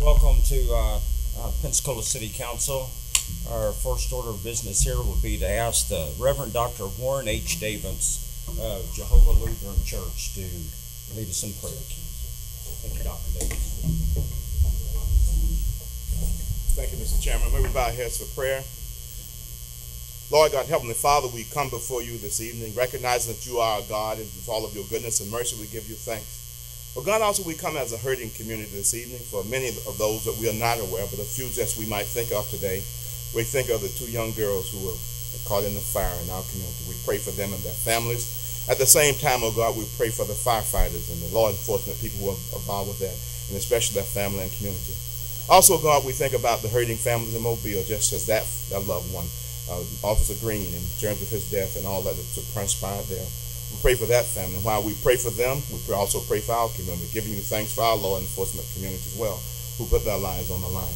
Welcome to Pensacola City Council. Our first order of business here will be to ask the Reverend Dr. Warren H. Davis of Jehovah Lutheran Church to lead us in prayer. Thank you, Dr. Davis. Thank you, Mr. Chairman. May we bow our heads for prayer. Lord God, Heavenly Father, we come before you this evening, recognizing that you are our God, and with all of your goodness and mercy, we give you thanks. But God, also we come as a hurting community this evening for many of those that we are not aware, but a few just we might think of today. We think of the two young girls who were caught in the fire in our community. We pray for them and their families. At the same time, oh God, we pray for the firefighters and the law enforcement people who are involved with that, and especially their family and community. Also, God, we think about the hurting families in Mobile, just as that loved one, Officer Green, in terms of his death and all that transpired there. We pray for that family. And while we pray for them, we also pray for our community, giving you thanks for our law enforcement community as well, who put their lives on the line.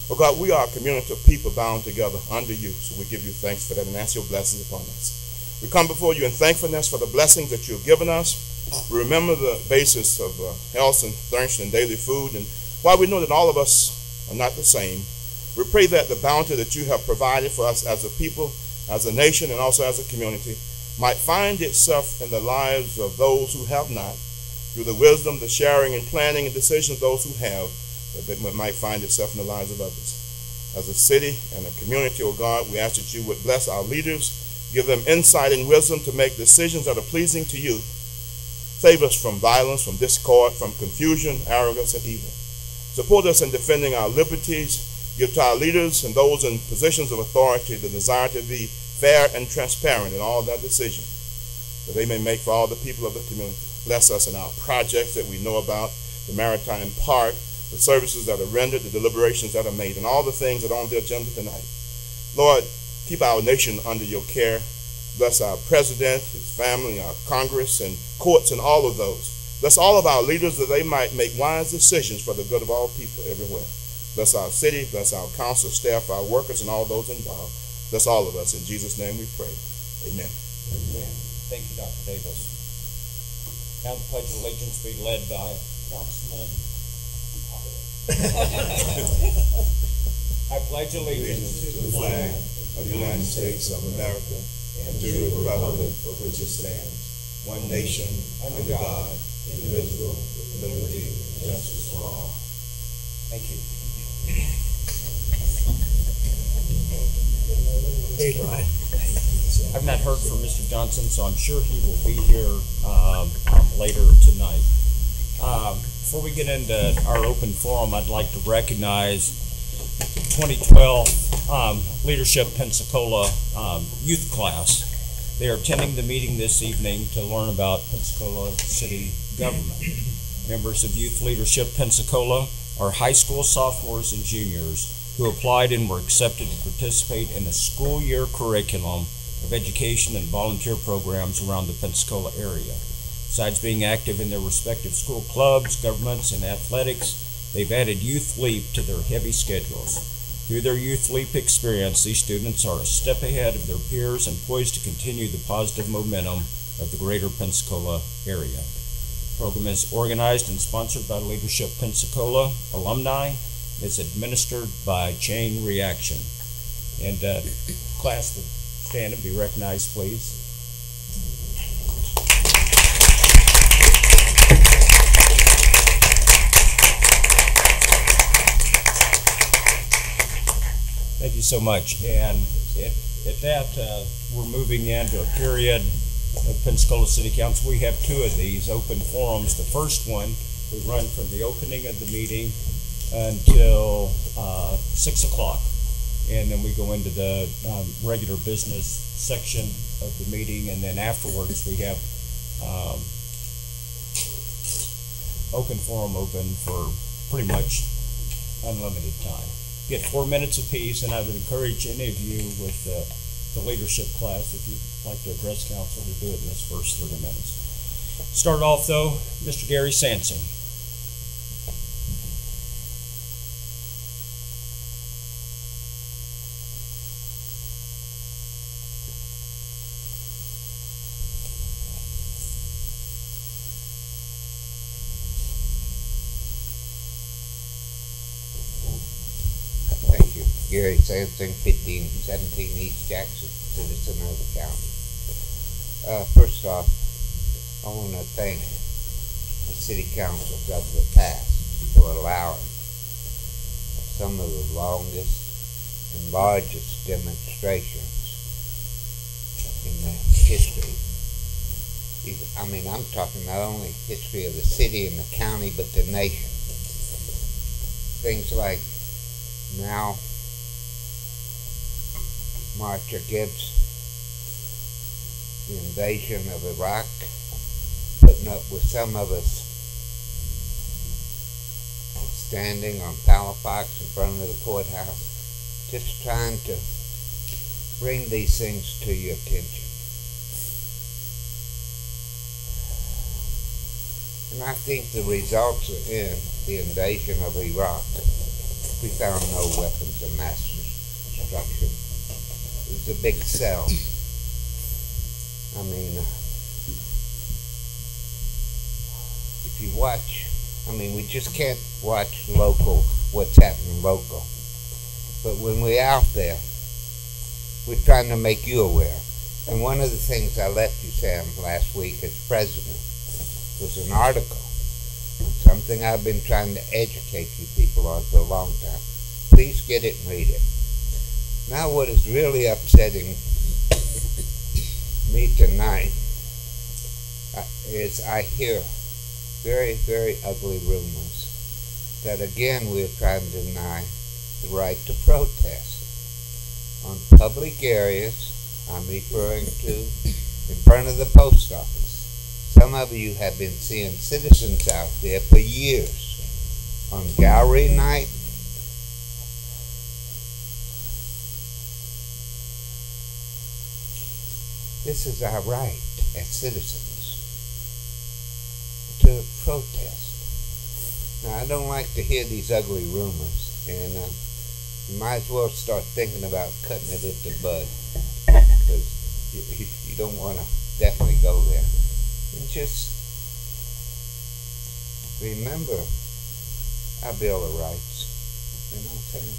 Well, God, we are a community of people bound together under you, so we give you thanks for that and ask your blessings upon us. We come before you in thankfulness for the blessings that you have given us. We remember the basis of health and thirst and daily food, and while we know that all of us are not the same, we pray that the bounty that you have provided for us as a people, as a nation, and also as a community might find itself in the lives of those who have not, through the wisdom, the sharing, and planning and decisions of those who have, that it might find itself in the lives of others. As a city and a community, oh God, we ask that you would bless our leaders, give them insight and wisdom to make decisions that are pleasing to you. Save us from violence, from discord, from confusion, arrogance, and evil. Support us in defending our liberties. Give to our leaders and those in positions of authority the desire to be fair and transparent in all their decisions, that they may make for all the people of the community. Bless us in our projects that we know about, the Maritime Park, the services that are rendered, the deliberations that are made, and all the things that are on the agenda tonight. Lord, keep our nation under your care. Bless our president, his family, our Congress, and courts, and all of those. Bless all of our leaders that they might make wise decisions for the good of all people everywhere. Bless our city, bless our council staff, our workers, and all those involved. Bless all of us. In Jesus' name we pray. Amen. Amen. Thank you, Dr. Davis. Now the Pledge of Allegiance be led by Councilman. I pledge allegiance to the flag of the United States of America and to the republic for which it stands, one nation, under God, indivisible, with liberty and justice for all. Thank you. Hey, Brian. I've not heard from Mr. Johnson, so I'm sure he will be here later tonight. Before we get into our open forum, I'd like to recognize the 2012 Leadership Pensacola youth class. They are attending the meeting this evening to learn about Pensacola city government. Members of Youth Leadership Pensacola are high school sophomores and juniors who applied and were accepted to participate in the school year curriculum of education and volunteer programs around the Pensacola area. Besides being active in their respective school clubs, governments, and athletics, they've added Youth Leap to their heavy schedules. Through their Youth Leap experience, these students are a step ahead of their peers and poised to continue the positive momentum of the greater Pensacola area. The program is organized and sponsored by Leadership Pensacola alumni. It's administered by Chain Reaction. And class would stand and be recognized, please. Thank you so much. And at that, we're moving into a period of Pensacola City Council. We have two of these open forums. The first one, we run from the opening of the meeting until 6 o'clock, and then we go into the regular business section of the meeting, and then afterwards we have open forum open for pretty much unlimited time. Get 4 minutes apiece, and I would encourage any of you with the leadership class, if you'd like to address council, to do it in this first 30 minutes. Start off though, Mr. Gary Sansing. Gary Sampson, 1517 East Jackson, citizen of the county. First off, I want to thank the city councils of the past for allowing some of the longest and largest demonstrations in the history. I mean, I'm talking not only history of the city and the county, but the nation. Things like now march against the invasion of Iraq, putting up with some of us standing on palafox in front of the courthouse, just trying to bring these things to your attention. And I think the results are in the invasion of Iraq. We found no weapons of mass destruction. It was a big cell. I mean, if you watch, I mean, we just can't watch local, what's happening local. But when we're out there, we're trying to make you aware. And one of the things I left you, Sam, last week as president was an article on something I've been trying to educate you people on for a long time. Please get it and read it. Now what is really upsetting me tonight is I hear very, very ugly rumors that again we're trying to deny the right to protest on public areas. I'm referring to in front of the post office. Some of you have been seeing citizens out there for years on gallery night. This is our right as citizens to protest. Now, I don't like to hear these ugly rumors, and you might as well start thinking about cutting it at the bud, because you don't want to definitely go there. And just remember our Bill of Rights, you know what I'm saying,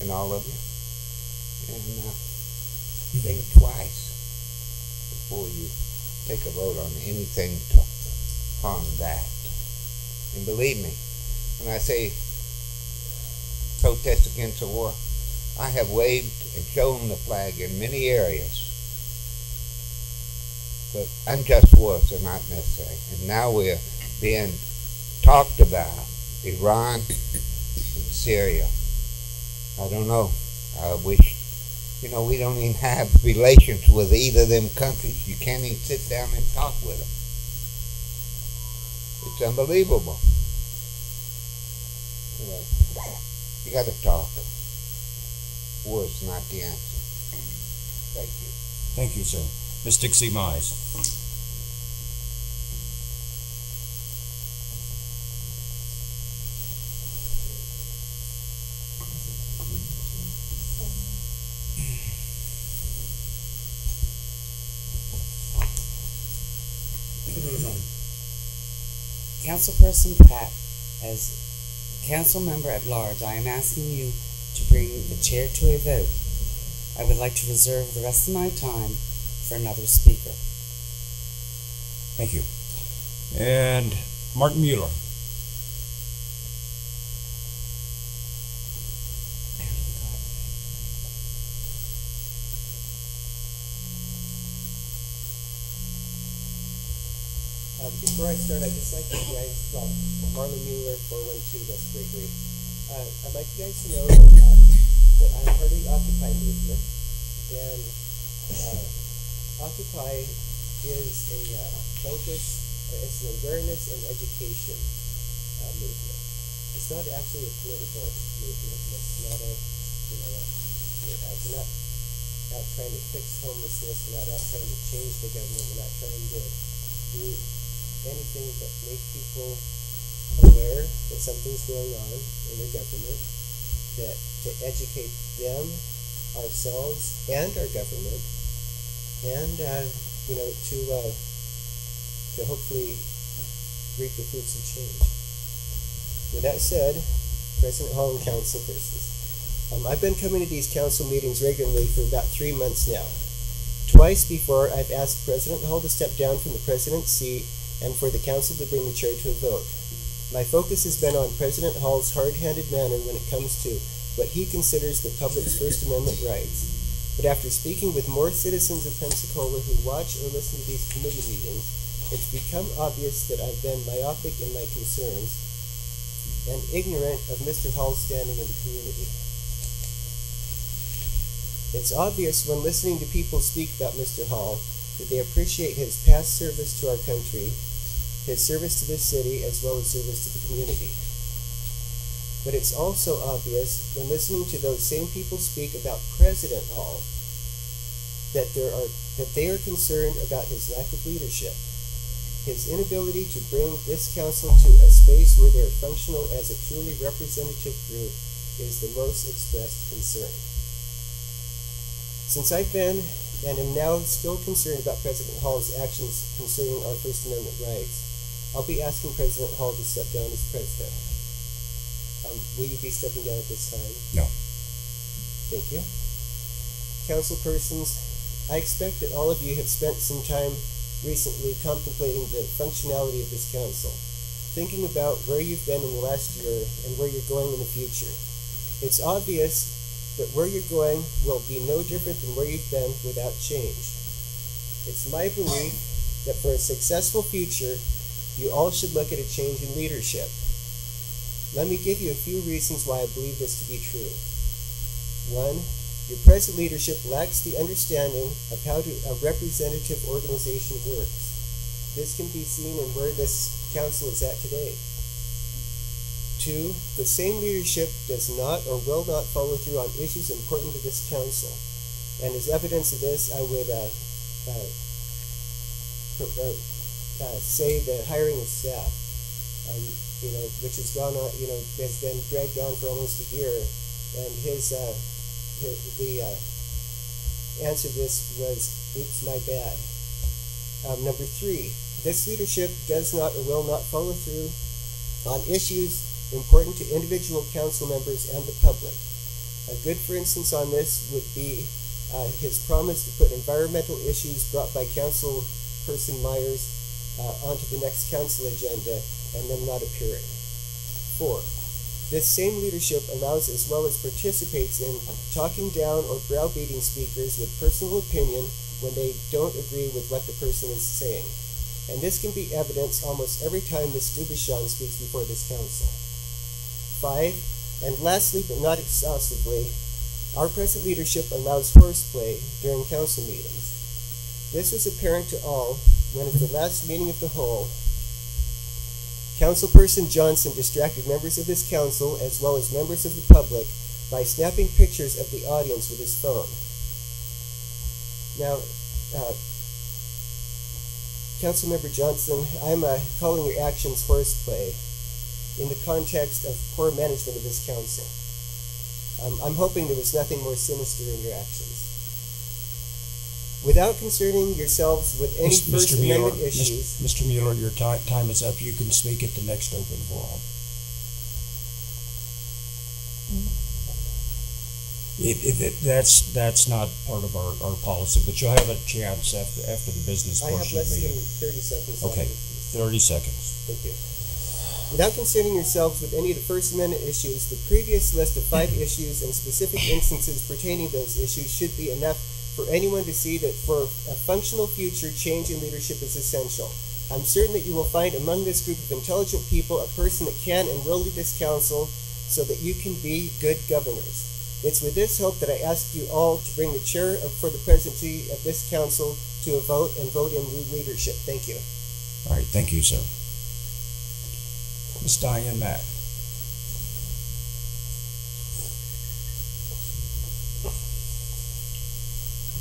and all of you, and think twice before you take a vote on anything to harm that. And believe me, when I say protest against the war, I have waved and shown the flag in many areas. But unjust wars are not necessary. And now we're being talked about Iran and Syria. I don't know. I wish, we don't even have relations with either of them countries. You can't even sit down and talk with them. It's unbelievable. Anyway, you got to talk. War is not the answer. Thank you. Thank you, sir. Ms. Dixie Mize. Councilperson Pratt, as council member at large, I am asking you to bring the chair to a vote. I would like to reserve the rest of my time for another speaker. Thank you. And Martin Mueller. Before I start, I'd just like you guys, Marlon Mueller, 412 West Gregory. I'd like you guys to know that I'm part of the Occupy movement, and Occupy is a focus, it's an awareness and education movement. It's not actually a political movement. It's not we're not out trying to fix homelessness. We're not out trying to change the government. We're not trying to do anything but make people aware that something's going on in their government, that to educate them, ourselves, and our government, and to hopefully reap the fruits of change. With that said, President Hall and council persons, I've been coming to these council meetings regularly for about 3 months now. Twice before, I've asked President Hall to step down from the president's seat and for the council to bring the chair to a vote. My focus has been on President Hall's hard-handed manner when it comes to what he considers the public's First Amendment rights. But after speaking with more citizens of Pensacola who watch or listen to these committee meetings, it's become obvious that I've been myopic in my concerns and ignorant of Mr. Hall's standing in the community. It's obvious when listening to people speak about Mr. Hall that they appreciate his past service to our country, his service to this city, as well as service to the community. But it's also obvious when listening to those same people speak about President Hall that they are concerned about his lack of leadership, his inability to bring this council to a space where they are functional as a truly representative group is the most expressed concern. Since I've been and am now still concerned about President Hall's actions concerning our First Amendment rights, I'll be asking President Hall to step down as president. Will you be stepping down at this time? No. Thank you. Council persons, I expect that all of you have spent some time recently contemplating the functionality of this council, thinking about where you've been in the last year and where you're going in the future. It's obvious that where you're going will be no different than where you've been without change. It's my belief that for a successful future, you all should look at a change in leadership. Let me give you a few reasons why I believe this to be true. 1, your present leadership lacks the understanding of how a representative organization works. This can be seen in where this council is at today. 2, the same leadership does not or will not follow through on issues important to this council. And as evidence of this, I would say the hiring of staff, which has gone on, has been dragged on for almost a year. And the answer to this was, oops, my bad. Number 3, this leadership does not or will not follow through on issues important to individual council members and the public. A good for instance on this would be his promise to put environmental issues brought by Councilperson Myers onto the next council agenda and then not appearing. 4, this same leadership allows as well as participates in talking down or browbeating speakers with personal opinion when they don't agree with what the person is saying. And this can be evidenced almost every time Ms. Dubuchon speaks before this council. 5, and lastly but not exhaustively, our present leadership allows horseplay during council meetings. This was apparent to all when at the last meeting of the whole, Councilperson Johnson distracted members of this council as well as members of the public by snapping pictures of the audience with his phone. Now, Councilmember Johnson, I'm calling your actions horseplay in the context of poor management of this council. I'm hoping there was nothing more sinister in your actions. Without concerning yourselves with any First Amendment issues... Mr. Mueller, your time is up. You can speak at the next open forum. That's not part of our policy, but you'll have a chance after the business portion of the meeting. I have less than 30 seconds. Okay, 30 seconds. Thank you. Without concerning yourselves with any of the First Amendment issues, the previous list of 5 issues and specific instances pertaining to those issues should be enough for anyone to see that for a functional future, change in leadership is essential. I'm certain that you will find among this group of intelligent people a person that can and will lead this council so that you can be good governors. It's with this hope that I ask you all to bring the chair for the presidency of this council to a vote and vote in new leadership. Thank you. All right, thank you, sir. Ms. Diane Mack.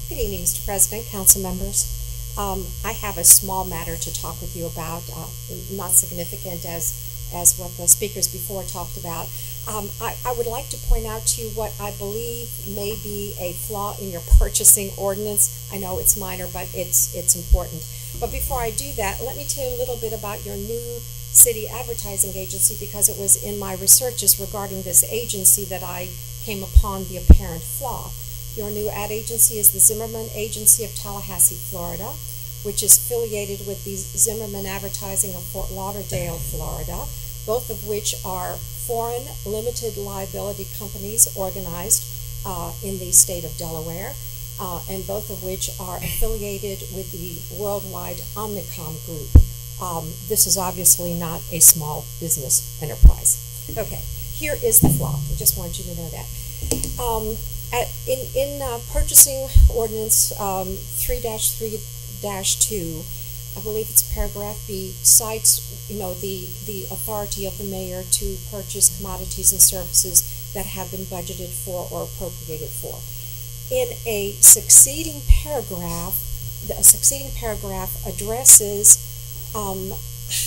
Good evening, Mr. President, council members. I have a small matter to talk with you about, not significant as what the speakers before talked about. I would like to point out to you what I believe may be a flaw in your purchasing ordinance. I know it's minor, but it's important. But before I do that, let me tell you a little bit about your new city advertising agency, because it was in my researches regarding this agency that I came upon the apparent flaw. Your new ad agency is the Zimmerman Agency of Tallahassee, Florida, which is affiliated with the Zimmerman Advertising of Fort Lauderdale, Florida, both of which are foreign limited liability companies organized in the state of Delaware, and both of which are affiliated with the worldwide Omnicom Group. This is obviously not a small business enterprise. Okay, here is the flaw. I just want you to know that. In purchasing ordinance 3-3-2, I believe it's paragraph B, cites the authority of the mayor to purchase commodities and services that have been budgeted for or appropriated for. In a succeeding paragraph, the succeeding paragraph addresses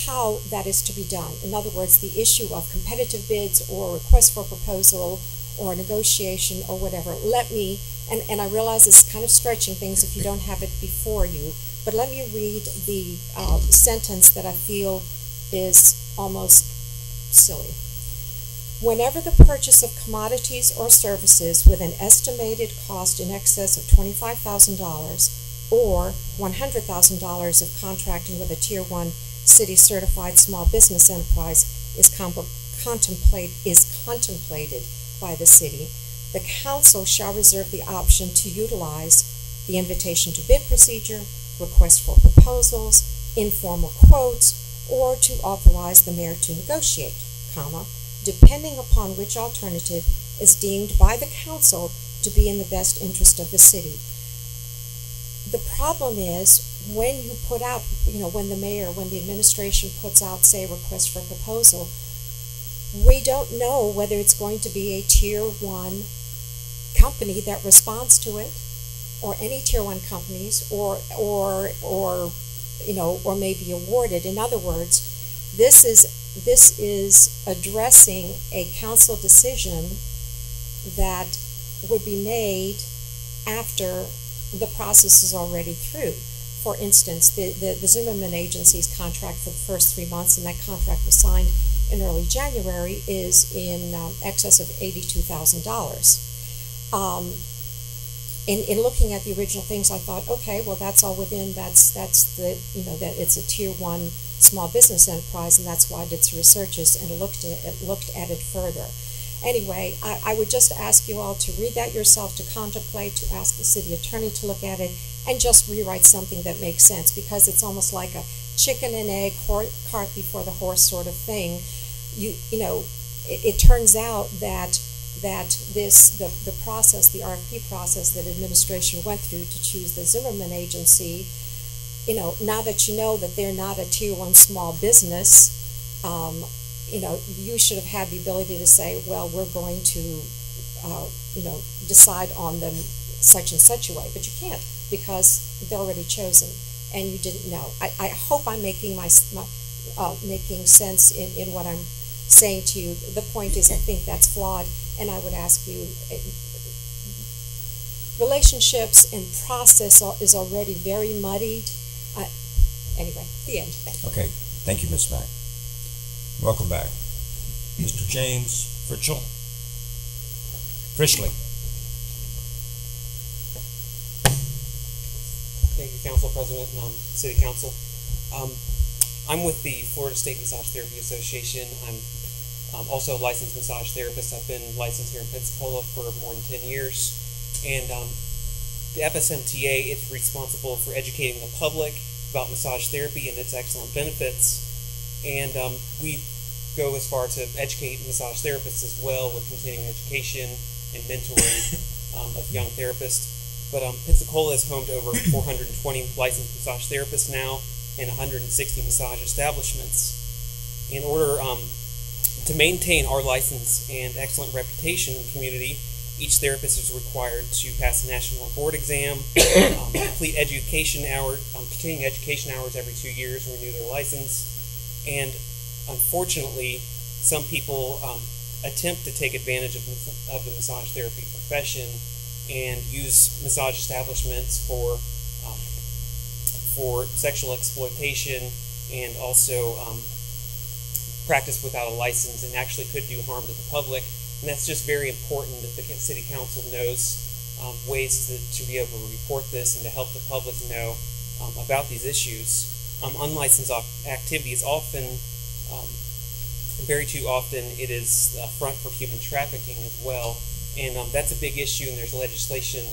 how that is to be done. In other words, the issue of competitive bids or request for proposal or negotiation or whatever. Let me, and I realize it's kind of stretching things if you don't have it before you, but let me read the sentence that I feel is almost silly. Whenever the purchase of commodities or services with an estimated cost in excess of $25,000 or $100,000 of contracting with a Tier 1 city certified small business enterprise is contemplated by the city, the council shall reserve the option to utilize the invitation to bid procedure, request for proposals, informal quotes, or to authorize the mayor to negotiate, depending upon which alternative is deemed by the council to be in the best interest of the city. The problem is when you put out, when the administration puts out, say, a request for proposal, we don't know whether it's going to be a Tier 1 company that responds to it, or any Tier 1 companies, or may be awarded. In other words, this is addressing a council decision that would be made after the process is already through. For instance, the Zimmerman Agency's contract for the first 3 months, and that contract was signed in early January, is in excess of $82,000. In looking at the original things, I thought, okay, well, that's all within, that's that it's a Tier 1 small business enterprise, and that's why I did some researches and looked at it further. Anyway, I would just ask you all to read that yourself, to contemplate, to ask the city attorney to look at it, and just rewrite something that makes sense, because it's almost like a chicken and egg, cart before the horse sort of thing. It turns out that the process, the RFP process that administration went through to choose the Zimmerman Agency, now that you know that they're not a Tier 1 small business, you should have had the ability to say, well, we're going to, decide on them such and such a way, but you can't, because they're already chosen and you didn't know. I hope I'm making making sense in what I'm saying to you. The point is, I think that's flawed, and I would ask you, relationships and process is already very muddied. Anyway, the end. Thank you. Okay, thank you, Ms. Mack. Welcome back. Mr. James Frischley. Thank you, Council President and City Council. I'm with the Florida State Massage Therapy Association. I'm also a licensed massage therapist. I've been licensed here in Pensacola for more than 10 years. And the FSMTA is responsible for educating the public about massage therapy and its excellent benefits. And we go as far to educate massage therapists as well, with continuing education and mentoring of young therapists. But Pensacola is home to over 420 licensed massage therapists now and 160 massage establishments. In order to maintain our license and excellent reputation in the community, each therapist is required to pass a national board exam, complete continuing education hours every 2 years, renew their license, and unfortunately, some people attempt to take advantage of the massage therapy profession and use massage establishments for sexual exploitation, and also practice without a license, and actually could do harm to the public And that's just very important that the city council knows ways to be able to report this and to help the public know about these issues. Unlicensed activity is often, very too often, it is a front for human trafficking as well. And that's a big issue, and there's legislation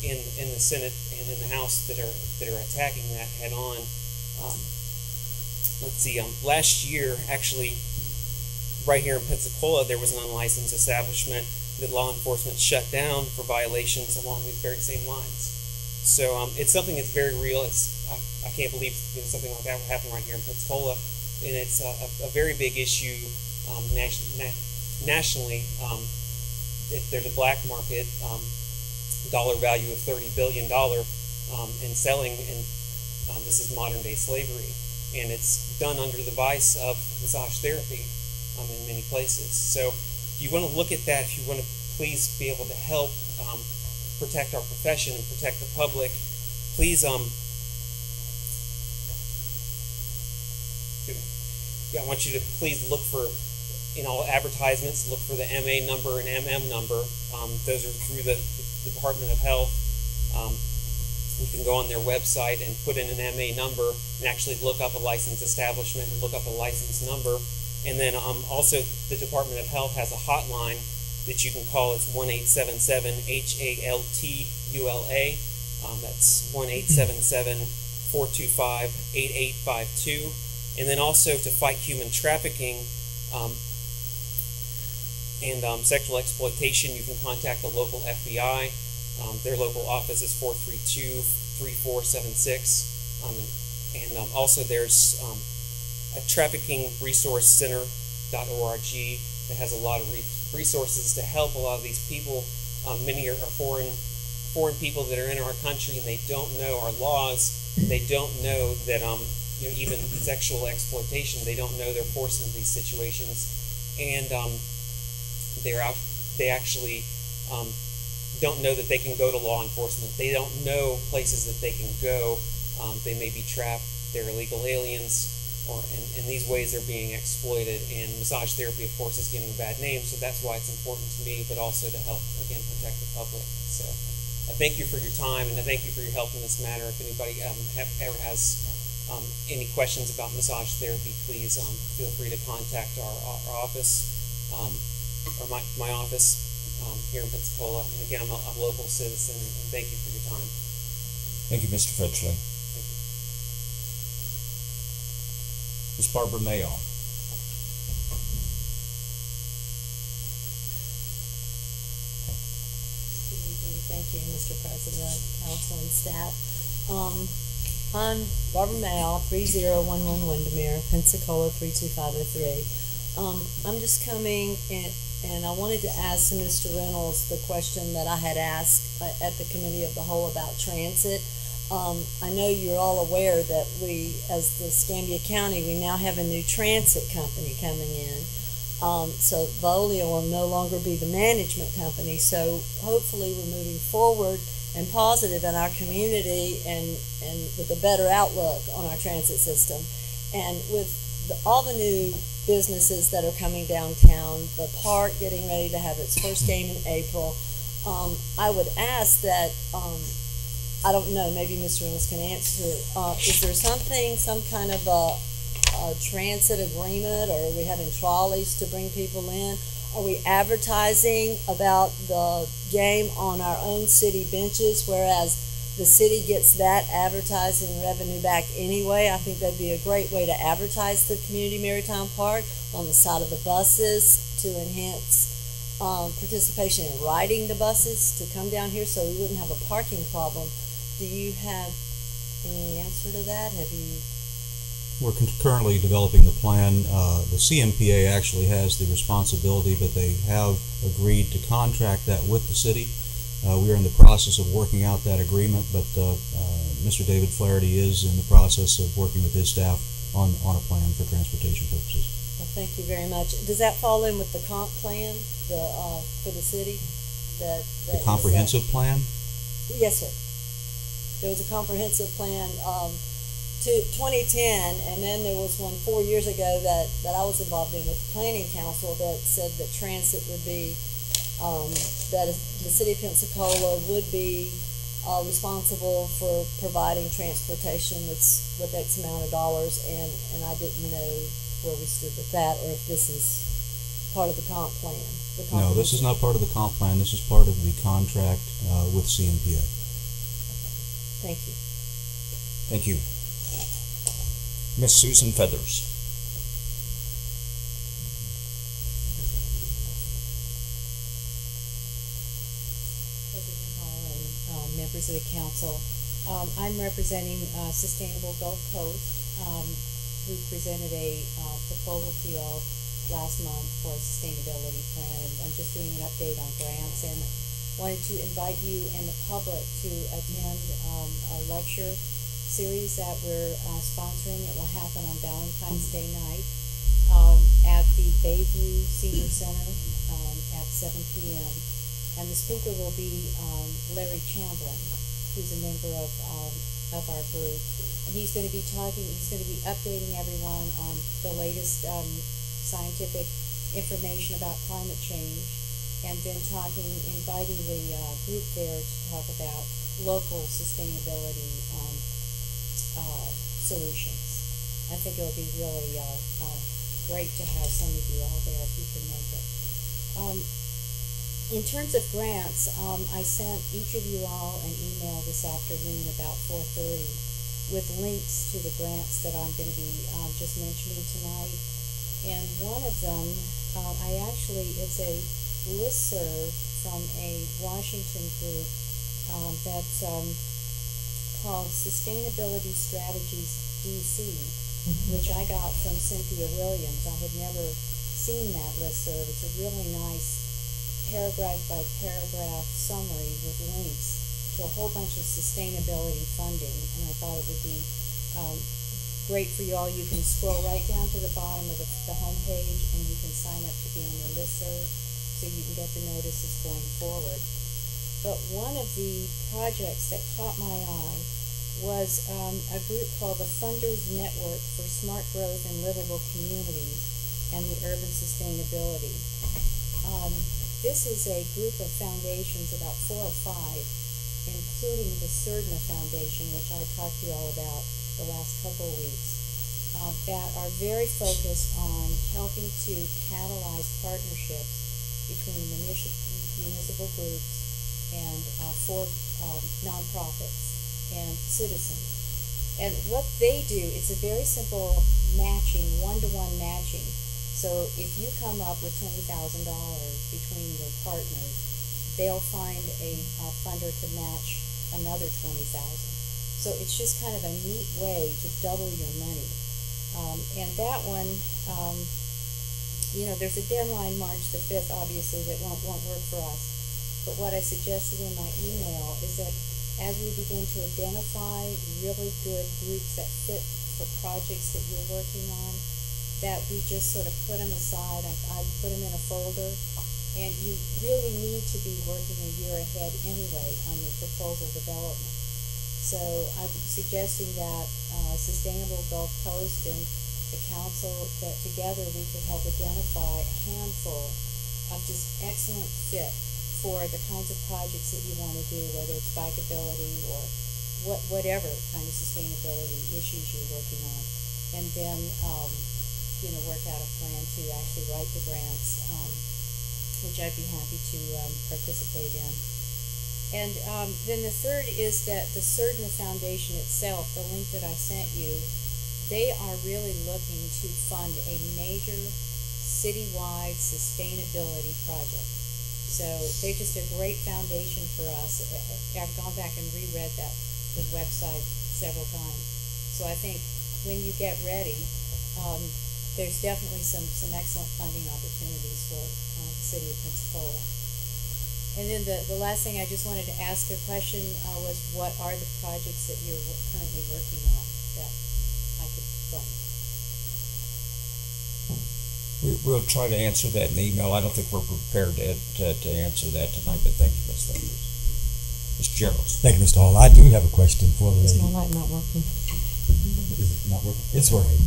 in the Senate and in the House that are attacking that head on. Let's see, last year, actually, right here in Pensacola, there was an unlicensed establishment that law enforcement shut down for violations along these very same lines. So it's something that's very real. I can't believe something like that would happen right here in Pensacola, and it's a very big issue nationally. There's a black market, dollar value of $30 billion in selling, and this is modern day slavery, and it's done under the vice of massage therapy in many places. So if you want to look at that, if you want to please be able to help protect our profession and protect the public, please I want you to please look for, in all advertisements, look for the MA number and MM number. Those are through the Department of Health. You can go on their website and put in an MA number and actually look up a licensed establishment and look up a license number. And then also the Department of Health has a hotline that you can call. It's 1-877-HALTULA. That's 1-877-425-8852. And then also to fight human trafficking and sexual exploitation, you can contact the local FBI. Their local office is 432-3476. And also there's a trafficking resource center.org that has a lot of resources to help a lot of these people. Many are foreign people that are in our country, and they don't know our laws. They don't know that even sexual exploitation. They don't know they're forced into these situations, and they actually don't know that they can go to law enforcement. They don't know places that they can go. They may be trapped. They're illegal aliens, or in these ways they're being exploited. And massage therapy, of course, is getting a bad name, so that's why it's important to me, but also to help, again, protect the public. So I thank you for your time, and I thank you for your help in this matter. If anybody ever has any questions about massage therapy, please feel free to contact our office, or my office here in Pensacola. And again, I'm a local citizen, and thank you for your time. Thank you, Mr. Fetchley. Thank you. Ms. Barbara Mayo. Thank you, Mr. President, Council, and staff. I'm Barbara Mayo, 3011 Windermere, Pensacola 32503. I'm just coming and I wanted to ask Mr. Reynolds the question that I had asked at the Committee of the Whole about transit. I know you're all aware that we, as the Escambia County, we now have a new transit company coming in. So Veolia will no longer be the management company. So hopefully we're moving forward and positive in our community and with a better outlook on our transit system. And with all the new businesses that are coming downtown, the park getting ready to have its first game in April, I would ask that, I don't know, maybe Mr. Reynolds can answer, is there something, some kind of a transit agreement, or are we having trolleys to bring people in? Are we advertising about the game on our own city benches, whereas the city gets that advertising revenue back anyway? I think that'd be a great way to advertise the community maritime park, on the side of the buses to enhance participation in riding the buses to come down here so we wouldn't have a parking problem. Do you have any answer to that? Have you? We're currently developing the plan. The CMPA actually has the responsibility, but they have agreed to contract that with the city. We are in the process of working out that agreement, but Mr. David Flaherty is in the process of working with his staff on a plan for transportation purposes. Well, thank you very much. Does that fall in with the comp plan for the city? The comprehensive plan? Yes, sir. There was a comprehensive plan 2010, and then there was one 4 years ago that I was involved in with the Planning Council that said that transit would be, that the city of Pensacola would be responsible for providing transportation with X amount of dollars, and I didn't know where we stood with that, or if this is part of the comp plan. No, this is not part of the comp plan. This is part of the contract with CMPA. Thank you. Thank you. Miss Susan Feathers. President Hall and members of the council, I'm representing Sustainable Gulf Coast, who presented a proposal to you all last month for a sustainability plan, and I'm just doing an update on grants, and wanted to invite you and the public to attend a lecture series that we're sponsoring. It will happen on Valentine's Day night at the Bayview Senior Center at 7 p.m. And the speaker will be Larry Chamblin, who's a member of our group. And he's going to be updating everyone on the latest scientific information about climate change, and then inviting the group there to talk about local sustainability solutions. I think it'll be really great to have some of you all there if you can make it. In terms of grants, I sent each of you all an email this afternoon about 4:30 with links to the grants that I'm going to be just mentioning tonight. And one of them, it's a listserv from a Washington group that's called Sustainability Strategies DC, which I got from Cynthia Williams. I had never seen that listserv. It's a really nice paragraph by paragraph summary with links to a whole bunch of sustainability funding, and I thought it would be great for you all. You can scroll right down to the bottom of the homepage, and you can sign up to be on their listserv so you can get the notices going forward. But one of the projects that caught my eye was a group called the Funders Network for Smart Growth and Livable Communities and the Urban Sustainability. This is a group of foundations, about 4 or 5, including the Surdna Foundation, which I talked to you all about the last couple of weeks, that are very focused on helping to catalyze partnerships between municipal groups and for nonprofits and citizens. And what they do, it's a very simple matching, one-to-one matching. So if you come up with $20,000 between your partners, they'll find a funder to match another $20,000. So it's just kind of a neat way to double your money. And that one, there's a deadline March the 5th, obviously, that won't work for us. But what I suggested in my email is that as we begin to identify really good groups that fit for projects that you're working on, that we just sort of put them aside. I put them in a folder, and you really need to be working a year ahead anyway on your proposal development. So I'm suggesting that Sustainable Gulf Coast and the council, that together we could help identify a handful of just excellent fit for the kinds of projects that you want to do, whether it's bikeability or whatever kind of sustainability issues you're working on, and then work out a plan to actually write the grants, which I'd be happy to participate in. And then the third is that the Surdna Foundation itself, the link that I sent you, they are really looking to fund a major citywide sustainability project. So they're just a great foundation for us. I've gone back and reread the website several times. So I think when you get ready, there's definitely some excellent funding opportunities for the city of Pensacola. And then the last thing I just wanted to ask a question was, what are the projects that you're currently working on that I could fund? We'll try to answer that in the email. I don't think we're prepared to answer that tonight, but thank you, Ms. Feathers. Ms. Gerald. Thank you, Mr. Hall. I do have a question for the lady. Is my light not working? Is it not working? It's working.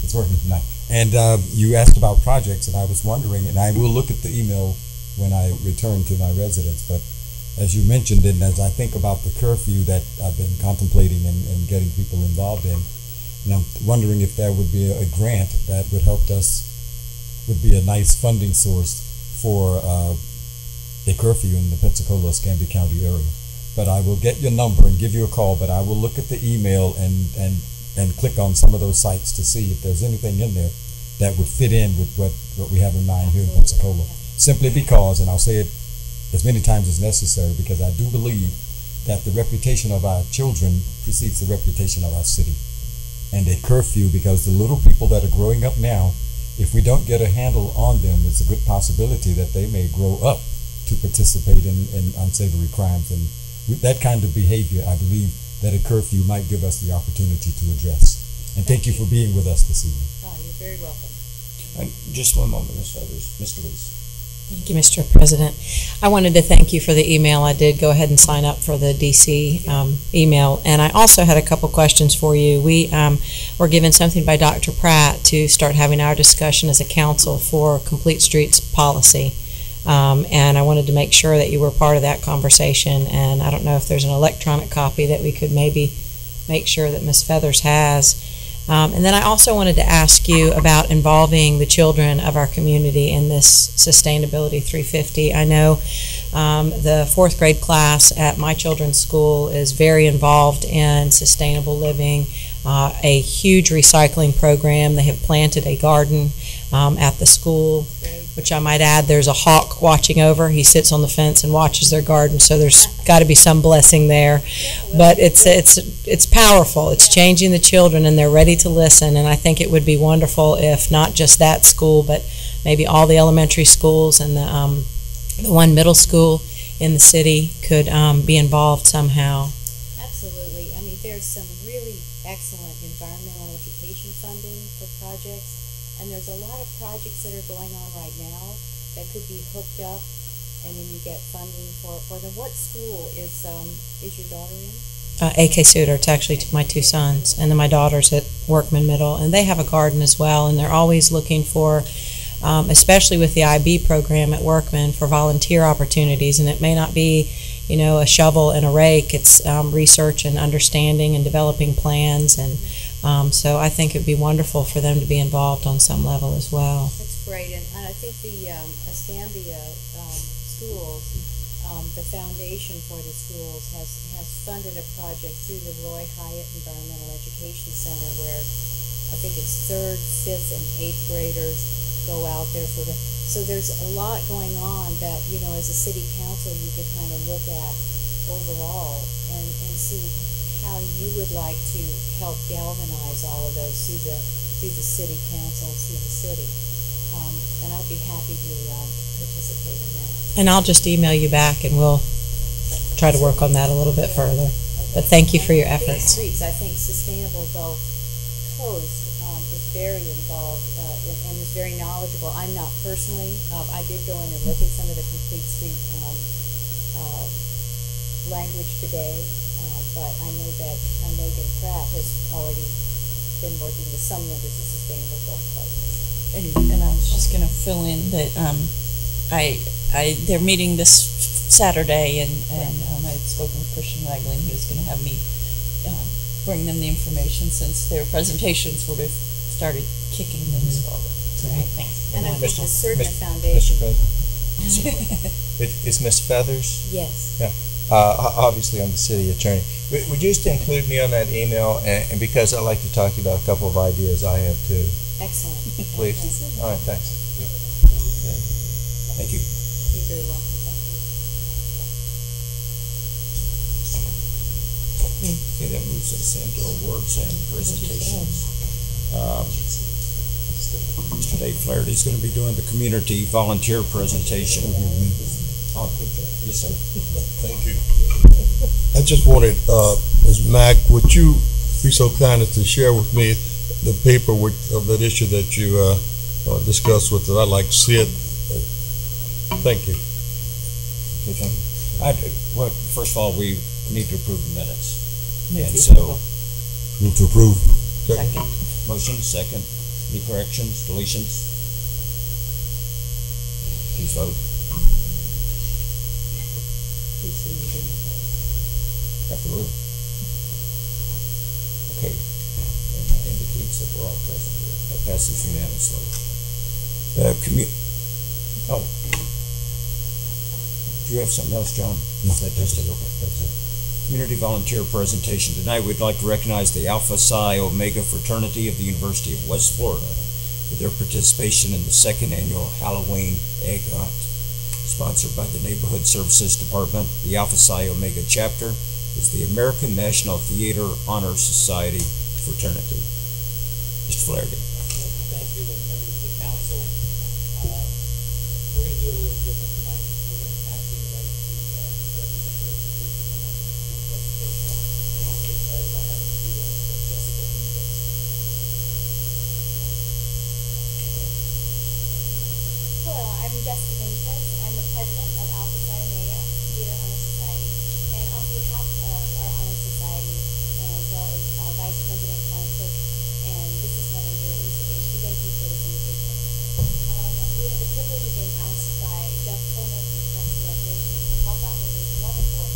It's working tonight. And you asked about projects, and I was wondering, and I will look at the email when I return to my residence, but as you mentioned, and as I think about the curfew that I've been contemplating and getting people involved in, and I'm wondering if there would be a grant that would help us, would be a nice funding source for a curfew in the Pensacola, Escambia County area. But I will get your number and give you a call, but I will look at the email and click on some of those sites to see if there's anything in there that would fit in with what we have in mind here in Pensacola. Simply because, and I'll say it as many times as necessary, because I do believe that the reputation of our children precedes the reputation of our city. And a curfew, because the little people that are growing up now, if we don't get a handle on them, it's a good possibility that they may grow up to participate in unsavory crimes. And with that kind of behavior, I believe that a curfew might give us the opportunity to address. And thank you for being with us this evening. Oh, you're very welcome. And just one moment, Ms. Feathers. Ms. Louise. Thank you, Mr. President. I wanted to thank you for the email. I did go ahead and sign up for the DC email, and I also had a couple questions for you. We were given something by Dr. Pratt to start having our discussion as a council for Complete Streets policy, and I wanted to make sure that you were part of that conversation, and I don't know if there's an electronic copy that we could maybe make sure that Ms. Feathers has. And then I also wanted to ask you about involving the children of our community in this Sustainability 350. I know the fourth grade class at my children's school is very involved in sustainable living, a huge recycling program. They have planted a garden at the school, which I might add there's a hawk watching over. He sits on the fence and watches their garden, so there's got to be some blessing there. But it's powerful. It's changing the children, and they're ready to listen, and I think it would be wonderful if not just that school, but maybe all the elementary schools and the one middle school in the city could be involved somehow. Absolutely. I mean, there's some really excellent environmental education funding for projects. And there's a lot of projects that are going on right now that could be hooked up, and then you get funding for them. What school is your daughter in? AK Suter. It's actually my two sons, and then my daughter's at Workman Middle, and they have a garden as well, and they're always looking for, especially with the IB program at Workman, for volunteer opportunities, and it may not be, a shovel and a rake. It's research and understanding and developing plans, and so I think it would be wonderful for them to be involved on some level as well. That's great, and I think the Escambia schools, the foundation for the schools has funded a project through the Roy Hyatt Environmental Education Center, where I think it's 3rd, 5th, and 8th graders go out there for so there's a lot going on that, as a city council you could kind of look at overall and see how you would like to help galvanize all of those through the city council and through the city. And I'd be happy to participate in that. And I'll just email you back, and we'll try to work on that a little bit further. But thank you for your efforts. Streets, I think Sustainable Gulf Coast is very involved and is very knowledgeable. I'm not personally. I did go in and look at some of the Complete Street language today. But I know that Megan Pratt has already been working with some members of Sustainable Gulf Coast. And I was just going to fill in that they're meeting this Saturday, and I had spoken with Christian Ragley, and he was going to have me bring them the information since their presentations would have started kicking things forward. Right. And I think the Certain Mr. Foundation. President. It's Ms. Feathers? Yes. Yeah. Obviously, I'm the city attorney. Would you just include me on that email? And because I'd like to talk to you about a couple of ideas I have too. Excellent. Please. Okay. All right, thanks. Thank you. You're very welcome. Thank you. Okay, that moves us into awards and presentations. Mr. Dave Flaherty is going to be doing the community volunteer presentation. Oh, yes, sir. Thank you. I just wanted, Ms. Mack, would you be so kind as to share with me the paper of that issue that you discussed with it? I'd like to see it. Thank you. Okay, thank you. Well, first of all, we need to approve the minutes. Move And the so, approval. Move to approve. Second. Motion, second. Any corrections, deletions? Please vote. Have to vote. Okay. That indicates that we're all present here. That passes unanimously. Oh. Do you have something else, John? No. Is that just it? Okay, that's it. Community volunteer presentation. Tonight we'd like to recognize the Alpha Psi Omega fraternity of the University of West Florida for their participation in the second annual Halloween egg hunt. Sponsored by the Neighborhood Services Department, the Alpha Psi Omega chapter is the American National Theater Honor Society fraternity. Mr. Flaherty. Thank you, and members of the council. We're going to do it a little different tonight. We're going to actually invite the representative of the group to come up and do the presentation. I'm very excited about having her do that. Jessica, can you go? Hello, I'm Jessica Benitez. I'm the president of Alpha Psi Omega Theater Honor Society, and on behalf of our honor society, as well as Vice President Colin Cook and Business Manager Lisa H., we thank you for this invitation. We had the privilege of being asked by Jeff Coleman with Parks and Recreation to help out with this wonderful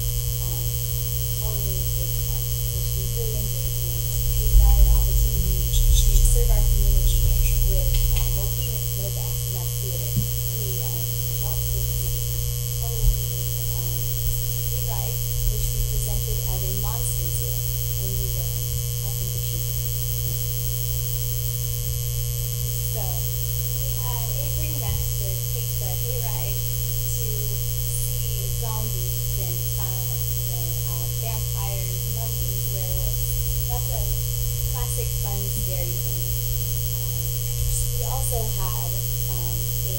Halloween egg hunt, which we really enjoyed doing. We found an opportunity to serve our community with what we know best, and that's theater. We helped with the Halloween sleigh ride, which we presented as a monster zoo, and we have some pictures. So we had a ringmaster take the hayride to see zombies and clowns and vampires, mummies, werewolves, lots of classic, fun, scary things. We also had a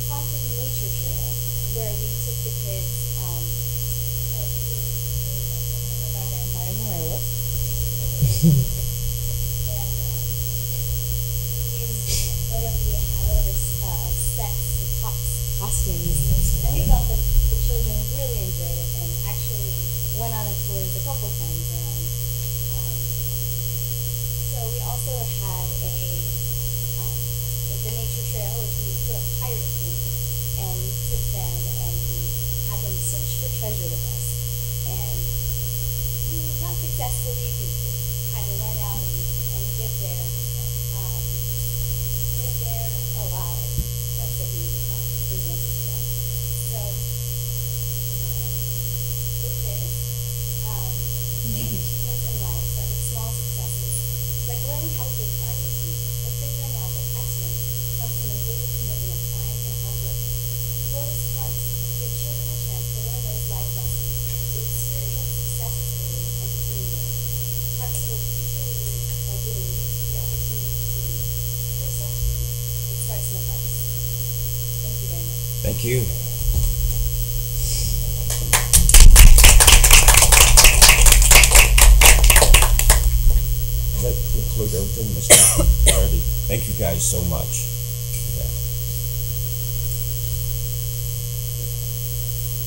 haunted nature trail where we took the kids by vampires and werewolves. And we used whatever sets, the costumes, and we felt that the children really enjoyed it and actually went on a tours a couple times around. So we also had the nature trail, which we put a pirate theme, and we took them and we had them search for treasure with us. And not successfully, because they had to run out and get there alive. That's what we presented to them. So with this, big achievements in life start with small successes, like learning how to be a part of a team, or figuring out that excellence comes from a daily commitment of time and hard work. Florida's parks give children a chance to learn those life lessons, to experience successes early, and to dream big. Parks build future leaders by giving youth the opportunity to lead. Personal achievement, it starts in the parks. Thank you very much. Thank you. That conclude everything, Mr. Flaherty. Thank you guys so much.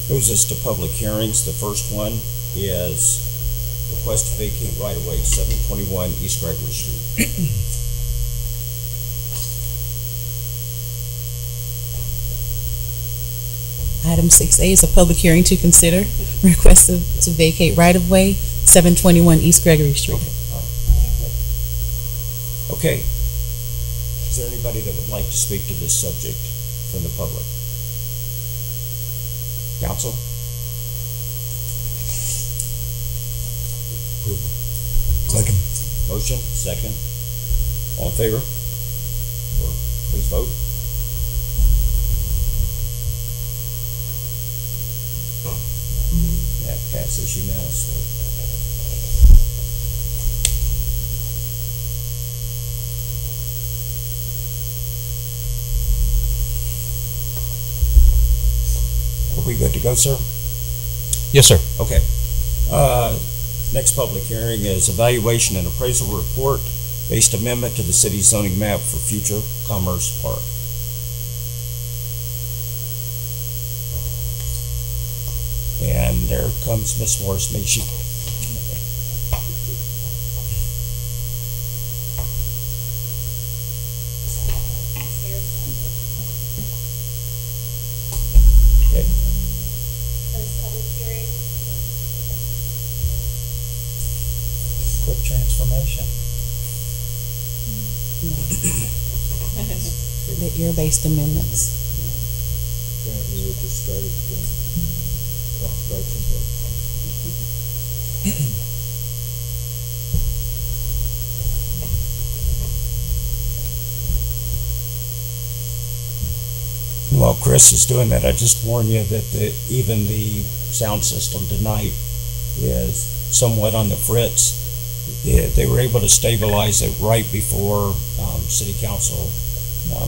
Moves us to public hearings. The first one is request to vacate right-of-way 721 East Gregory Street. Item 6A is a public hearing to consider request to vacate right-of-way 721 East Gregory Street. Okay. Is there anybody that would like to speak to this subject from the public? Council? Second. Motion, second. All in favor? Please vote. That passes unanimously. Are we good to go, sir? Yes, sir. Okay. Next public hearing is evaluation and appraisal report based amendment to the city zoning map for future Commerce Park. And there comes Miss Morris. May she? air-based amendments. Apparently, we just started construction work. While Chris is doing that, I just warn you that even the sound system tonight is somewhat on the fritz. They were able to stabilize it right before City Council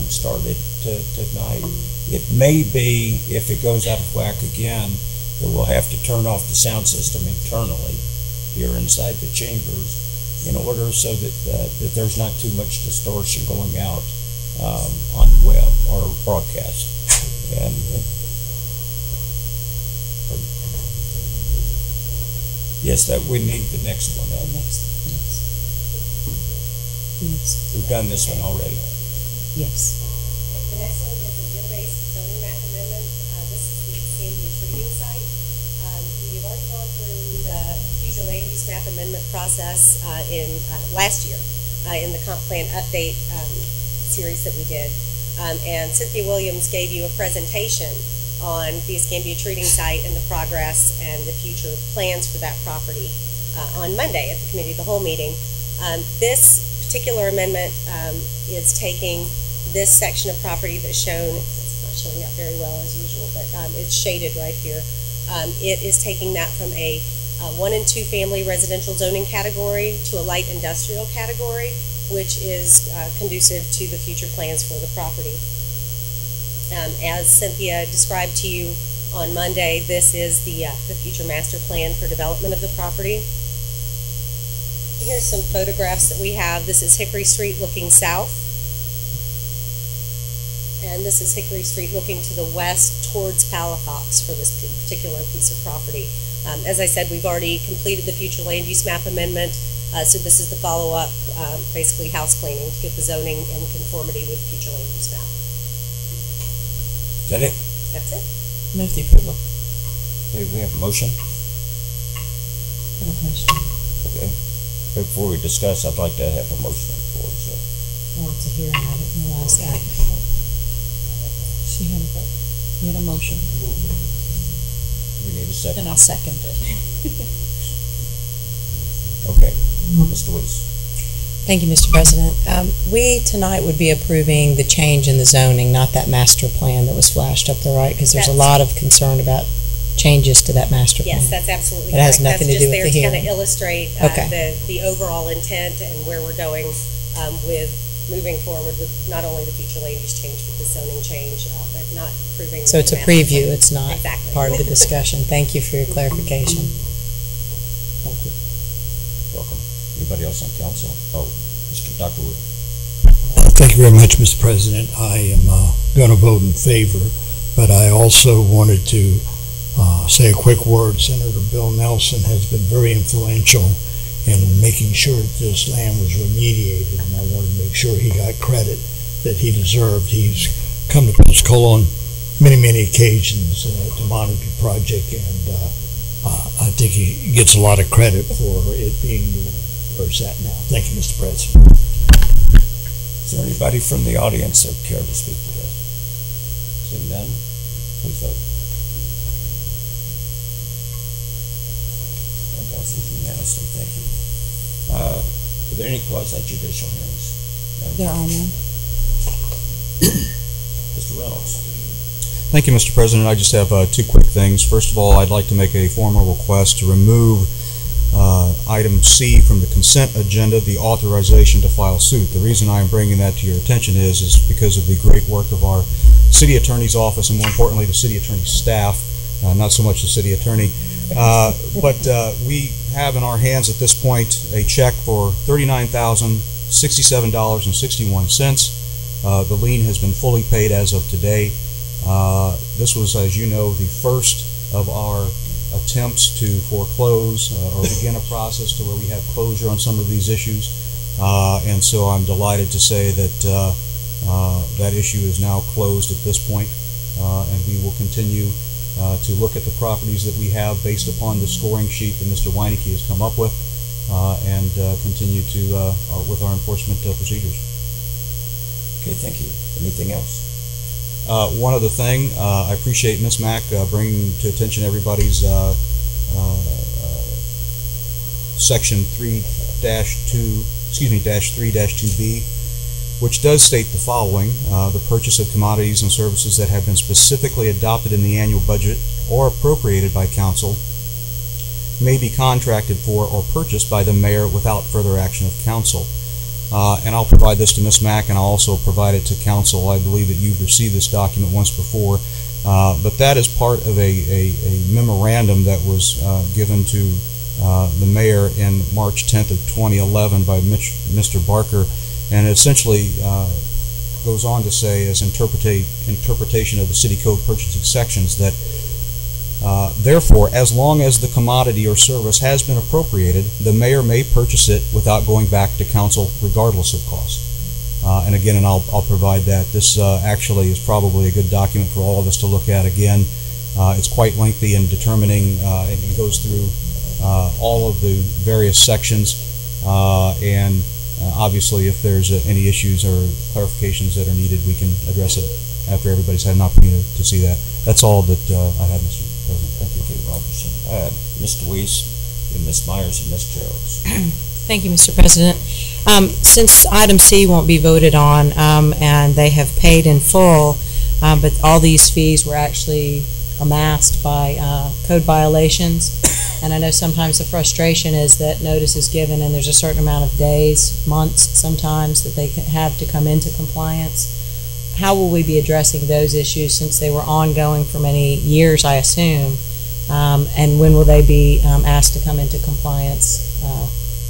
started tonight. It may be, if it goes out of whack again, that we'll have to turn off the sound system internally here inside the chambers in order so that there's not too much distortion going out on the web or broadcast. And yes, that we need the next one up. Yes. We've done this one already. Yes. The next one is a year-based zoning map amendment. This is the Scandia treating site. We've already gone through the future land use map amendment process in last year in the comp plan update series that we did. And Cynthia Williams gave you a presentation on the Escambia treating site and the progress and the future plans for that property on Monday at the committee of the whole meeting. This particular amendment is taking this section of property that's shown, it's not showing up very well as usual, but it's shaded right here. It is taking that from a 1 and 2 family residential zoning category to a light industrial category, which is conducive to the future plans for the property. As Cynthia described to you on Monday, this is the future master plan for development of the property. Here's some photographs that we have. This is Hickory Street looking south. And this is Hickory Street looking to the west towards Palafox for this particular piece of property. As I said, we've already completed the future land use map amendment. So this is the follow-up, basically house cleaning to get the zoning in conformity with the future land use map. Is that it? That's it. Move the approval. Okay, we have a motion. I have a question. Okay. Before we discuss, I'd like to have a motion on the floor. So. Oh, it's a hearing. I didn't realize that. She had a motion. We need a second. Then I'll second it. Okay. Mr. Weiss. Thank you, Mr. President. We tonight would be approving the change in the zoning, not that master plan that was flashed up there, right? Because there's a lot of concern about changes to that master plan. Yes, that's absolutely It correct. has nothing to do with the That's just there to hearing. kind of illustrate the overall intent and where we're going with moving forward with not only the future land use change, but the zoning change, but not approving. So it's a the master preview, plan. it's not Exactly. part of the discussion. Thank you for your clarification. Thank you. Welcome. Anybody else on council? Oh, Dr. Wood. Thank you very much, Mr. President. I am going to vote in favor, but I also wanted to say a quick word. Senator Bill Nelson has been very influential in making sure that this land was remediated, and I wanted to make sure he got credit that he deserved. He's come to Pensacola on many, many occasions to monitor the project, and I think he gets a lot of credit for it being where it's at now. Thank you, Mr. President. Is there anybody from the audience that would care to speak to this? Seeing none, please vote. That passes unanimously. Thank you. Are there any quasi-judicial hearings? No. There are none. Mr. Reynolds. Thank you, Mr. President. I just have 2 quick things. First of all, I'd like to make a formal request to remove item C from the consent agenda, the authorization to file suit. The reason I'm bringing that to your attention is because of the great work of our city attorney's office, and more importantly, the city attorney's staff, not so much the city attorney. But we have in our hands at this point a check for $39,067.61. The lien has been fully paid as of today. This was, as you know, the first of our attempts to foreclose or begin a process to where we have closure on some of these issues. And so I'm delighted to say that that issue is now closed at this point, and we will continue to look at the properties that we have based upon the scoring sheet that Mr. Weineke has come up with, and continue to with our enforcement procedures. Okay, thank you. Anything else? One other thing, I appreciate Ms. Mack bringing to attention everybody's section 3-2B, which does state the following: the purchase of commodities and services that have been specifically adopted in the annual budget or appropriated by council may be contracted for or purchased by the mayor without further action of council. And I'll provide this to Ms. Mack, and I'll also provide it to council. I believe that you've received this document once before, but that is part of a memorandum that was given to the mayor in March 10th of 2011 by Mr. Barker, and it essentially goes on to say, as interpretation of the city code purchasing sections, that therefore, as long as the commodity or service has been appropriated, the mayor may purchase it without going back to council regardless of cost. And again, and I'll provide that. This actually is probably a good document for all of us to look at again. It's quite lengthy in determining, and it goes through all of the various sections, and obviously if there's any issues or clarifications that are needed, we can address it after everybody's had an opportunity to see that. That's all that I have, Mr. President. Thank you, Kate Robertson. Mr. Weiss, and Ms. Myers, and Ms. Geralds. Thank you, Mr. President. Since item C won't be voted on, and they have paid in full, but all these fees were actually amassed by code violations, and I know sometimes the frustration is that notice is given and there's a certain amount of days, months sometimes, that they can have to come into compliance. How will we be addressing those issues, since they were ongoing for many years, I assume, and when will they be asked to come into compliance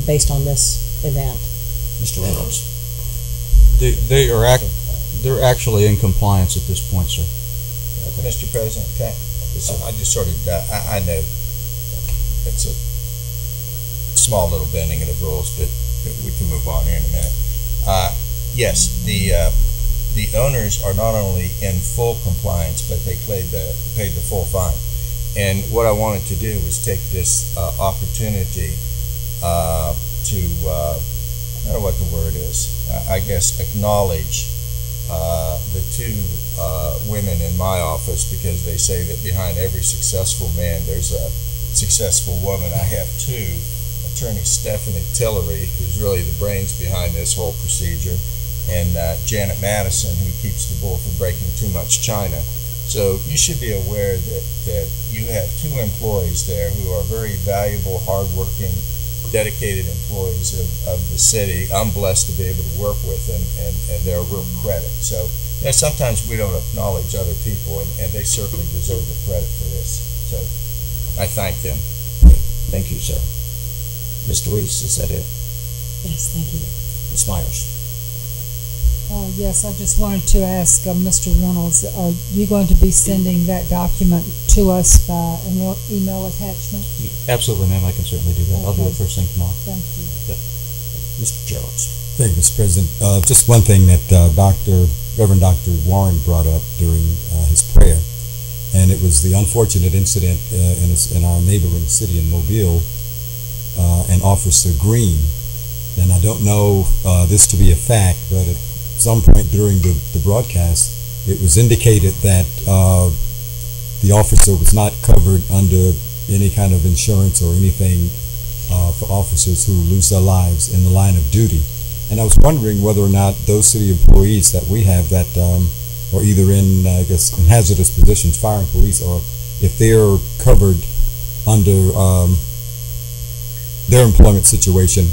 based on this event? Mr. Reynolds. They're actually in compliance at this point, sir. Mr. President, I just sort of, I know it's a small little bending of the rules, but we can move on here in a minute. Yes, the owners are not only in full compliance, but they paid the full fine. And what I wanted to do was take this opportunity to, I don't know what the word is, I guess acknowledge the two women in my office, because they say that behind every successful man there's a successful woman. I have two, Attorney Stephanie Tillery, who's really the brains behind this whole procedure, and Janet Madison, who keeps the bull from breaking too much china. So you should be aware that you have two employees there who are very valuable, hardworking, dedicated employees of the city. I'm blessed to be able to work with, and they're a real credit. So sometimes we don't acknowledge other people, and they certainly deserve the credit for this. So I thank them. Thank you, sir. Mr. Weiss, is that it? Yes, thank you. Ms. Myers. Yes, I just wanted to ask Mr. Reynolds, are you going to be sending that document to us by an email attachment? Absolutely, ma'am. I can certainly do that. Okay. I'll do it first thing tomorrow. Thank you. Yeah. Mr. Geralds. Thank you, Mr. President. Just one thing that Reverend Dr. Warren brought up during his prayer, and it was the unfortunate incident in our neighboring city in Mobile, and Officer Green. And I don't know this to be a fact, but at some point during the broadcast, it was indicated that the officer was not covered under any kind of insurance or anything for officers who lose their lives in the line of duty. And I was wondering whether or not those city employees that we have that are either in, I guess, in hazardous positions, fire and police, or if they're covered under their employment situation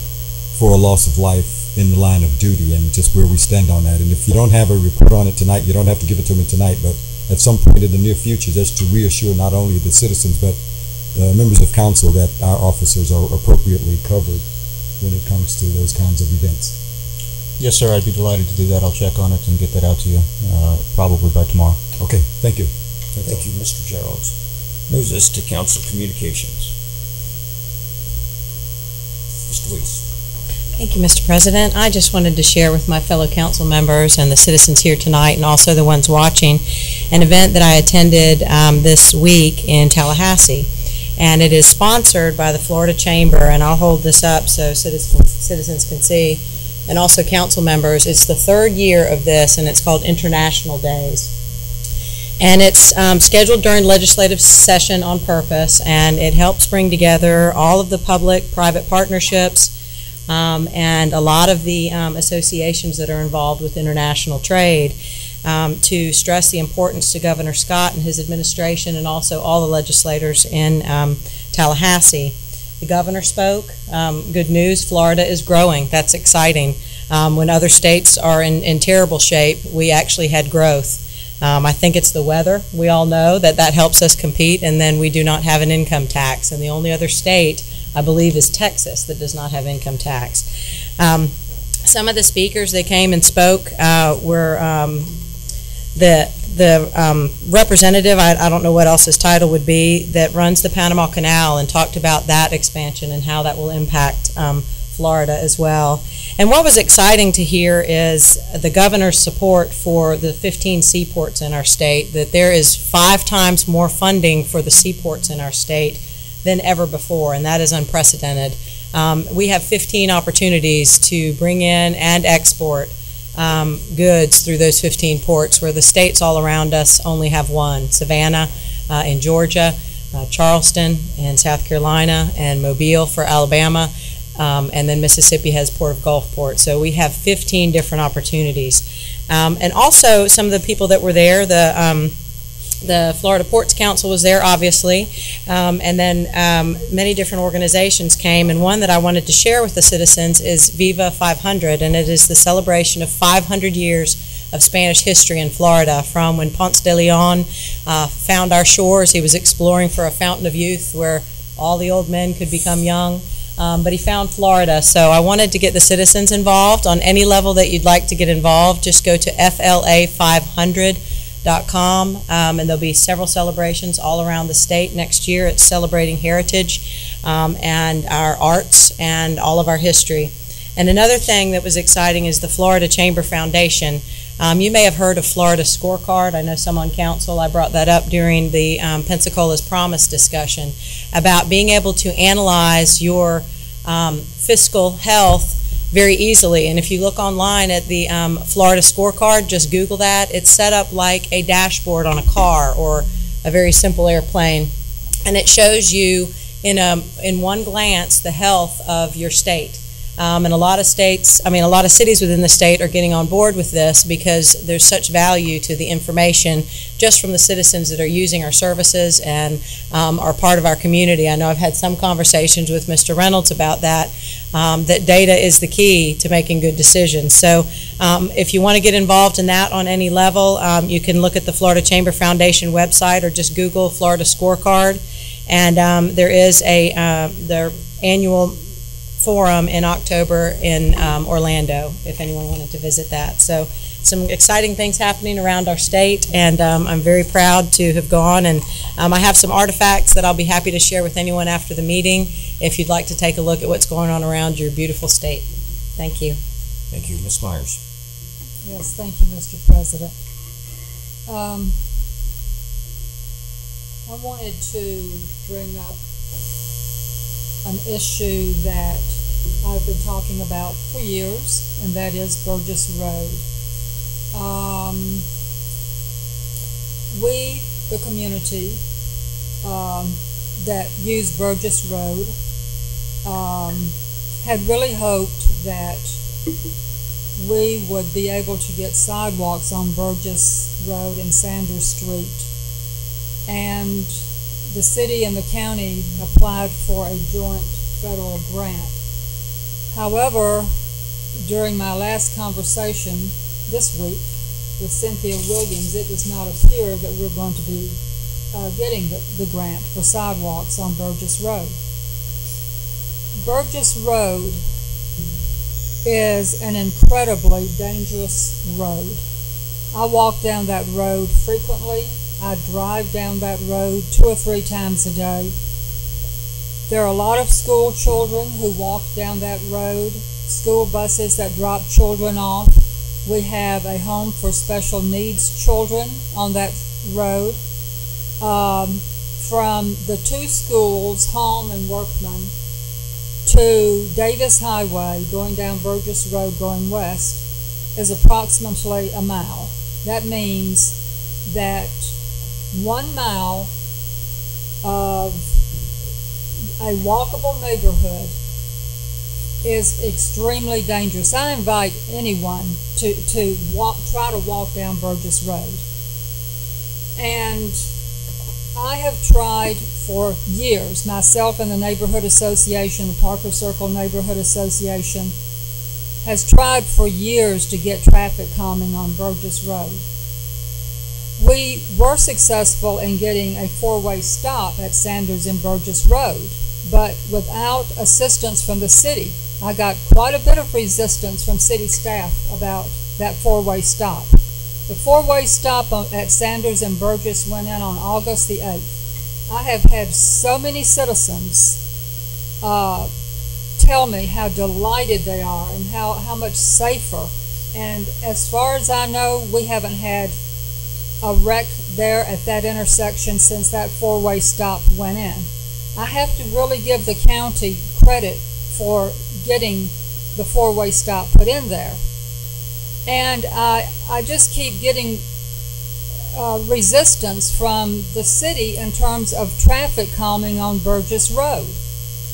for a loss of life in the line of duty, and just where we stand on that. And if you don't have a report on it tonight, you don't have to give it to me tonight, but at some point in the near future, just to reassure not only the citizens, but the members of council that our officers are appropriately covered when it comes to those kinds of events. Yes, sir. I'd be delighted to do that. I'll check on it and get that out to you probably by tomorrow. Okay. Thank you. Thank you, Mr. Geralds. Moves us to council communications. Mr. Weiss. Thank you, Mr. President. I just wanted to share with my fellow council members and the citizens here tonight, and also the ones watching, an event that I attended this week in Tallahassee. And it is sponsored by the Florida Chamber, and I'll hold this up so citizens can see. and also council members. It's the third year of this, and it's called International Days. And it's scheduled during legislative session on purpose, and it helps bring together all of the public-private partnerships and a lot of the associations that are involved with international trade to stress the importance to Governor Scott and his administration, and also all the legislators in Tallahassee. The governor spoke. Good news, Florida is growing. That's exciting. When other states are in terrible shape, we actually had growth. I think it's the weather. We all know that helps us compete, and then we do not have an income tax. And the only other state, I believe, is Texas that does not have income tax. Some of the speakers that came and spoke were the representative, I don't know what else his title would be, that runs the Panama Canal, and talked about that expansion and how that will impact Florida as well. And what was exciting to hear is the governor's support for the 15 seaports in our state, that there is 5 times more funding for the seaports in our state than ever before, and that is unprecedented. We have 15 opportunities to bring in and export goods through those 15 ports, where the states all around us only have one: Savannah in Georgia, Charleston in South Carolina, and Mobile for Alabama. And then Mississippi has Port of Gulfport. So we have 15 different opportunities. And also some of the people that were there, the Florida Ports Council was there, obviously, and then many different organizations came, and one that I wanted to share with the citizens is Viva 500, and it is the celebration of 500 years of Spanish history in Florida, from when Ponce de Leon found our shores. He was exploring for a fountain of youth where all the old men could become young. But he found Florida, so I wanted to get the citizens involved on any level that you'd like to get involved. Just go to FLA500.com, and there'll be several celebrations all around the state next year. It's celebrating heritage and our arts and all of our history. And another thing that was exciting is the Florida Chamber Foundation. You may have heard of Florida Scorecard. I know some on council. I brought that up during the Pensacola's Promise discussion about being able to analyze your fiscal health very easily. And if you look online at the Florida Scorecard, just Google that. It's set up like a dashboard on a car or a very simple airplane, and it shows you in one glance the health of your state. And a lot of states, a lot of cities within the state are getting on board with this because there's such value to the information just from the citizens that are using our services and are part of our community. I know I've had some conversations with Mr. Reynolds about that, that data is the key to making good decisions. So if you want to get involved in that on any level, you can look at the Florida Chamber Foundation website or just Google Florida Scorecard. And there is their annual forum in October in Orlando, if anyone wanted to visit that. So some exciting things happening around our state, and I'm very proud to have gone. And I have some artifacts that I'll be happy to share with anyone after the meeting if you'd like to take a look at what's going on around your beautiful state. Thank you. Thank you. Ms. Myers. Yes, thank you, Mr. President. I wanted to bring up an issue that I've been talking about for years, and that is Burgess Road. We, the community that use Burgess Road, had really hoped that we would be able to get sidewalks on Burgess Road and Sanders Street. And the city and the county applied for a joint federal grant. However, during my last conversation this week with Cynthia Williams, it does not appear that we're going to be getting the grant for sidewalks on Burgess Road. Burgess Road is an incredibly dangerous road. I walk down that road frequently. I drive down that road 2 or 3 times a day. There are a lot of school children who walk down that road, school buses that drop children off. We have a home for special needs children on that road. From the 2 schools, Home and Workman, to Davis Highway, going down Burgess Road, going west, is approximately a mile. That means that 1 mile of a walkable neighborhood is extremely dangerous. I invite anyone to try to walk down Burgess Road. And I have tried for years, myself and the Neighborhood Association, the Parker Circle Neighborhood Association, has tried for years to get traffic calming on Burgess Road. We were successful in getting a four-way stop at Sanders and Burgess Road, but without assistance from the city. I got quite a bit of resistance from city staff about that four-way stop. The four-way stop at Sanders and Burgess went in on August the 8th. I have had so many citizens tell me how delighted they are and how much safer. And as far as I know, we haven't had a wreck there at that intersection since that four-way stop went in. I have to really give the county credit for getting the four-way stop put in there. And I just keep getting resistance from the city in terms of traffic calming on Burgess Road.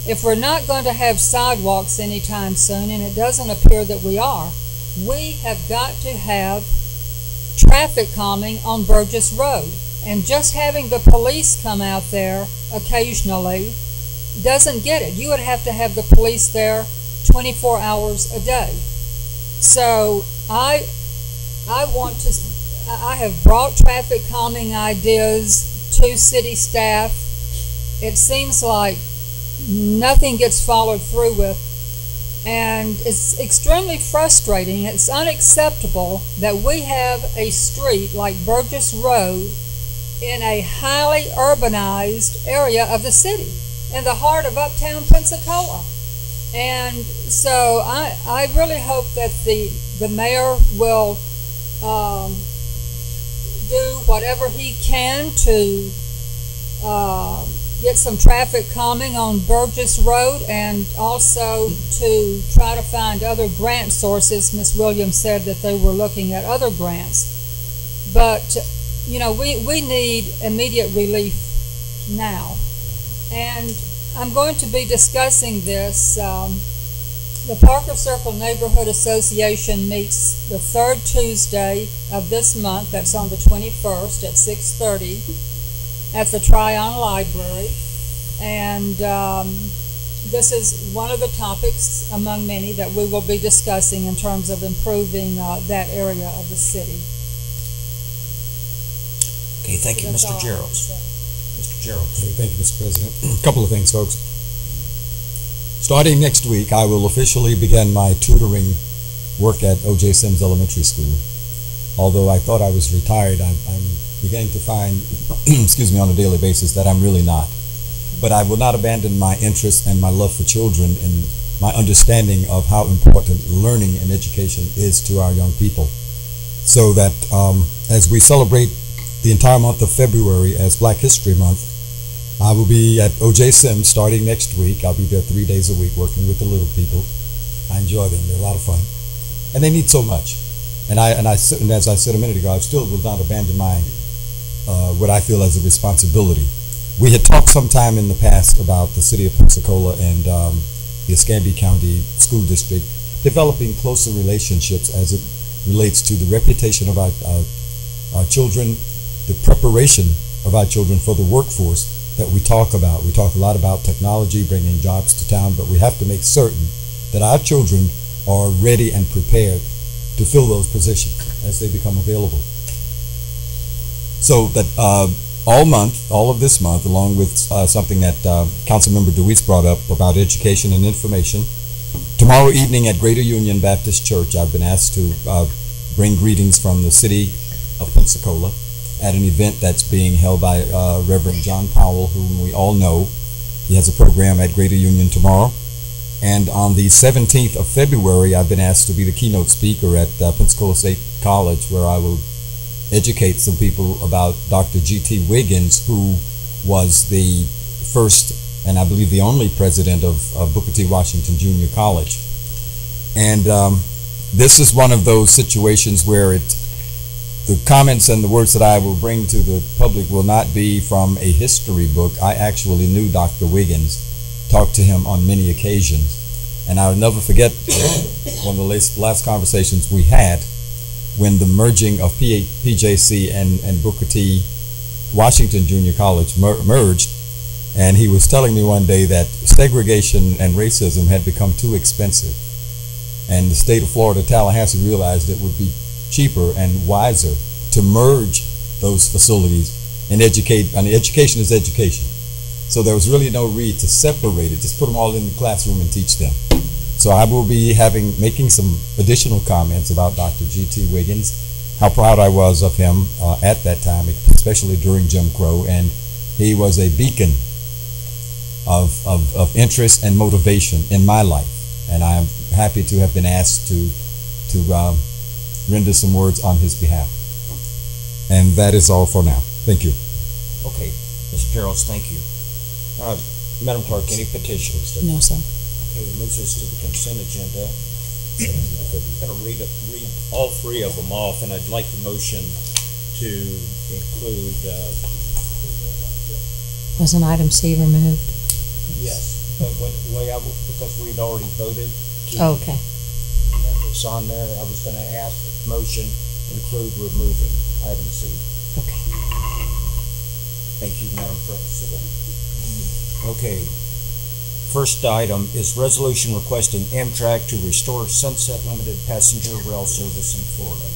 If we're not going to have sidewalks anytime soon, and it doesn't appear that we are, we have got to have traffic calming on Burgess Road. And just having the police come out there occasionally doesn't get it. You would have to have the police there 24 hours a day. So I have brought traffic calming ideas to city staff. It seems like nothing gets followed through with, and it's extremely frustrating. It's unacceptable that we have a street like Burgess Road in a highly urbanized area of the city, in the heart of uptown Pensacola. And so I really hope that the mayor will do whatever he can to get some traffic calming on Burgess Road, and also to try to find other grant sources. Ms. Williams said that they were looking at other grants. But, you know, we need immediate relief now. And I'm going to be discussing this. The Parker Circle Neighborhood Association meets the third Tuesday of this month. That's on the 21st at 6:30 at the Tryon Library. And this is one of the topics among many that we will be discussing in terms of improving that area of the city. Okay, thank you, Mr. Gerald. Mr. Gerald. Okay, thank you, Mr. President. A couple of things, folks. Starting next week, I will officially begin my tutoring work at O.J. Sims Elementary School. Although I thought I was retired, I'm beginning to find, excuse me, on a daily basis that I'm really not. But I will not abandon my interest and my love for children and my understanding of how important learning and education is to our young people. So that as we celebrate the entire month of February as Black History Month, I will be at O.J. Sims starting next week. I'll be there 3 days a week working with the little people. I enjoy them. They're a lot of fun. And they need so much. And as I said a minute ago, I still will not abandon my what I feel as a responsibility. We had talked sometime in the past about the city of Pensacola and the Escambia County School District developing closer relationships as it relates to the reputation of our children, the preparation of our children for the workforce that we talk about. We talk a lot about technology, bringing jobs to town, but we have to make certain that our children are ready and prepared to fill those positions as they become available. So that all of this month, along with something that Councilmember DeWeese brought up about education and information, tomorrow evening at Greater Union Baptist Church, I've been asked to bring greetings from the city of Pensacola at an event that's being held by Reverend John Powell, whom we all know. He has a program at Greater Union tomorrow. And on the 17th of February, I've been asked to be the keynote speaker at Pensacola State College, where I will educate some people about Dr. G.T. Wiggins, who was the first and I believe the only president of Booker T. Washington Junior College. And this is one of those situations where the comments and the words that I will bring to the public will not be from a history book. I actually knew Dr. Wiggins, talked to him on many occasions. And I'll never forget one of the last conversations we had when the merging of PJC and Booker T. Washington Junior College merged. And he was telling me one day that segregation and racism had become too expensive. And the state of Florida, Tallahassee, realized it would be cheaper and wiser to merge those facilities and educate. I mean, education is education. So there was really no need to separate it. Just put them all in the classroom and teach them. So I will be making some additional comments about Dr. G.T. Wiggins, how proud I was of him at that time, especially during Jim Crow. And he was a beacon of interest and motivation in my life. And I am happy to have been asked to render some words on his behalf. And that is all for now. Thank you. Okay, Mr. Geralds, thank you. Madam Clerk, any petitions? No, sir. Okay, it moves us to the consent agenda. I'm going to read all three of them off, and I'd like the motion to include. Wasn't item C removed? Yes, but because we'd already voted. Okay. It's on there. I was going to ask the motion include removing item C. Okay. Thank you, Madam President. Okay. First item is resolution requesting Amtrak to restore Sunset Limited passenger rail service in Florida.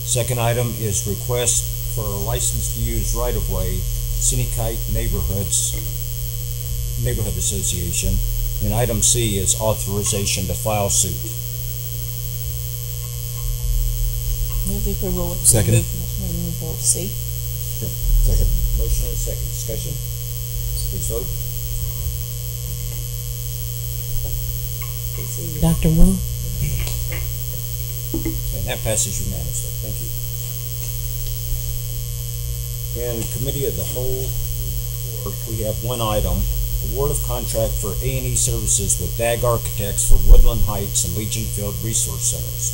Second item is request for a license to use right-of-way, Sinicite Neighborhood Association. And item C is authorization to file suit. Move the approval with Second. removal of C. Sure. Second. Motion and second. Discussion. Please vote. Dr. Wu? And that passes unanimously. Thank you. In Committee of the Whole report, we have one item, award of contract for A&E services with DAG Architects for Woodland Heights and Legion Field Resource Centers.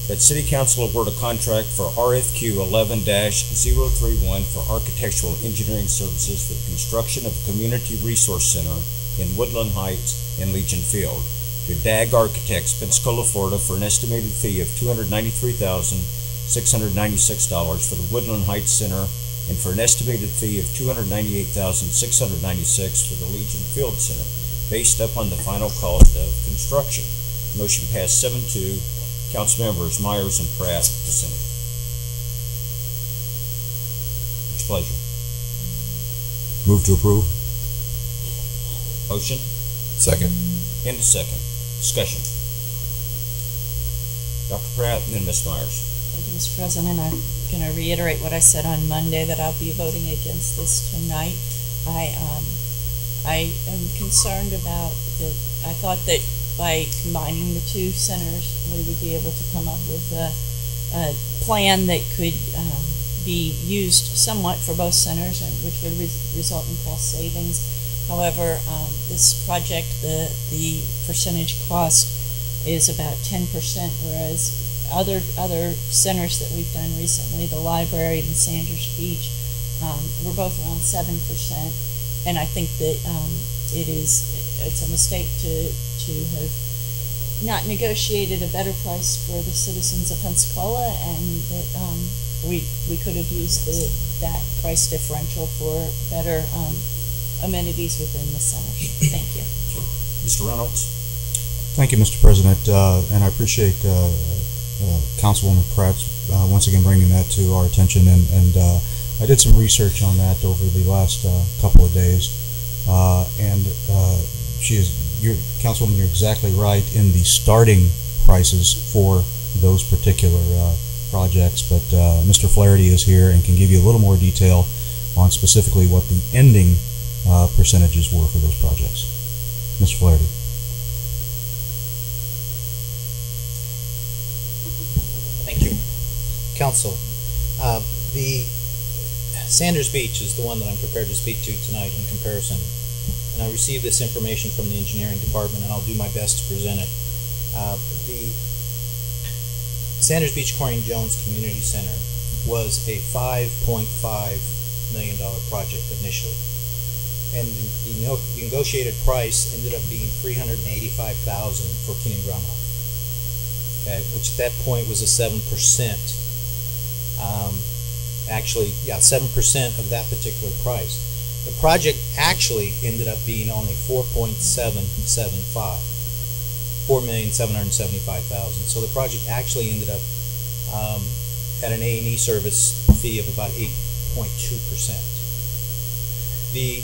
That City Council award a contract for RFQ 11-031 for architectural engineering services for the construction of a community resource center in Woodland Heights and Legion Field to DAG Architects, Pensacola, Florida, for an estimated fee of $293,696 for the Woodland Heights Center and for an estimated fee of $298,696 for the Legion Field Center, based upon the final cost of construction. Motion passed 7-2. Council members Myers and Pratt dissented. It's a pleasure. Move to approve. Motion? Second. And a second. Discussion. Dr. Pratt and then Ms. Myers. Thank you, Mr. President. I'm going to reiterate what I said on Monday, that I'll be voting against this tonight. I am concerned about I thought that by combining the two centers, we would be able to come up with a plan that could be used somewhat for both centers, and which would result in cost savings. However, this project, the percentage cost is about 10%, whereas other centers that we've done recently, the library and Sanders Beach, were both around 7%. And I think that it's a mistake to have not negotiated a better price for the citizens of Pensacola, and that we could have used that price differential for better amenities within the center. Thank you. Mr. Reynolds. Thank you, Mr. President, and I appreciate Councilwoman Pratt once again bringing that to our attention. And I did some research on that over the last couple of days, and Councilwoman, you're exactly right in the starting prices for those particular projects. But Mr. Flaherty is here and can give you a little more detail on specifically what the ending percentages were for those projects. Mr. Flaherty. Thank you. Council, the Sanders Beach is the one that I'm prepared to speak to tonight in comparison. And I received this information from the engineering department, and I'll do my best to present it. The Sanders Beach Corning Jones Community Center was a $5.5 million project initially. And the negotiated price ended up being $385,000 for Keenan Groundhog. Okay, which at that point was a 7%. 7% of that particular price. The project actually ended up being only $4.775. $4,775,000. So the project actually ended up at an A&E service fee of about 8.2%. The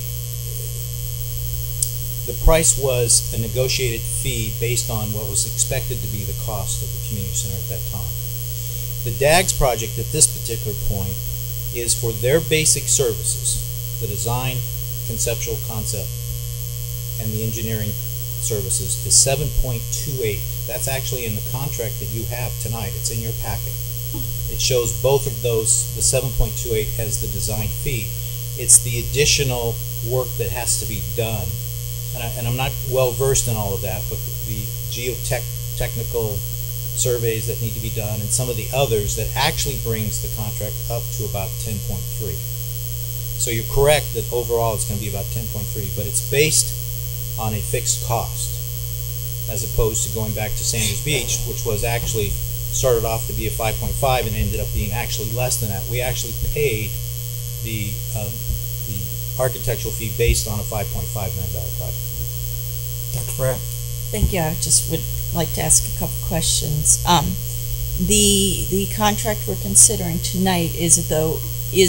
price was a negotiated fee based on what was expected to be the cost of the community center at that time. The DAGS project at this particular point is for their basic services, the design, conceptual concept, and the engineering services is 7.28. That's actually in the contract that you have tonight. It's in your packet. It shows both of those, the 7.28 as the design fee. It's the additional work that has to be done. And I'm not well versed in all of that, but the geotechnical surveys that need to be done and some of the others that actually brings the contract up to about 10.3. So you're correct that overall it's going to be about 10.3, but it's based on a fixed cost as opposed to going back to Sanders Beach, which was actually started off to be a 5.5 and ended up being actually less than that. We actually paid the architectural fee based on a $5.5 million project. Dr. Pratt? Thank you. I just would like to ask a couple questions. The contract we're considering tonight is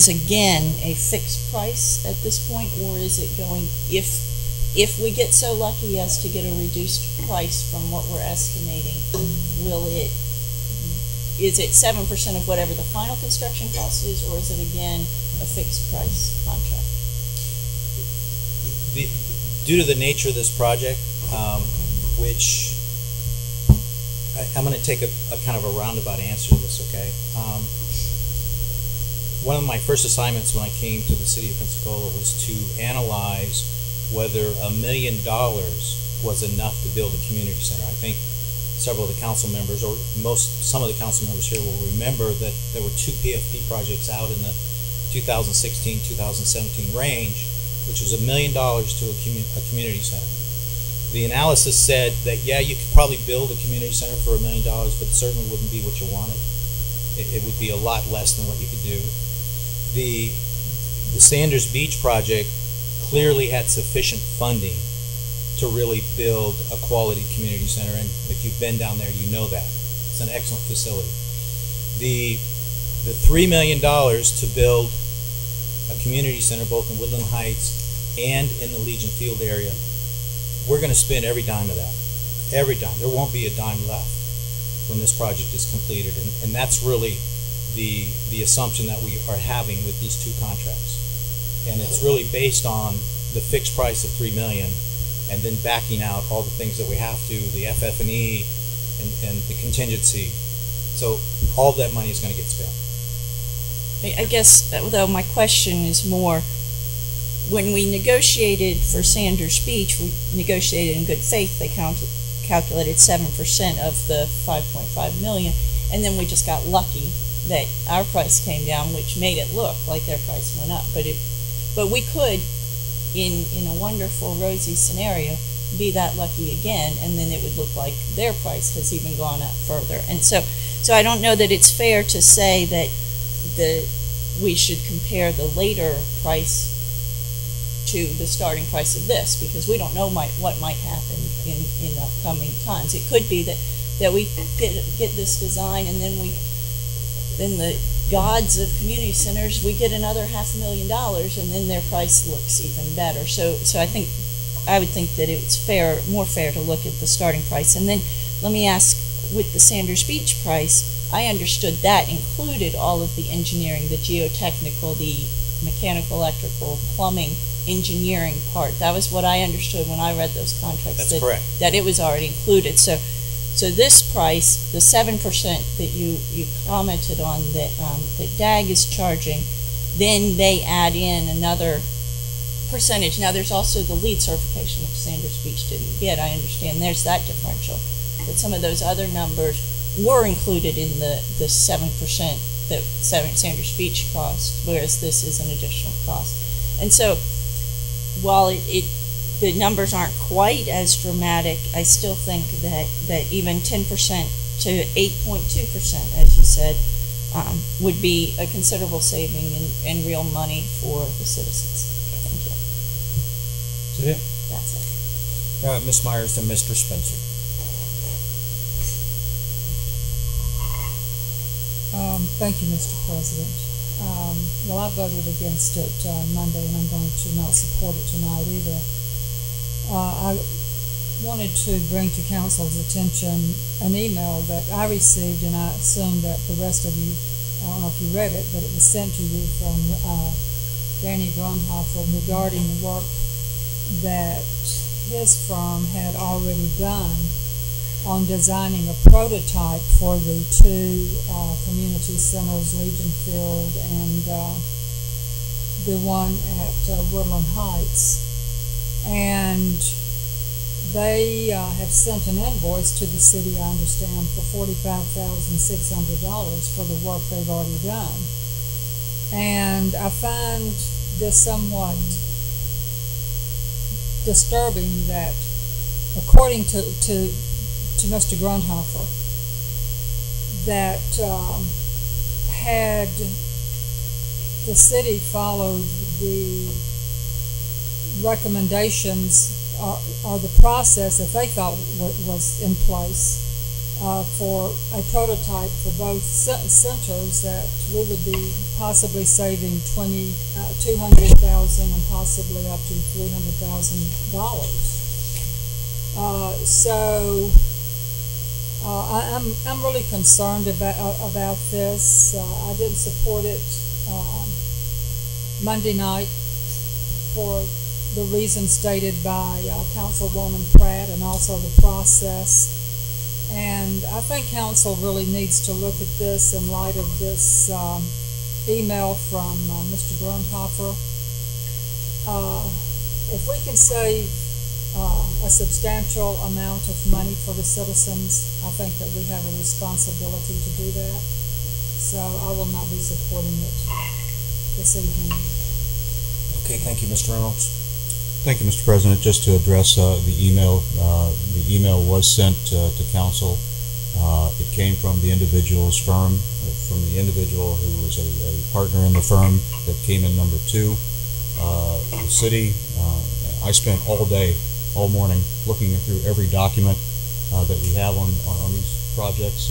again a fixed price at this point, or is it going, if we get so lucky as to get a reduced price from what we're estimating, is it 7% of whatever the final construction cost is, or is it again a fixed price contract? Due to the nature of this project, which I'm going to take a kind of a roundabout answer to this, okay? One of my first assignments when I came to the city of Pensacola was to analyze whether $1 million was enough to build a community center. I think several of the council members, or some of the council members here will remember that there were two PFP projects out in the 2016-2017 range, which was $1 million to a community center. The analysis said that, yeah, you could probably build a community center for $1 million, but it certainly wouldn't be what you wanted. It would be a lot less than what you could do. The Sanders Beach project clearly had sufficient funding to really build a quality community center, and if you've been down there, you know that. It's an excellent facility. The $3 million to build a community center both in Woodland Heights and in the Legion Field area, we're going to spend every dime of that. Every dime. There won't be a dime left when this project is completed, and that's really the assumption that we are having with these two contracts. And it's really based on the fixed price of $3 million and then backing out all the things that we have to, the FF&E and the contingency. So all of that money is going to get spent. I guess, though, my question is more, when we negotiated for Sanders Beach, we negotiated in good faith. They calculated 7% of the $5.5 million, and then we just got lucky that our price came down, which made it look like their price went up. But we could, in a wonderful rosy scenario, be that lucky again, and then it would look like their price has even gone up further. And so I don't know that it's fair to say that we should compare the later price to the starting price of this, because we don't know what might happen in upcoming times. It could be that we get this design, and then the gods of community centers, we get another $500,000, and then their price looks even better. So I would think that it's more fair to look at the starting price. And then let me ask, with the Sanders Beach price, I understood that included all of the engineering, the geotechnical, the mechanical, electrical, plumbing, engineering part. That was what I understood when I read those contracts. That's correct. That it was already included. So this price, the 7% that you commented on that DAG is charging, then they add in another percentage. Now, there's also the lead certification that Sanders Beach didn't get. I understand there's that differential. But some of those other numbers were included in the 7% that Sanders Beach cost, whereas this is an additional cost. And so while the numbers aren't quite as dramatic, I still think that even 10% to 8.2%, as you said, would be a considerable saving in real money for the citizens. Thank you. Is that it? That's it. Ms. Myers and Mr. Spencer. Thank you, Mr. President. Well, I voted against it on Monday, and I'm going to not support it tonight either. I wanted to bring to council's attention an email that I received, and I assume that the rest of you, I don't know if you read it, but it was sent to you from Danny Grunhofer regarding the work that his firm had already done on designing a prototype for the two community centers, Legion Field and the one at Woodland Heights. And they have sent an invoice to the city, I understand, for $45,600 for the work they've already done. And I find this somewhat disturbing that, according to Mr. Grunhofer, that had the city followed the recommendations or the process that they thought was in place for a prototype for both centers, that we would be possibly saving $200,000 and possibly up to $300,000. So I'm really concerned about this. I didn't support it Monday night for the reasons stated by Councilwoman Pratt, and also the process. And I think council really needs to look at this in light of this email from Mr. Grunhofer. If we can save a substantial amount of money for the citizens, I think that we have a responsibility to do that. So I will not be supporting it this evening. Okay, thank you, Mr. Reynolds. Thank you, Mr. President. Just to address the email was sent to council. It came from the individual's firm, from the individual who was a partner in the firm that came in number 2. The city, I spent all morning looking through every document that we have on these projects.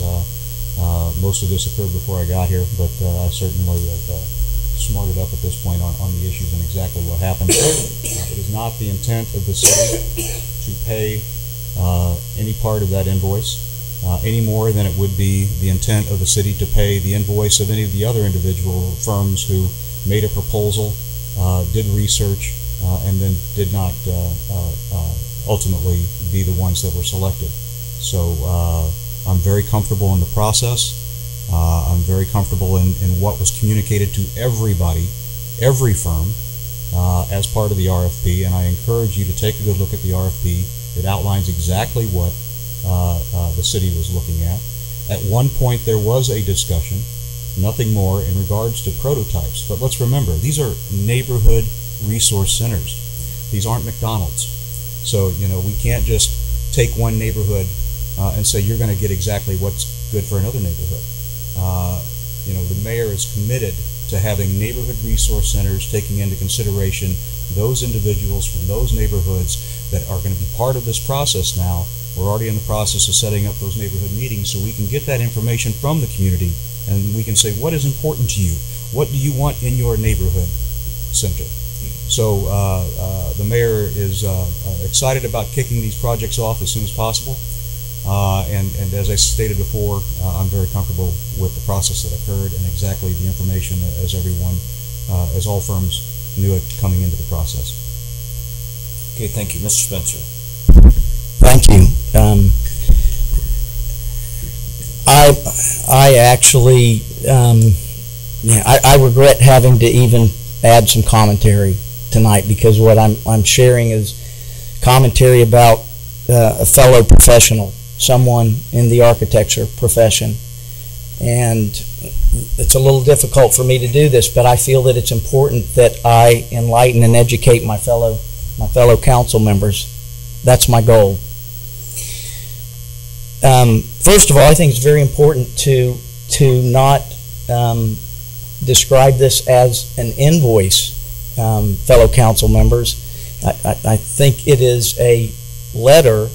Most of this occurred before I got here, but I certainly have smarted up at this point on the issues and exactly what happened. It is not the intent of the city to pay any part of that invoice any more than it would be the intent of the city to pay the invoice of any of the other individual firms who made a proposal, did research, and then did not ultimately be the ones that were selected. So I'm very comfortable in the process. I'm very comfortable in what was communicated to everybody, every firm, as part of the RFP, and I encourage you to take a good look at the RFP. It outlines exactly what the city was looking at. At one point there was a discussion, nothing more, in regards to prototypes. But let's remember, these are neighborhood resource centers. These aren't McDonald's. So, we can't just take one neighborhood and say you're going to get exactly what's good for another neighborhood. The mayor is committed to having neighborhood resource centers, taking into consideration those individuals from those neighborhoods that are going to be part of this process now. We're already in the process of setting up those neighborhood meetings so we can get that information from the community, and we can say, what is important to you? What do you want in your neighborhood center? So the mayor is excited about kicking these projects off as soon as possible. And as I stated before, I'm very comfortable with the process that occurred and exactly the information as everyone, as all firms knew it coming into the process. Okay, thank you. Mr. Spencer. Thank you. I actually yeah, I regret having to even add some commentary tonight, because what I'm sharing is commentary about a fellow professional, someone in the architecture profession. And it's a little difficult for me to do this, but I feel that it's important that I enlighten and educate my fellow council members. That's my goal. First of all, I think it's very important to not describe this as an invoice, fellow council members. I think it is a letter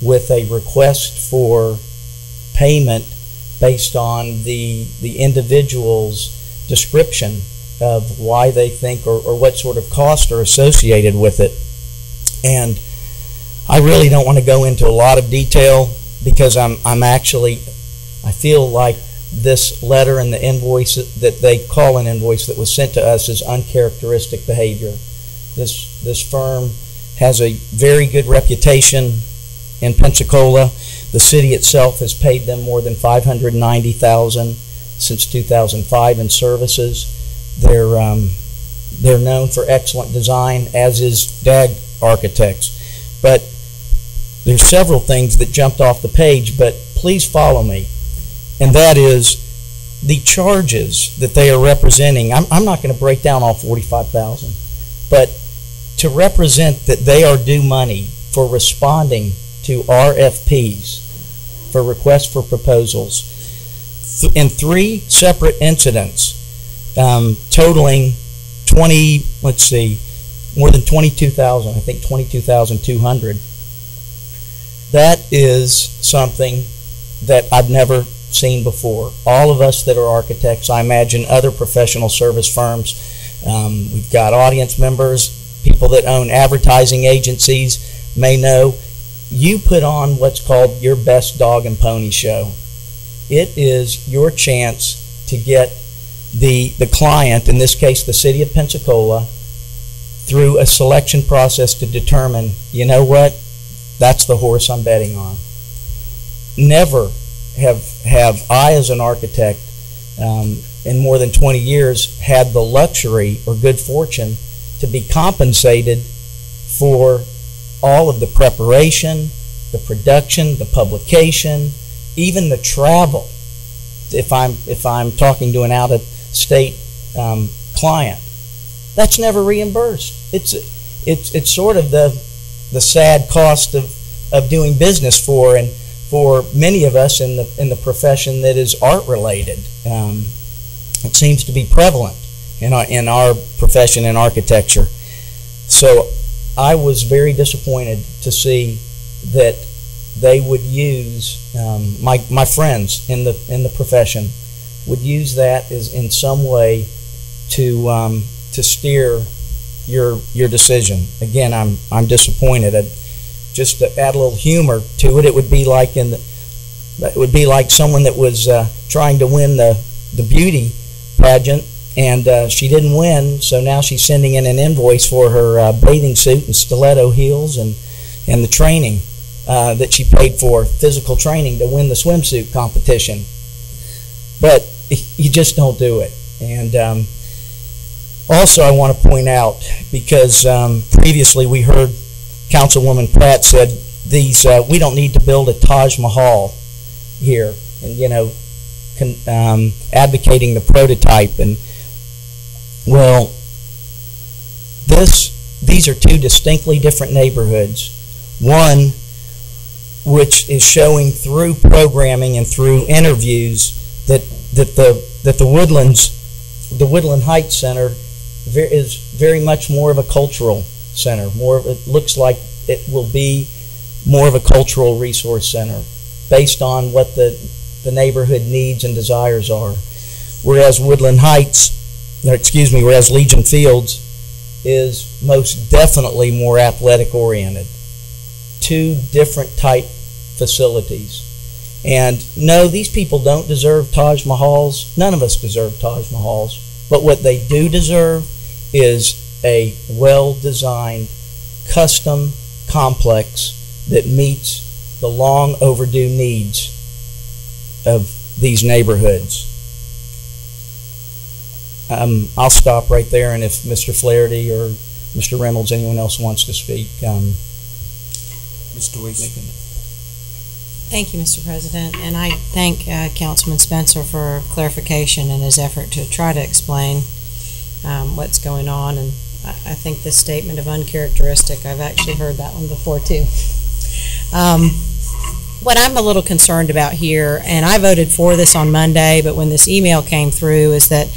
with a request for payment based on the individual's description of why they think or what sort of costs are associated with it. And I really don't want to go into a lot of detail, because I feel like this letter and the invoice that they call an invoice that was sent to us is uncharacteristic behavior. This firm has a very good reputation in Pensacola. The city itself has paid them more than $590,000 since 2005 in services. They're known for excellent design, as is DAG Architects. But there's several things that jumped off the page, but please follow me. And that is the charges that they are representing. I'm not going to break down all $45,000, but to represent that they are due money for responding to RFPs, for requests for proposals, in 3 separate incidents, totaling more than 22,000, I think 22,200. That is something that I've never seen before. All of us that are architects, I imagine other professional service firms, we've got audience members, people that own advertising agencies may know, you put on what's called your best dog and pony show. It is your chance to get the client, in this case the city of Pensacola, through a selection process to determine, you know what, that's the horse I'm betting on. Never have I, as an architect, in more than 20 years, had the luxury or good fortune to be compensated for all of the preparation, the production, the publication, even the travel. If I'm talking to an out-of-state client, that's never reimbursed. It's sort of the sad cost of doing business for many of us in the profession that is art related. It seems to be prevalent in our profession in architecture. So I was very disappointed to see that they would use my friends in the profession would use that as in some way to steer your decision. Again, I'm disappointed. Just to add a little humor to it, it would be like someone that was trying to win the beauty pageant, and she didn't win, so now she's sending in an invoice for her bathing suit and stiletto heels and the training that she paid for, physical training to win the swimsuit competition. But you just don't do it. And also I want to point out, because previously we heard Councilwoman Pratt said we don't need to build a Taj Mahal here, and advocating the prototype. And well, these are 2 distinctly different neighborhoods. One which is showing through programming and through interviews that the Woodland Heights Center is very much more of a cultural center. It looks like it will be more of a cultural resource center based on what the neighborhood needs and desires are. Whereas Legion Fields is most definitely more athletic oriented. 2 different type facilities. And no, these people don't deserve Taj Mahals. None of us deserve Taj Mahals. But what they do deserve is a well-designed, custom complex that meets the long overdue needs of these neighborhoods. I'll stop right there, and if Mr. Flaherty or Mr. Reynolds, anyone else wants to speak, Mr. Weiss. Thank you, Mr. President, and I thank Councilman Spencer for clarification and his effort to try to explain what's going on. And I think this statement of uncharacteristic, I've actually heard that one before too. What I'm a little concerned about here, and I voted for this on Monday, but when this email came through, is that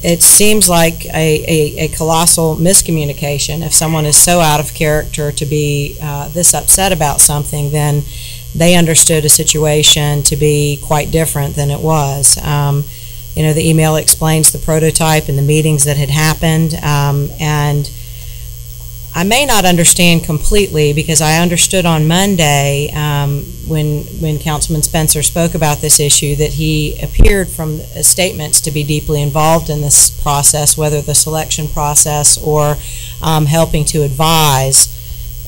it seems like a colossal miscommunication. If someone is so out of character to be this upset about something, then they understood a situation to be quite different than it was. You know, the email explains the prototype and the meetings that had happened, and I may not understand completely, because I understood on Monday when Councilman Spencer spoke about this issue that he appeared from statements to be deeply involved in this process, whether the selection process or helping to advise.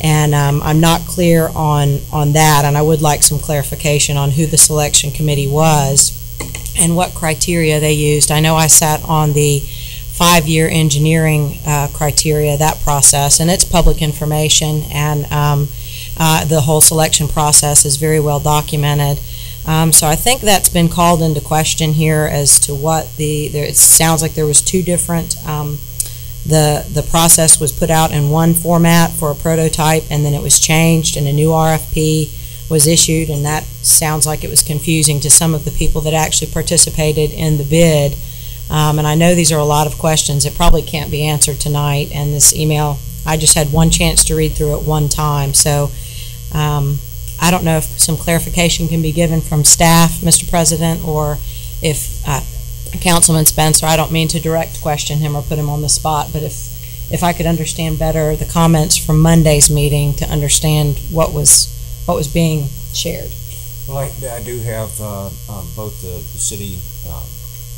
And I'm not clear on that, and I would like some clarification on who the selection committee was and what criteria they used. I know I sat on the 5-year engineering criteria, that process, and it's public information, and the whole selection process is very well documented. So I think that's been called into question here as to what it sounds like there was two different, the process was put out in one format for a prototype, and then it was changed and a new RFP was issued, and that sounds like it was confusing to some of the people that actually participated in the bid. And I know these are a lot of questions that probably can't be answered tonight, and this email, I just had one chance to read through it one time, so I don't know if some clarification can be given from staff, Mr. President, or if Councilman Spencer, I don't mean to direct question him or put him on the spot, but if I could understand better the comments from Monday's meeting to understand what was being shared. Well, I do have both the city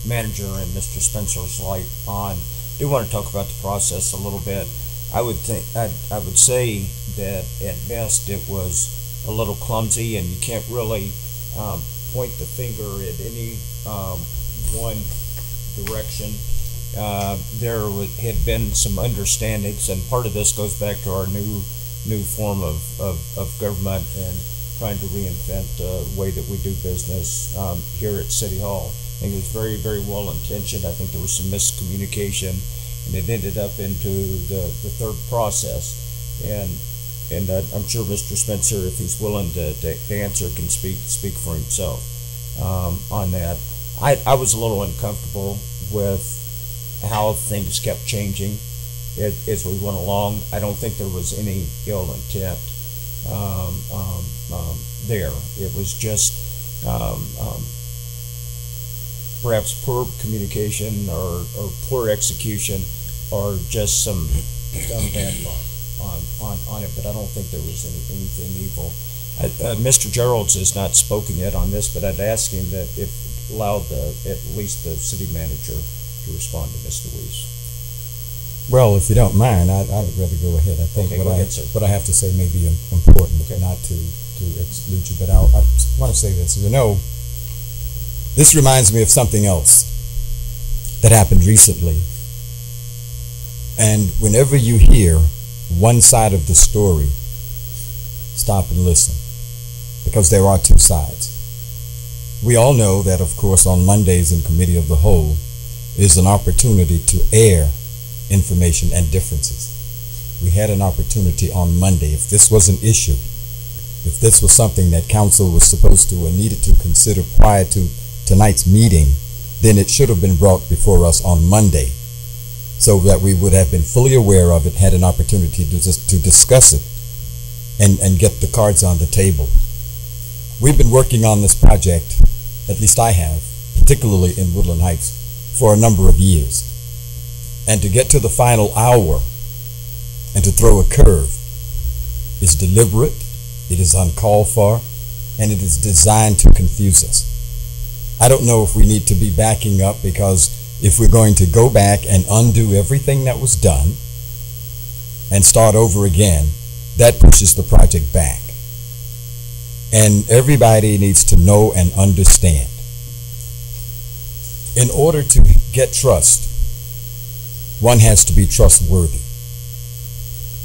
manager and Mr. Spencer's light on. I do want to talk about the process a little bit. I would say that at best it was a little clumsy, and you can't really point the finger at any one direction. There had been some understandings, and part of this goes back to our new form of government and trying to reinvent the way that we do business here at City Hall. I think it was very, very well intentioned. I think there was some miscommunication, and it ended up into the third process. And I'm sure Mr. Spencer, if he's willing to answer, can speak for himself on that. I was a little uncomfortable with how things kept changing as we went along. I don't think there was any ill intent there. It was just perhaps poor communication or poor execution, or just some dumb bad luck on it, but I don't think there was anything evil. Mr. Geralds has not spoken yet on this, but I'd ask him that if allowed at least the city manager to respond to Mr. Weiss. Well, if you don't mind, I would rather go ahead. I think what I have to say may be important, not to exclude you, but I want to say this. You know, this reminds me of something else that happened recently. And whenever you hear one side of the story, stop and listen, because there are two sides. We all know that, of course, on Mondays in Committee of the Whole is an opportunity to air information and differences. We had an opportunity on Monday. If this was an issue, if this was something that council was supposed to or needed to consider prior to tonight's meeting, then it should have been brought before us on Monday, so that we would have been fully aware of it, had an opportunity to discuss it and get the cards on the table. We've been working on this project, at least I have, particularly in Woodland Heights, for a number of years. And to get to the final hour and to throw a curve is deliberate, it is uncalled for, and it is designed to confuse us. I don't know if we need to be backing up, because if we're going to go back and undo everything that was done and start over again, that pushes the project back. And everybody needs to know and understand. In order to get trust, one has to be trustworthy.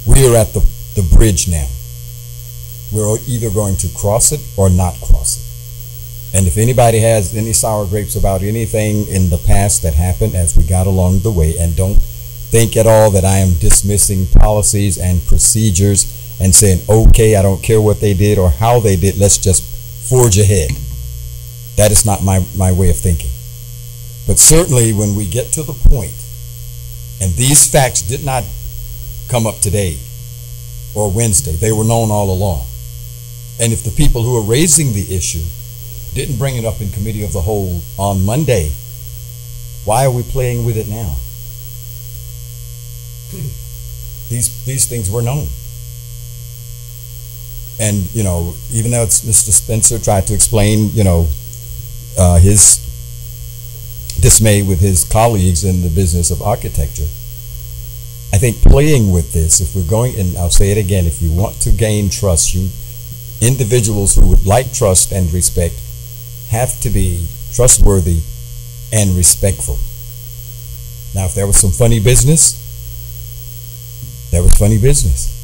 We are at the bridge now. We're either going to cross it or not cross it. And if anybody has any sour grapes about anything in the past that happened as we got along the way, and don't think at all that I am dismissing policies and procedures and saying, okay, I don't care what they did or how they did, let's just forge ahead. That is not my way of thinking. But certainly when we get to the point, and these facts did not come up today or Wednesday, they were known all along. And if the people who are raising the issue didn't bring it up in committee of the whole on Monday, why are we playing with it now? These things were known. And, you know, even though it's Mr. Spencer tried to explain, you know, his dismay with his colleagues in the business of architecture, I think playing with this, if we're going, and I'll say it again, if you want to gain trust, you individuals who would like trust and respect have to be trustworthy and respectful. Now, if there was some funny business, there was funny business.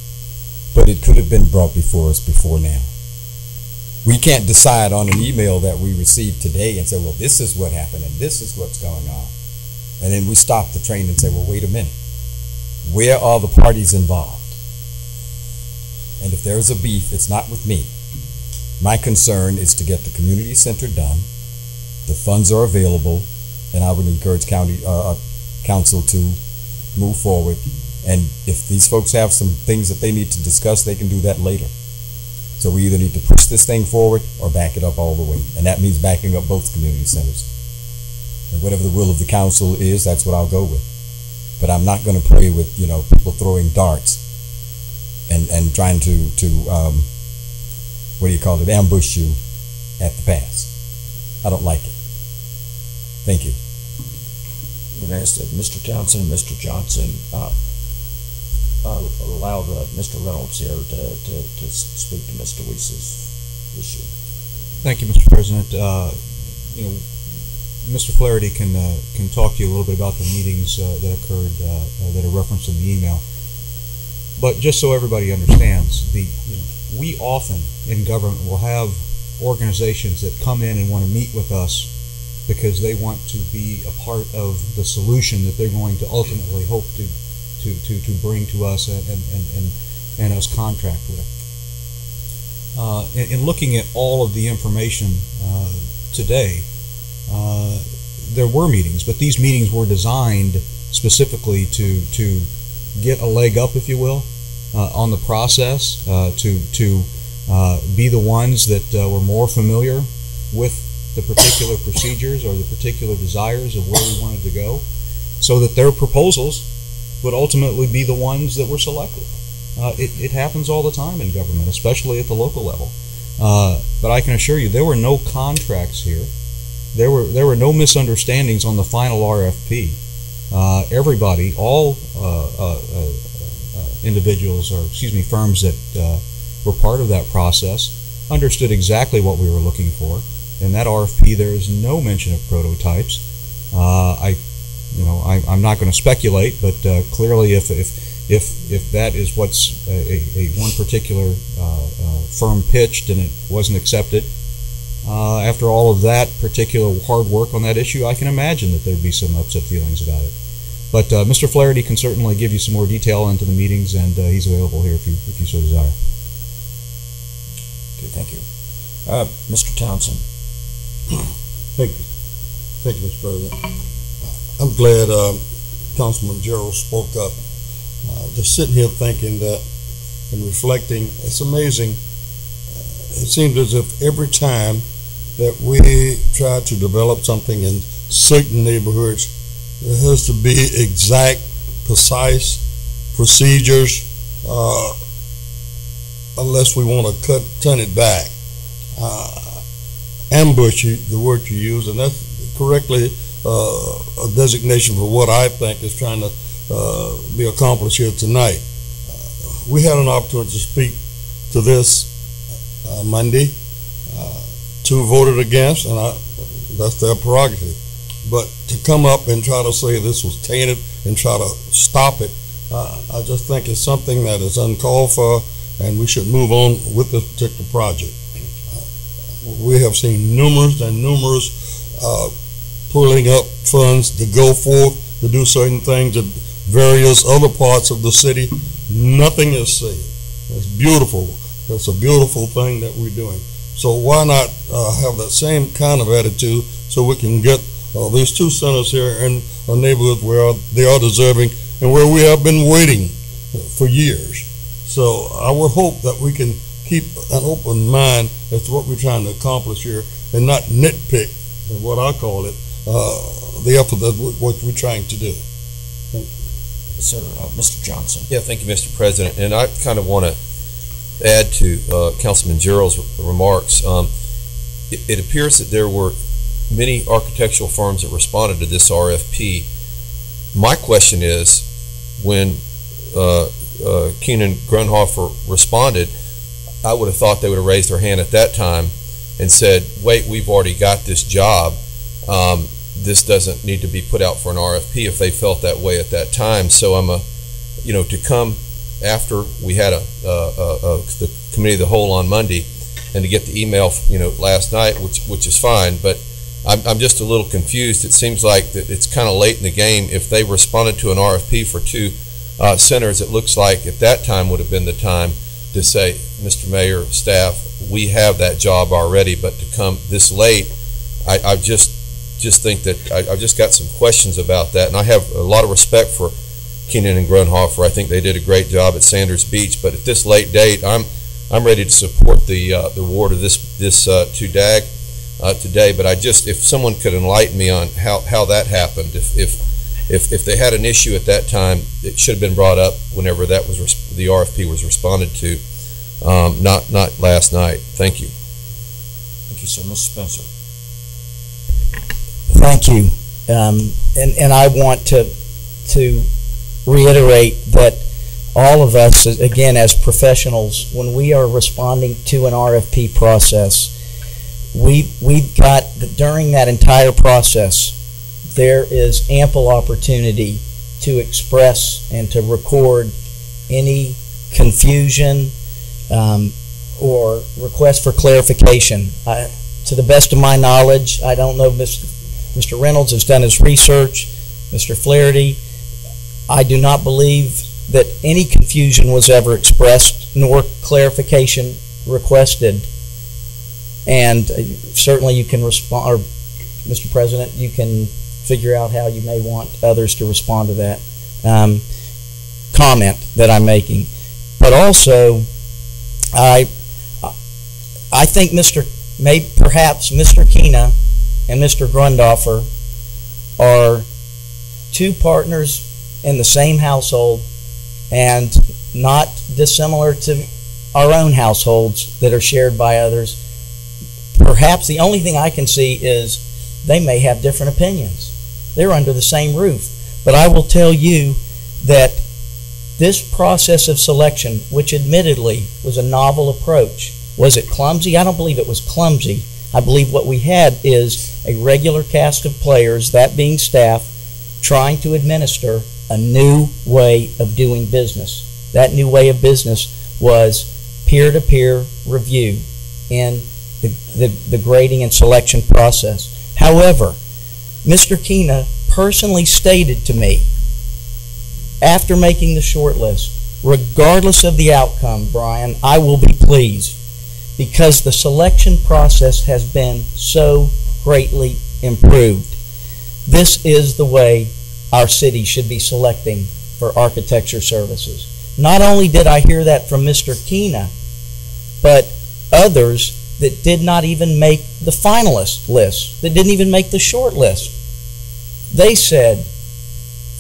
But it could have been brought before us before now. We can't decide on an email that we received today and say, well, this is what happened and this is what's going on. And then we stop the train and say, well, wait a minute. Where are the parties involved? And if there is a beef, it's not with me. My concern is to get the community center done. The funds are available, and I would encourage council to move forward. And if these folks have some things that they need to discuss, they can do that later. So we either need to push this thing forward or back it up all the way. And that means backing up both community centers. And whatever the will of the council is, that's what I'll go with. But I'm not going to play with, you know, people throwing darts and trying to what do you call it, ambush you at the pass. I don't like it. Thank you. I'm going to ask that Mr. Townsend and Mr. Johnson allow Mr. Reynolds here to speak to Mr. Weiss's issue. Thank you, Mr. President. You know, Mr. Flaherty can talk to you a little bit about the meetings that occurred that are referenced in the email. But just so everybody understands, we often in government will have organizations that come in and want to meet with us because they want to be a part of the solution that they're going to ultimately hope to bring to us and us contract with. In looking at all of the information today, there were meetings, but these meetings were designed specifically to get a leg up, if you will, on the process, to be the ones that were more familiar with the particular procedures or the particular desires of where we wanted to go, so that their proposals would ultimately be the ones that were selected. It happens all the time in government, especially at the local level. But I can assure you there were no contracts here. There were no misunderstandings on the final RFP. Everybody, all individuals, or excuse me, firms that were part of that process understood exactly what we were looking for. In that RFP, there is no mention of prototypes. I'm not going to speculate, but clearly, if that is what's a one particular firm pitched and it wasn't accepted, after all of that particular hard work on that issue, I can imagine that there'd be some upset feelings about it. But Mr. Flaherty can certainly give you some more detail into the meetings, and he's available here if you so desire. Okay, thank you. Mr. Townsend. Thank you, Mr. President. I'm glad Councilman Gerald spoke up. Just sitting here thinking that and reflecting, it's amazing. It seems as if every time that we try to develop something in certain neighborhoods, there has to be exact, precise procedures, unless we want to turn it back. Ambush, the word you use, and that's correctly a designation for what I think is trying to be accomplished here tonight. We had an opportunity to speak to this Monday. Two voted against, and that's their prerogative. but to come up and try to say this was tainted and try to stop it, I just think it's something that is uncalled for, and we should move on with this particular project. We have seen numerous pulling up funds to go forth to do certain things at various other parts of the city. Nothing is said. It's beautiful. That's a beautiful thing that we're doing. So why not have that same kind of attitude so we can get these two centers here in a neighborhood where they are deserving and where we have been waiting for years. So I would hope that we can keep an open mind as to what we're trying to accomplish here and not nitpick, what I call it, the effort that what we're trying to do. Sir, Mr. Johnson. Yeah, thank you, Mr. President. And I kind of want to add to Councilman Gerald's remarks. It appears that there were many architectural firms that responded to this RFP. My question is, when Keenan Grunhofer responded, I would have thought they would have raised their hand at that time and said, wait, we've already got this job. This doesn't need to be put out for an RFP if they felt that way at that time. So to come after we had the committee of the whole on Monday and to get the email, last night, which is fine, but I'm just a little confused. It seems like that it's kind of late in the game. If they responded to an RFP for two centers, it looks like at that time would have been the time to say, Mr. Mayor, staff, we have that job already, but to come this late, I just think that I've just got some questions about that, and I have a lot of respect for Keenan and Grunhofer. I think they did a great job at Sanders Beach, but at this late date, I'm ready to support the award of this to DAG today. But if someone could enlighten me on how that happened, if they had an issue at that time, it should have been brought up whenever that was the RFP was responded to, not last night. Thank you. Thank you, sir. Mr. Spencer. Thank you. And I want to reiterate that all of us, again, as professionals, when we are responding to an RFP process, we've got, during that entire process, there is ample opportunity to express and to record any confusion or request for clarification. To the best of my knowledge, I don't know if Mr. Reynolds has done his research, Mr. Flaherty, I do not believe that any confusion was ever expressed nor clarification requested. And certainly you can respond, or Mr. President, you can figure out how you may want others to respond to that comment that I'm making. But also, I think perhaps Mr. Kina and Mr. Grunhofer are two partners in the same household and not dissimilar to our own households that are shared by others. Perhaps the only thing I can see is they may have different opinions. They're under the same roof. But I will tell you that this process of selection, which admittedly was a novel approach, was it clumsy? I don't believe it was clumsy. I believe what we had is a regular cast of players, that being staff, trying to administer a new way of doing business. That new way of business was peer-to-peer review in the grading and selection process. However, Mr. Kina personally stated to me, after making the short list, regardless of the outcome, Brian, I will be pleased because the selection process has been so greatly improved. This is the way our city should be selecting for architecture services. Not only did I hear that from Mr. Kina, but others that did not even make the finalist list, that didn't even make the short list. They said,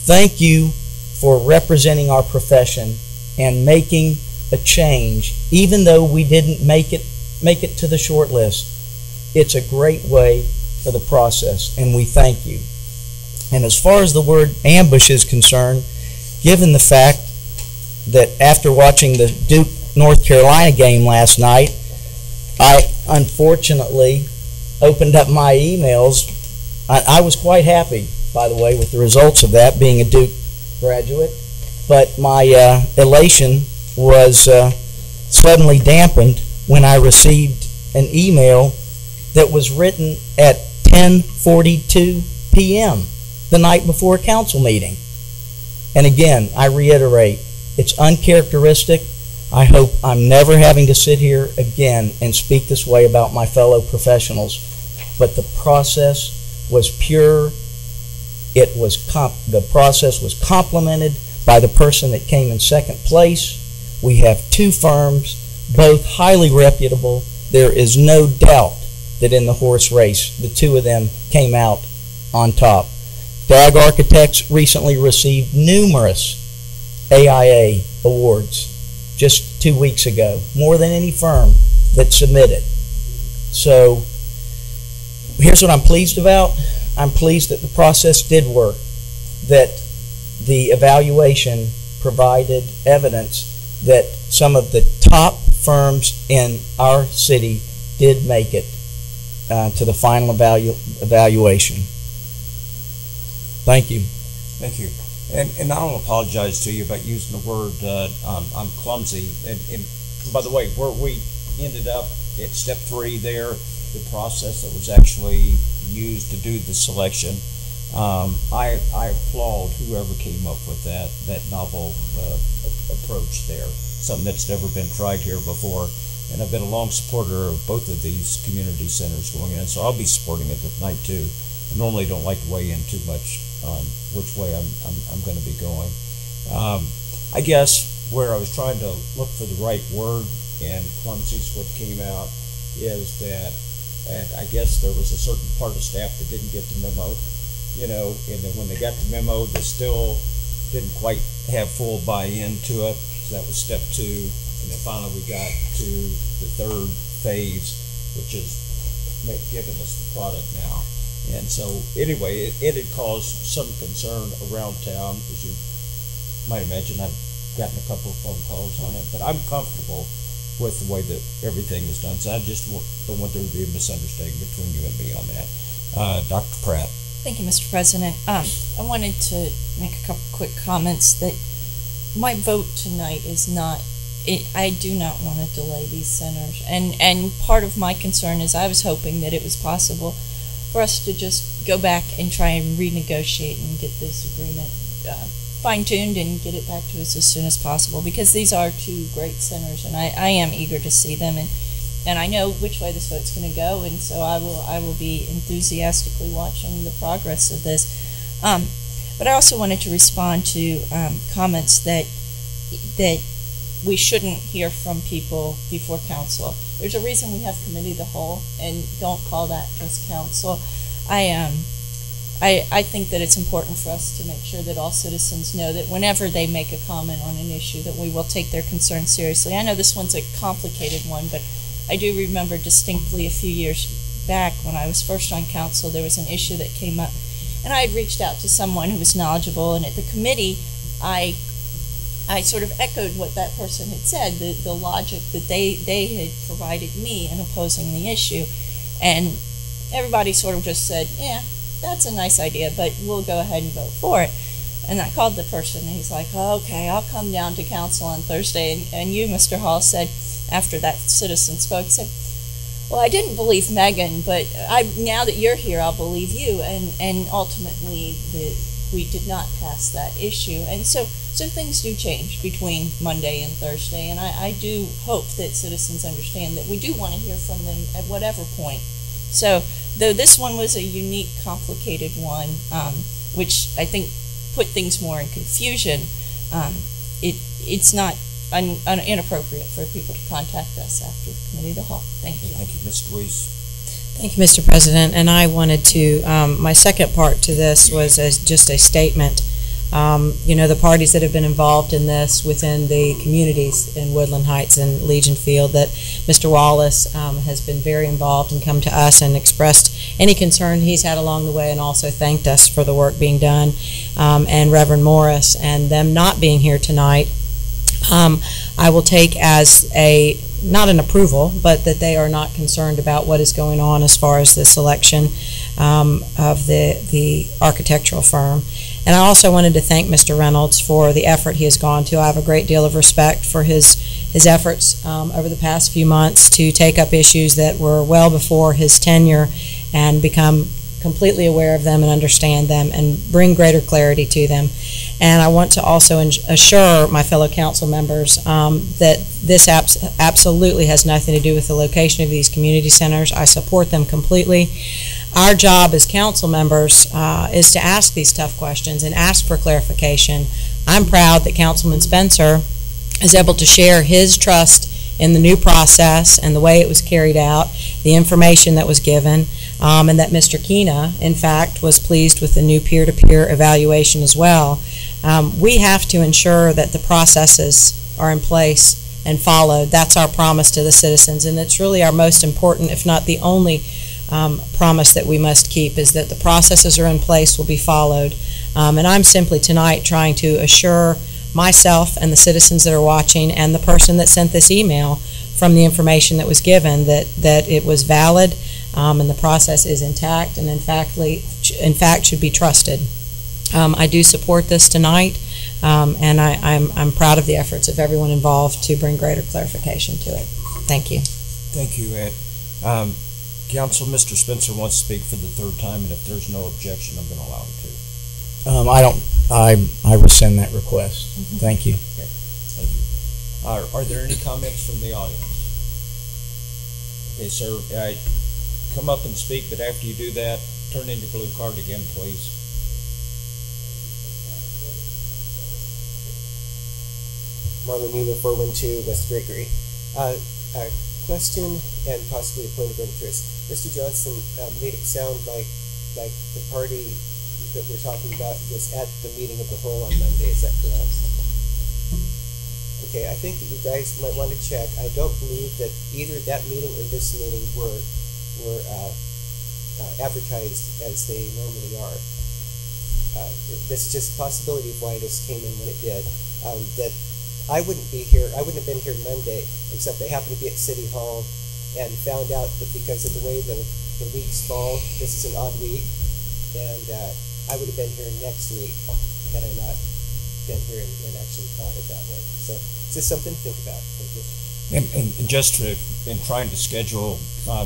thank you for representing our profession and making a change, even though we didn't make it to the short list. It's a great way for the process, and we thank you. And as far as the word ambush is concerned, given the fact that after watching the Duke North Carolina game last night, I unfortunately opened up my emails. I was quite happy, by the way, with the results of that, being a Duke graduate, but my elation was suddenly dampened when I received an email that was written at 10:42 p.m. the night before a council meeting. And again, I reiterate, it's uncharacteristic. I hope I'm never having to sit here again and speak this way about my fellow professionals. But the process was pure. The process was complemented by the person that came in second place. We have two firms, both highly reputable. There is no doubt that in the horse race, the two of them came out on top. DAG Architects recently received numerous AIA awards just 2 weeks ago, more than any firm that submitted. So here's what I'm pleased about. I'm pleased that the process did work, that the evaluation provided evidence that some of the top firms in our city did make it to the final evaluation. Thank you. Thank you. And I don't apologize to you about using the word I'm clumsy. And by the way, where we ended up at step 3 there, the process that was actually used to do the selection, I applaud whoever came up with that novel approach there, something that's never been tried here before. And I've been a long supporter of both of these community centers going in, so I'll be supporting it tonight too. I normally don't like to weigh in too much on which way I'm going to be going. I guess where I was trying to look for the right word, and clumsy is what came out, is that I guess there was a certain part of staff that didn't get the memo, you know, and then when they got the memo, they still didn't quite have full buy-in to it. So that was step 2, and then finally we got to the 3rd phase, which is giving us the product now. And so anyway, it had caused some concern around town. As you might imagine, I've gotten a couple of phone calls on it, but I'm comfortable with the way that everything is done. So I just don't want there to be a misunderstanding between you and me on that. Dr. Pratt. Thank you, Mr. President. I wanted to make a couple quick comments that my vote tonight is not, I do not want to delay these centers. And part of my concern is I was hoping that it was possible for us to just go back and try and renegotiate and get this agreement fine-tuned and get it back to us as soon as possible, because these are 2 great centers, and I am eager to see them, and I know which way this vote's going to go, and so I will be enthusiastically watching the progress of this. But I also wanted to respond to comments that we shouldn't hear from people before council. There's a reason we have committee of the whole, and don't call that just council. I think that it's important for us to make sure that all citizens know that whenever they make a comment on an issue, that we will take their concerns seriously. I know this one's a complicated one, but I do remember distinctly a few years back when I was first on council, there was an issue that came up, and I had reached out to someone who was knowledgeable, and at the committee, I sort of echoed what that person had said, the logic that they had provided me in opposing the issue. And everybody sort of just said, yeah, that's a nice idea, but we'll go ahead and vote for it. And I called the person, and he's like, oh, okay, I'll come down to council on Thursday. And you, Mr. Hall, said, after that citizen spoke, said, well, I didn't believe Megan, but now that you're here, I'll believe you. And ultimately, we did not pass that issue. And so things do change between Monday and Thursday, and I do hope that citizens understand that we do want to hear from them at whatever point. So, though this one was a unique, complicated one, which I think put things more in confusion, it's not inappropriate for people to contact us after the committee of the whole. Thank you. Thank you, Ms. Louise. Thank you, Mr. President. And I wanted to, my second part to this was just a statement. You know, the parties that have been involved in this within the communities in Woodland Heights and Legion Field, that Mr. Wallace has been very involved and come to us and expressed any concern he's had along the way, and also thanked us for the work being done, and Reverend Morris, and them not being here tonight, I will take as not an approval, but that they are not concerned about what is going on as far as this election. of the architectural firm. And I also wanted to thank Mr. Reynolds for the effort he has gone to. I have a great deal of respect for his efforts over the past few months to take up issues that were well before his tenure and become completely aware of them and understand them and bring greater clarity to them. And I want to also assure my fellow council members that this absolutely has nothing to do with the location of these community centers. I support them completely. Our job as council members is to ask these tough questions and ask for clarification. I'm proud that Councilman Spencer is able to share his trust in the new process and the way it was carried out, the information that was given, and that Mr. Kina, in fact, was pleased with the new peer-to-peer evaluation as well. We have to ensure that the processes are in place and followed. That's our promise to the citizens, and it's really our most important, if not the only promise that we must keep, is that the processes are in place, will be followed. And I'm simply tonight trying to assure myself and the citizens that are watching and the person that sent this email from the information that was given that it was valid and the process is intact and in fact should be trusted. I do support this tonight, and I'm proud of the efforts of everyone involved to bring greater clarification to it. Thank you. Thank you, Ed. Council, Mr. Spencer wants to speak for the third time, and if there's no objection, I'm going to allow him to. I rescind that request. Thank you. Okay. Thank you. Are there any comments from the audience? Okay, sir, come up and speak, but after you do that, turn in your blue card again, please. Marlon Mueller, 412 West Gregory. A question and possibly a point of interest. Mr. Johnson made it sound like the party that we're talking about was at the meeting of the whole on Monday. Is that correct? Okay, I think that you guys might want to check. I don't believe that either that meeting or this meeting were advertised as they normally are. This is just a possibility of why this came in when it did. That I wouldn't be here. I wouldn't have been here Monday, except I happened to be at City Hall and found out that because of the way the weeks fall, this is an odd week, and I would have been here next week had I not been here and actually caught it that way. So it's just something to think about. Thank you. And just in trying to schedule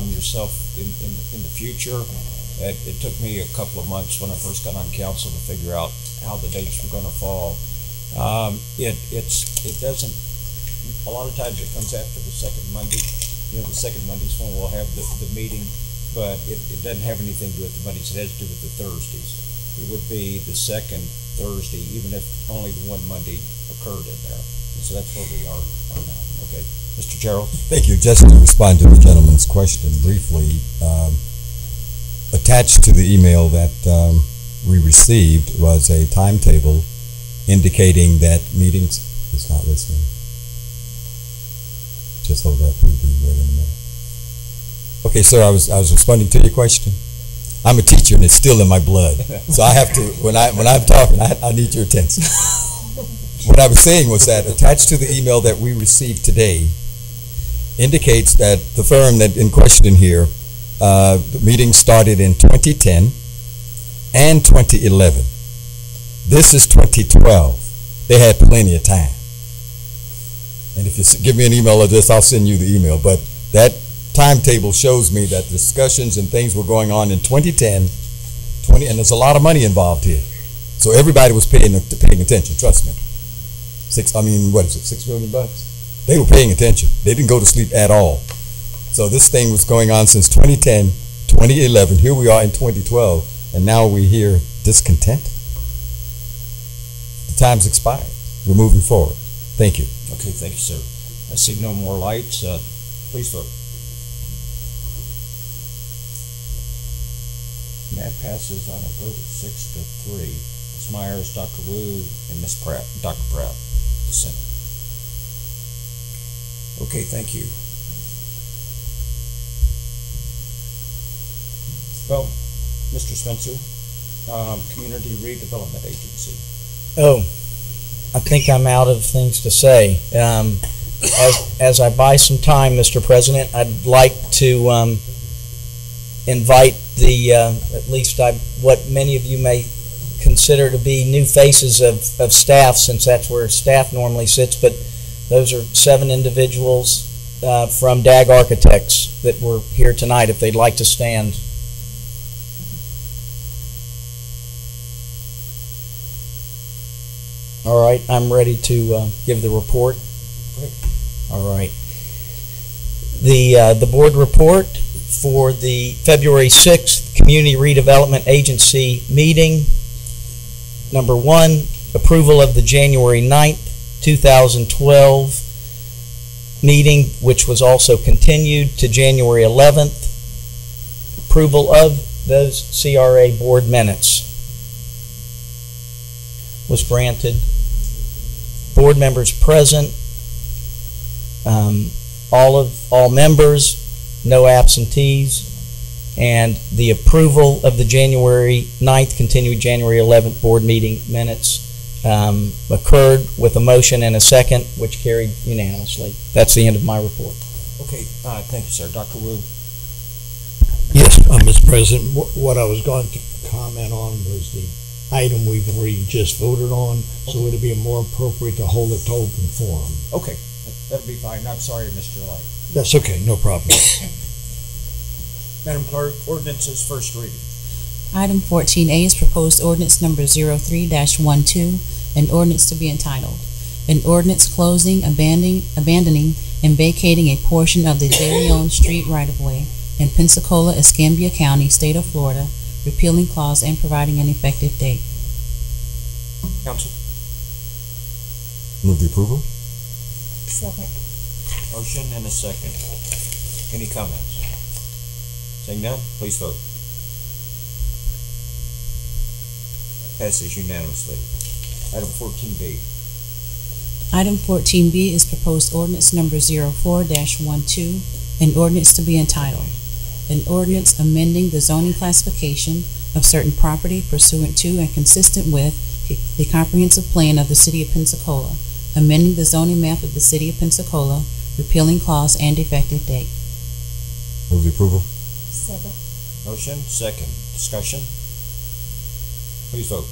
yourself in the future, it took me a couple of months when I first got on council to figure out how the dates were going to fall. It doesn't. A lot of times it comes after the second Monday. You know, the second Monday's when we'll have the meeting, but it doesn't have anything to do with the Mondays. It has to do with the Thursdays. It would be the second Thursday, even if only the one Monday occurred in there. And so that's where we are now. Okay, Mr. Gerald. Thank you. Just to respond to the gentleman's question briefly, attached to the email that we received was a timetable indicating that meetings is not listening. Just hold up, we'll be ready in a minute. Okay, sir, I was responding to your question. I'm a teacher and it's still in my blood. So I have to, when I'm talking, I need your attention. What I was saying was that attached to the email that we received today indicates that the firm that in question here, the meeting started in 2010 and 2011. This is 2012. They had plenty of time. And if you give me an email address, I'll send you the email. But that timetable shows me that discussions and things were going on in 2010, and there's a lot of money involved here. So everybody was paying attention, trust me. $6 million bucks? They were paying attention. They didn't go to sleep at all. So this thing was going on since 2010, 2011. Here we are in 2012, and now we hear discontent. The time's expired. We're moving forward. Thank you. Okay, thank you, sir. I see no more lights. Please vote. And that passes on a vote of 6-3. Ms. Myers, Dr. Wu, and Ms. Pratt, Dr. Pratt, the Senate. Okay, thank you. Well, Mr. Spencer, Community Redevelopment Agency. Oh, I think I'm out of things to say. As I buy some time, Mr. President, I'd like to invite at least what many of you may consider to be new faces of staff, since that's where staff normally sits, but those are 7 individuals from DAG Architects that were here tonight, if they'd like to stand. All right, I'm ready to give the report. All right. The board report for the February 6th Community Redevelopment Agency meeting. Number 1, approval of the January 9th, 2012 meeting, which was also continued to January 11th. Approval of those CRA board minutes was granted. Board members present, all members, no absentees, and the approval of the January 9th, continued January 11th board meeting minutes occurred with a motion and a second, which carried unanimously. That's the end of my report. Okay, thank you, sir. Dr. Wu? Yes, Mr. President, what I was going to comment on was the item we've already just voted on, so it'd be more appropriate to hold it to open forum. Okay, that'll be fine. I'm sorry, Mr. Light. That's okay, no problem. Madam Clerk, ordinances first reading. Item 14A is proposed ordinance number 03-12, an ordinance to be entitled, an ordinance closing, abandoning, and vacating a portion of the very own street right-of-way in Pensacola, Escambia County, State of Florida, repealing clause and providing an effective date. Council? Move the approval. Second. Motion and a second. Any comments? Seeing none, please vote. Passes unanimously. Item 14B. Item 14B is proposed ordinance number 04-12, an ordinance to be entitled, an ordinance amending the zoning classification of certain property pursuant to and consistent with the comprehensive plan of the City of Pensacola, amending the zoning map of the City of Pensacola, repealing clause and effective date. Move the approval. Second. Motion, second. Discussion? Please vote.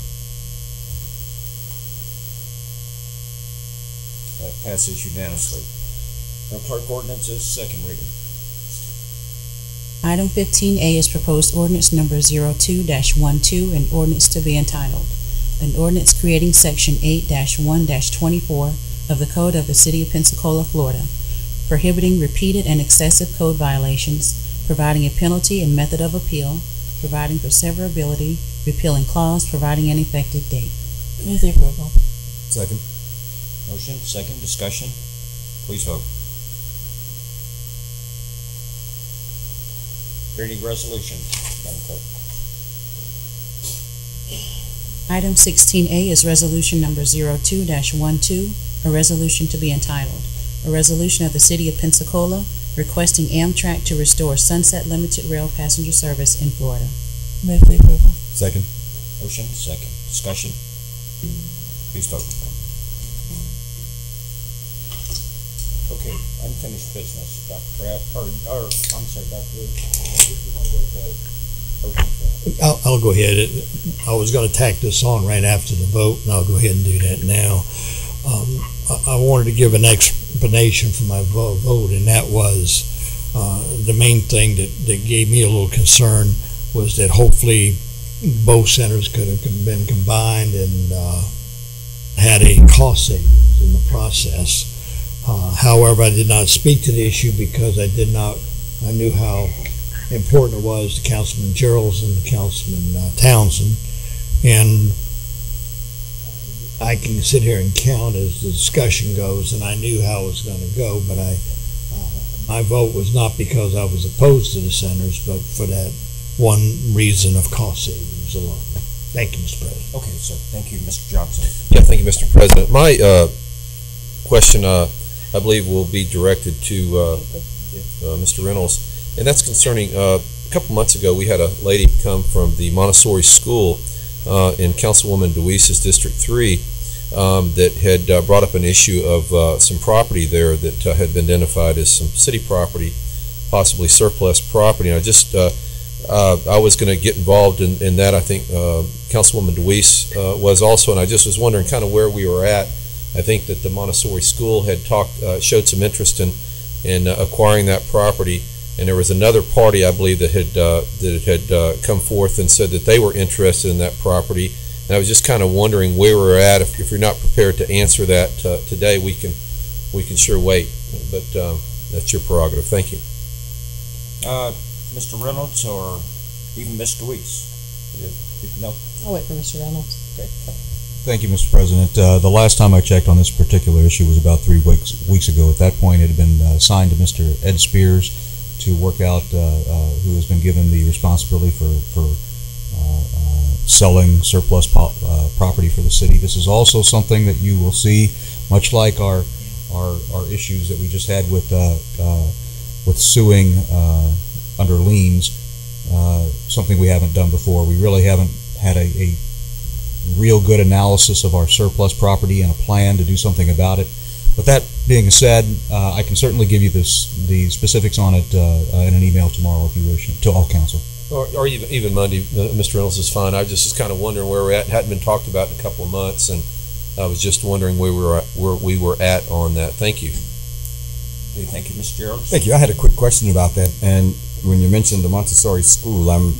That passes unanimously. Madam Clerk, ordinances second reading. Item 15A is proposed ordinance number 02-12, an ordinance to be entitled, an ordinance creating section 8-1-24 of the Code of the City of Pensacola, Florida, prohibiting repeated and excessive code violations, providing a penalty and method of appeal, providing for severability, repealing clause, providing an effective date. Move the approval. Second. Motion, second. Discussion? Please vote. Reading resolution, Madam Clerk. Item 16A is resolution number 02-12, a resolution to be entitled, a resolution of the City of Pensacola requesting Amtrak to restore Sunset Limited Rail passenger service in Florida. Move the approval. Second. Motion, second. Discussion? Please vote. Okay, unfinished business. Dr. Kraft, I'm sorry, Dr. Wu. If you want to go to open forum. I'll go ahead. I was going to tack this on right after the vote, and I'll go ahead and do that now. I wanted to give an explanation for my vote, and that was the main thing that gave me a little concern was that hopefully both centers could have been combined and had a cost savings in the process. However, I did not speak to the issue because I knew how important it was to Councilman Gerald and Councilman Townsend, and I can sit here and count as the discussion goes, and I knew how it was going to go, but my vote was not because I was opposed to the centers, but for that one reason of cost savings alone. Thank you, Mr. President. Okay, sir. Thank you, Mr. Johnson. Yeah, thank you, Mr. President. My question, I believe, will be directed to Mr. Reynolds, and that's concerning a couple months ago we had a lady come from the Montessori school in Councilwoman DeWeese's District 3 that had brought up an issue of some property there that had been identified as some city property, possibly surplus property. And I just I was going to get involved in that. I think Councilwoman DeWeese was also, and I just was wondering kind of where we were at. I think that the Montessori school had showed some interest in acquiring that property, and there was another party, I believe, that had come forth and said that they were interested in that property. And I was just kind of wondering where we're at. If you're not prepared to answer that today, we can sure wait. But that's your prerogative. Thank you. Mr. Reynolds or even Mr. Weiss? No. I'll wait for Mr. Reynolds. Okay. Thank you, Mr. President. The last time I checked on this particular issue was about 3 weeks ago. At that point, it had been assigned to Mr. Ed Spears to work out, who has been given the responsibility for selling surplus property for the city. This is also something that you will see, much like our issues that we just had with suing under liens, something we haven't done before. We really haven't had a real good analysis of our surplus property and a plan to do something about it. But that being said, I can certainly give you the specifics on it in an email tomorrow if you wish, to all council. Or even Monday, Mr. Reynolds is fine. I just was kind of wondering where we're at. It hadn't been talked about in a couple of months, and I was just wondering where we were at on that. Thank you. Okay, thank you, Mr. Gerald. Thank you. I had a quick question about that. And when you mentioned the Montessori school, I'm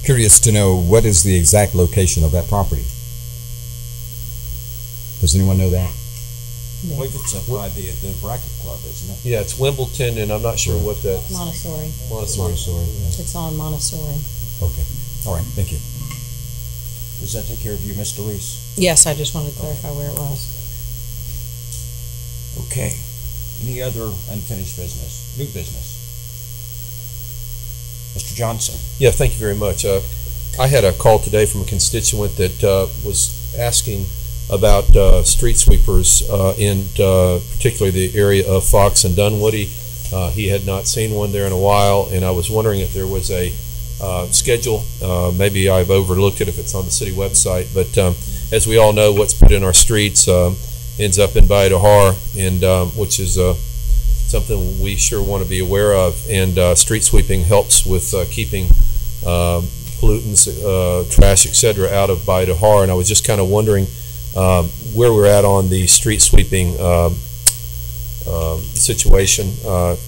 curious to know what is the exact location of that property. Does anyone know that? I believe it's up by the Bracket Club, isn't it? Yeah, it's Wimbledon, and I'm not sure what that. Montessori. Montessori. It's on Montessori. Okay. All right. Thank you. Does that take care of you, Mr. Weiss? Yes, I just wanted to clarify where it was. Okay. Any other unfinished business? New business? Mr. Johnson? Yeah, thank you very much. I had a call today from a constituent that was asking about street sweepers in particularly the area of Fox and Dunwoody. He had not seen one there in a while, and I was wondering if there was a schedule. Maybe I've overlooked it if it's on the city website, but as we all know, what's put in our streets ends up in Valle de Har, and which is something we sure want to be aware of. And street sweeping helps with keeping pollutants, trash, etc., out of Valle de Har. And I was just kind of wondering where we're at on the street sweeping situation,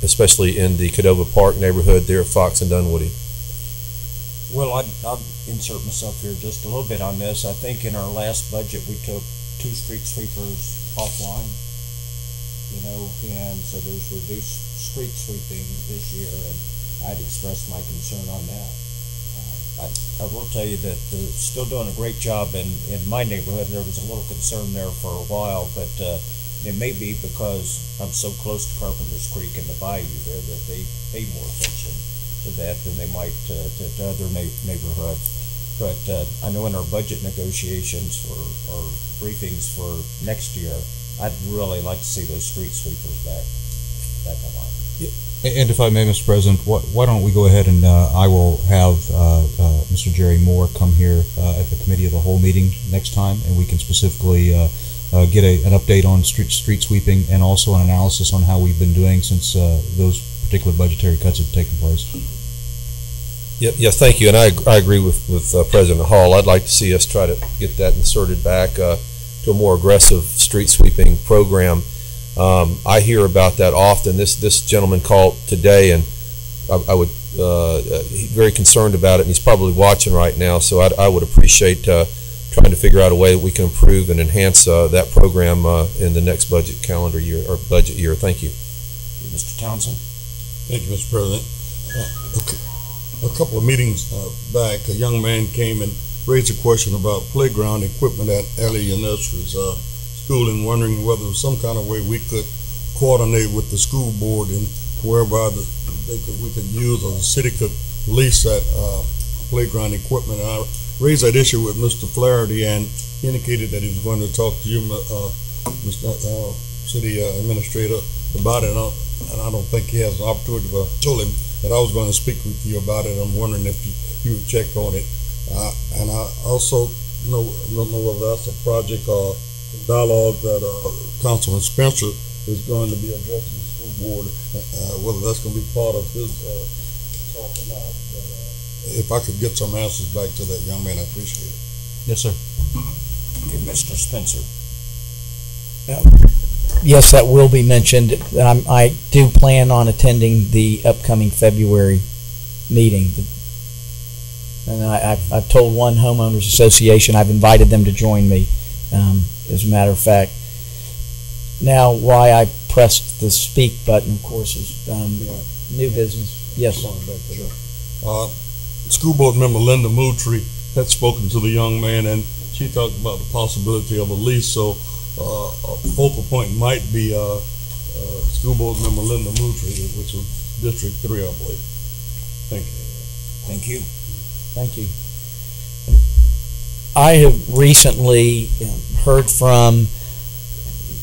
especially in the Cadova Park neighborhood there at Fox and Dunwoody. Well, I'll insert myself here just a little bit on this. I think in our last budget we took 2 street sweepers offline, and so there's reduced street sweeping this year, and I'd expressed my concern on that. I will tell you that they're still doing a great job in my neighborhood. There was a little concern there for a while, but it may be because I'm so close to Carpenter's Creek and the bayou there that they pay more attention to that than they might to other neighborhoods. But I know in our budget negotiations or briefings for next year, I'd really like to see those street sweepers back online. And if I may, Mr. President, why don't we go ahead and I will have Mr. Jerry Moore come here at the Committee of the Whole meeting next time, and we can specifically get an update on street sweeping and also an analysis on how we've been doing since those particular budgetary cuts have taken place. Yes, thank you, and I agree with President Hall. I'd like to see us try to get that inserted back to a more aggressive street sweeping program. I hear about that often. This gentleman called today, and I would he's very concerned about it, and he's probably watching right now. So I would appreciate trying to figure out a way that we can improve and enhance that program in the next budget calendar year or budget year. Thank you, Mr. Townsend. Thank you, Mr. President. A couple of meetings back, a young man came and raised a question about playground equipment at Ellie and Esther's school, and wondering whether there was some kind of way we could coordinate with the school board and whereby we could use, or the city could lease that playground equipment. And I raised that issue with Mr. Flaherty, and he indicated that he was going to talk to you, Mr. City Administrator, about it. And I don't think he has an opportunity, but I told him that I was going to speak with you about it. I'm wondering if you would check on it. And I also don't know whether that's a project or dialogue that Councilman Spencer is going to be addressing the school board, whether that's going to be part of his talk or not. But if I could get some answers back to that young man, I appreciate it. Yes, sir. Okay, Mr. Spencer. Yes, that will be mentioned. I do plan on attending the upcoming February meeting. And I've told one homeowners association I've invited them to join me, as a matter of fact. Now, why I pressed the speak button, of course, is new business. Yes. School board member Linda Moultrie had spoken to the young man, and she talked about the possibility of a lease. So a focal point might be school board member Linda Moultrie, which was District 3, I believe. Thank you. Thank you. Thank you. I have recently heard from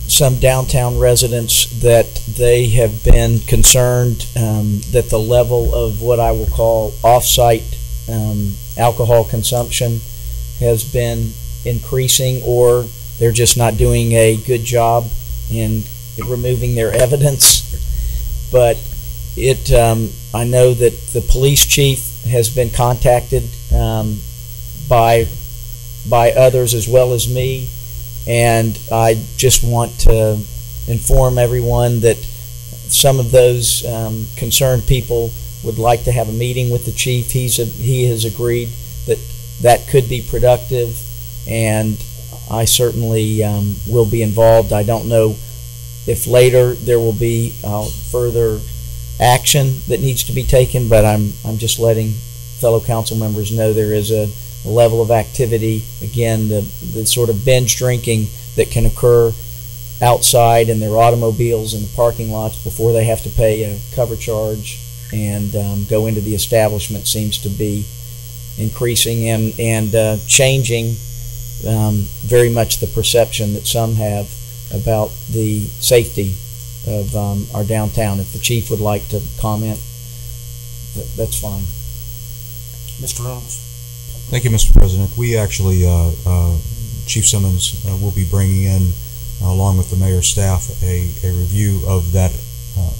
some downtown residents that they have been concerned that the level of what I will call off-site alcohol consumption has been increasing, or they're just not doing a good job in removing their evidence. But I know that the police chief has been contacted by others as well as me, and I just want to inform everyone that some of those concerned people would like to have a meeting with the chief. He has agreed that could be productive, and I certainly will be involved. I don't know if later there will be further action that needs to be taken, but I'm just letting fellow council members know there is a level of activity, again, the sort of binge drinking that can occur outside in their automobiles in the parking lots before they have to pay a cover charge and go into the establishment seems to be increasing and changing very much the perception that some have about the safety of our downtown. If the chief would like to comment, that's fine. Mr. Reynolds. Thank you, Mr. President. We actually, Chief Simmons will be bringing in, along with the mayor's staff, a review of that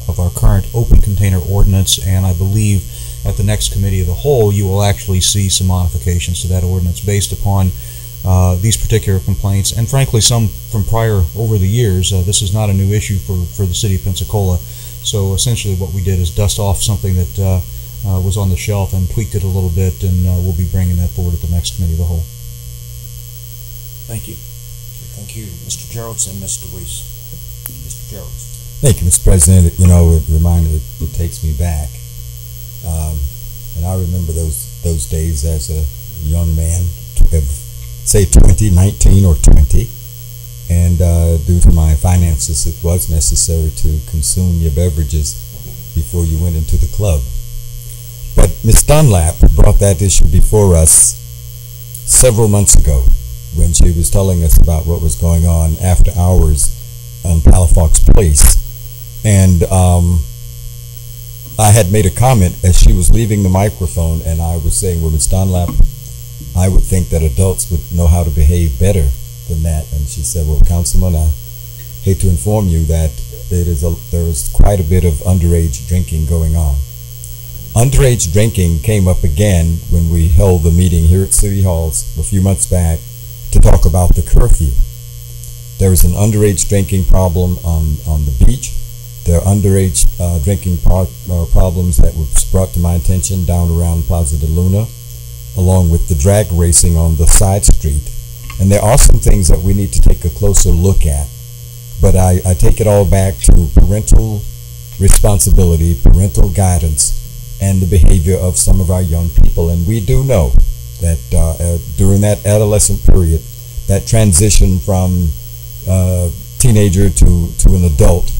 of our current open container ordinance, and I believe at the next committee of the whole you will actually see some modifications to that ordinance based upon these particular complaints, and frankly some from prior over the years. This is not a new issue for the city of Pensacola, so essentially what we did is dust off something that was on the shelf and tweaked it a little bit, and we'll be bringing that forward at the next committee of the whole. Thank you. Thank you, Mr. Geralds and Mr. Reese. Mr. Geralds. Thank you, Mr. President. You know, it takes me back, and I remember those days as a young man, say 19 or 20, and due to my finances, it was necessary to consume your beverages before you went into the club. But Ms. Dunlap brought that issue before us several months ago when she was telling us about what was going on after hours on Palafox Place. And I had made a comment as she was leaving the microphone, and I was saying, well, Ms. Dunlap, I would think that adults would know how to behave better than that. And she said, well, Councilman, I hate to inform you that there is quite a bit of underage drinking going on. Underage drinking came up again when we held the meeting here at City Hall a few months back to talk about the curfew. There is an underage drinking problem on the beach. There are underage drinking problems that were brought to my attention down around Plaza de Luna, along with the drag racing on the side street. And there are some things that we need to take a closer look at. But I take it all back to parental responsibility, parental guidance, and the behavior of some of our young people. And we do know that during that adolescent period, that transition from teenager to an adult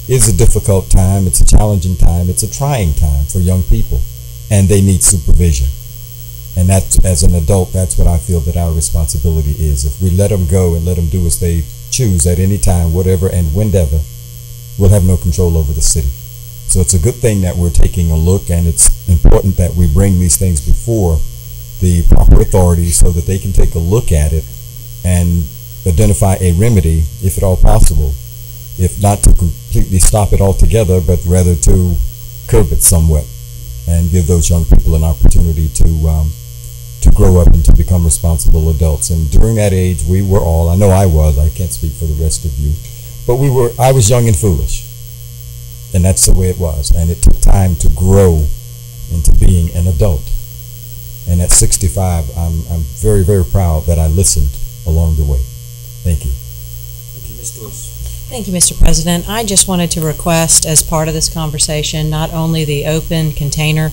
is a difficult time. It's a challenging time. It's a trying time for young people, and they need supervision. And that, as an adult, that's what I feel that our responsibility is. If we let them go and let them do as they choose at any time, whatever and whenever, we'll have no control over the city. So it's a good thing that we're taking a look, and it's important that we bring these things before the proper authorities so that they can take a look at it and identify a remedy, if at all possible, if not to completely stop it altogether, but rather to curb it somewhat. and give those young people an opportunity to grow up and to become responsible adults. And during that age, we were all, I know I was, I can't speak for the rest of you, but I was young and foolish. And that's the way it was. And it took time to grow into being an adult. And at 65, I'm very, very proud that I listened along the way. Thank you. Thank you, Ms. Lewis. Thank you, Mr. President. I just wanted to request, as part of this conversation, not only the open container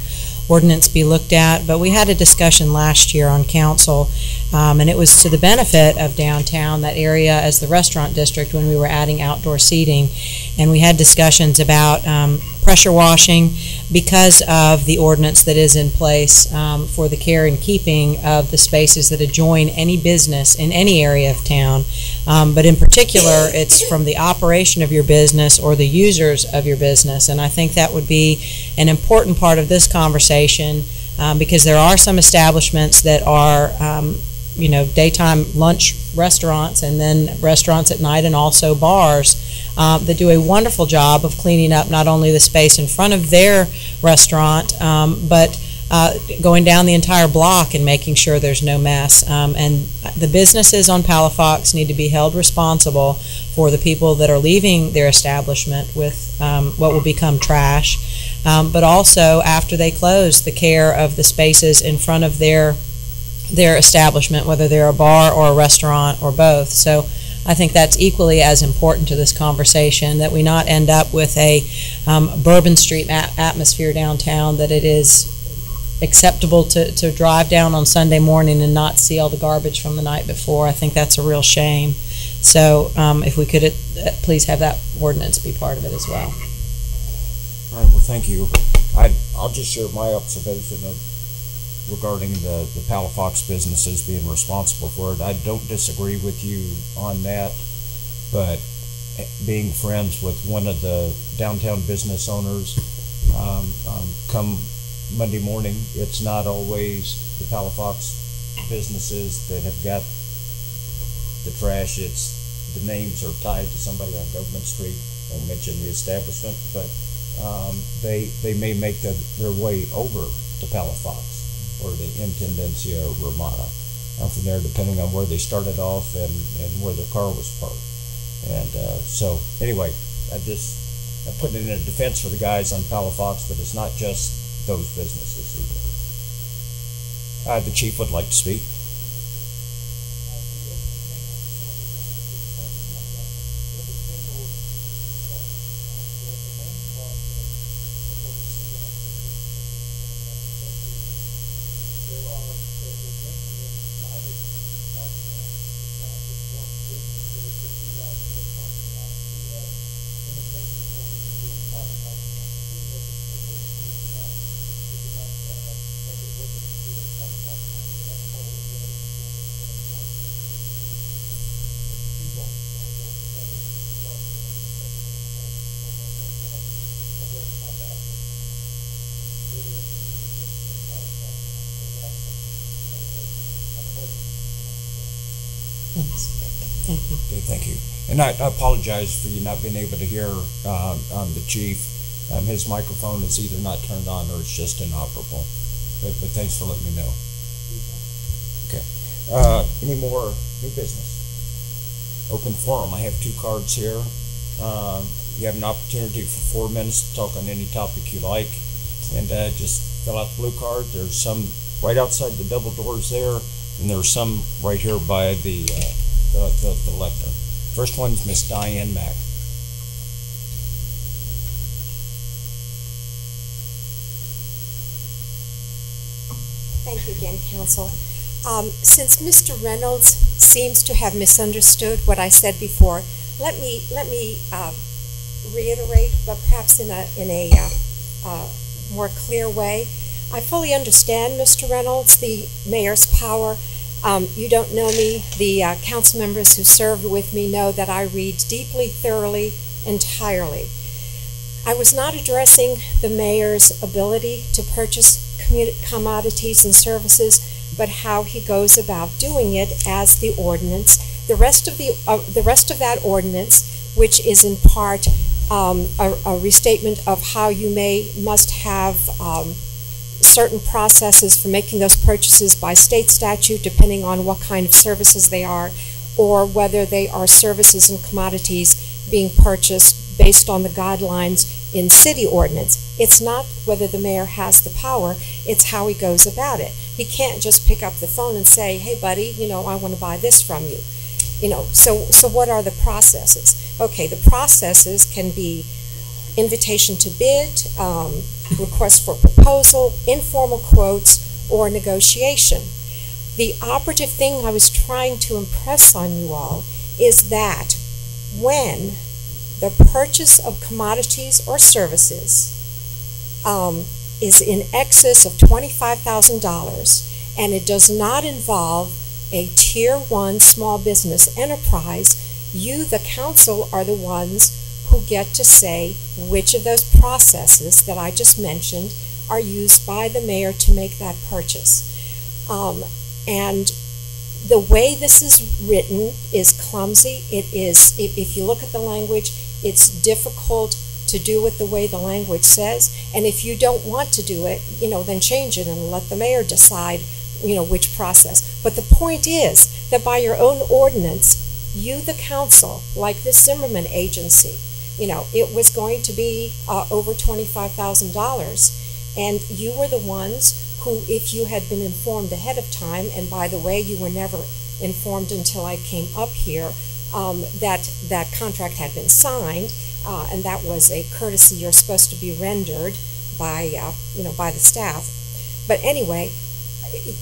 ordinance be looked at, but we had a discussion last year on council, and it was to the benefit of downtown, that area as the restaurant district, when we were adding outdoor seating, and we had discussions about pressure washing because of the ordinance that is in place for the care and keeping of the spaces that adjoin any business in any area of town. But in particular, it's from the operation of your business or the users of your business. And I think that would be an important part of this conversation because there are some establishments that are daytime lunch restaurants and then restaurants at night and also bars that do a wonderful job of cleaning up not only the space in front of their restaurant, but going down the entire block and making sure there's no mess. And the businesses on Palafox need to be held responsible for the people that are leaving their establishment with what will become trash, but also after they close, the care of the spaces in front of their establishment, whether they're a bar or a restaurant or both. So I think that's equally as important to this conversation, that we not end up with a Bourbon Street atmosphere downtown, that it is acceptable to drive down on Sunday morning and not see all the garbage from the night before. I think that's a real shame. So if we could please have that ordinance be part of it as well. All right, well, thank you. I'll just share my observation regarding the Palafox businesses being responsible for it. I don't disagree with you on that, but being friends with one of the downtown business owners, come Monday morning, it's not always the Palafox businesses that have got the trash. It's the names are tied to somebody on Government Street. I won't mention the establishment, but they may make their way over to Palafox or the Intendencia Romana. From there, depending on where they started off and where their car was parked. And so, anyway, I put it in a defense for the guys on Palafox, but it's not just those businesses either. The chief would like to speak. Thank you. Okay, thank you. And I apologize for you not being able to hear the chief. His microphone is either not turned on or it's just inoperable. But thanks for letting me know. Okay. Any more new business? Open forum. I have 2 cards here. You have an opportunity for 4 minutes to talk on any topic you like. And just fill out the blue card. There's some right outside the double doors there, and there's some right here by the lectern. First one is Miss Diane Mack. Thank you again, Council. Since Mr. Reynolds seems to have misunderstood what I said before, let me reiterate, but perhaps in a more clear way. I fully understand, Mr. Reynolds, the mayor's power. You don't know me. The council members who served with me know that I read deeply, thoroughly, entirely. I was not addressing the mayor's ability to purchase commodities and services, but how he goes about doing it as the ordinance. The rest of that ordinance, which is in part a restatement of how you must have certain processes for making those purchases by state statute, depending on what kind of services they are, or whether they are services and commodities being purchased based on the guidelines in city ordinance. It's not whether the mayor has the power, it's how he goes about it. He can't just pick up the phone and say, hey buddy, I want to buy this from you. So what are the processes? Okay, the processes can be invitation to bid, request for proposal, informal quotes, or negotiation. The operative thing I was trying to impress on you all is that when the purchase of commodities or services is in excess of $25,000 and it does not involve a Tier 1 small business enterprise, you, the council, are the ones who get to say which of those processes that I just mentioned are used by the mayor to make that purchase. And the way this is written is clumsy. It is, if you look at the language, it's difficult to do it the way the language says. And if you don't want to do it, then change it and let the mayor decide, which process. But the point is that by your own ordinance, you, the council, like the Zimmerman agency, it was going to be over $25,000. And you were the ones who, if you had been informed ahead of time, and by the way, you were never informed until I came up here, that contract had been signed, and that was a courtesy you're supposed to be rendered by, by the staff. But anyway,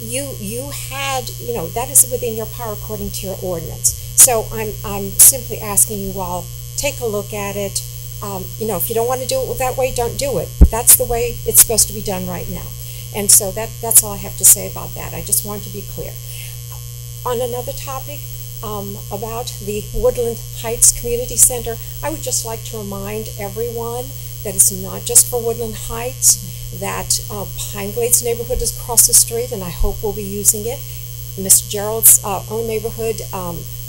you had, that is within your power according to your ordinance. So I'm simply asking you all, take a look at it. If you don't want to do it that way, don't do it. But that's the way it's supposed to be done right now. And so that's all I have to say about that. I just want to be clear. On another topic, about the Woodland Heights Community Center, I would just like to remind everyone that it's not just for Woodland Heights, that Pine Glades neighborhood is across the street, and I hope we'll be using it. Mr. Gerald's own neighborhood,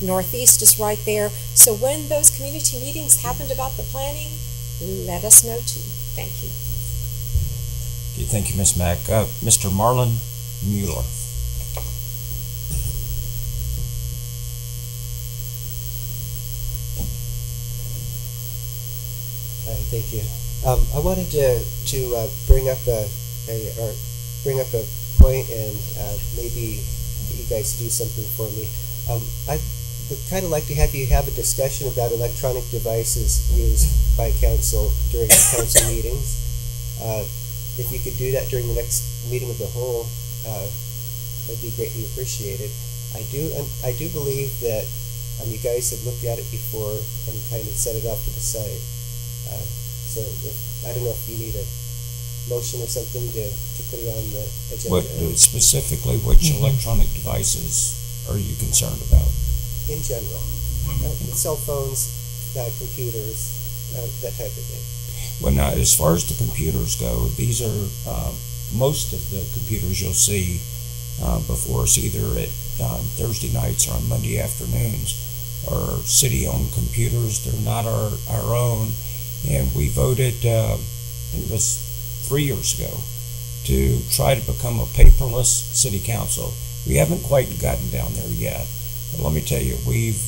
Northeast, is right there. So when those community meetings happened about the planning, let us know too. Thank you. Okay, thank you, Ms. Mack. Mr. Marlon Mueller. Thank you. I wanted to bring up a point and maybe you guys do something for me. I would kind of like to have you have a discussion about electronic devices used by council during the council meetings. If you could do that during the next meeting of the whole, that'd be greatly appreciated. I do believe that you guys have looked at it before and kind of set it off to the side. So I don't know if you need a motion or something to put it on the agenda. Specifically, which electronic devices are you concerned about? In general, cell phones, computers, that type of thing. Well, now, as far as the computers go, these are most of the computers you'll see before us either at Thursday nights or on Monday afternoons are city-owned computers. They're not our own. And we voted, it was 3 years ago, to try to become a paperless city council. We haven't quite gotten down there yet, but let me tell you, we've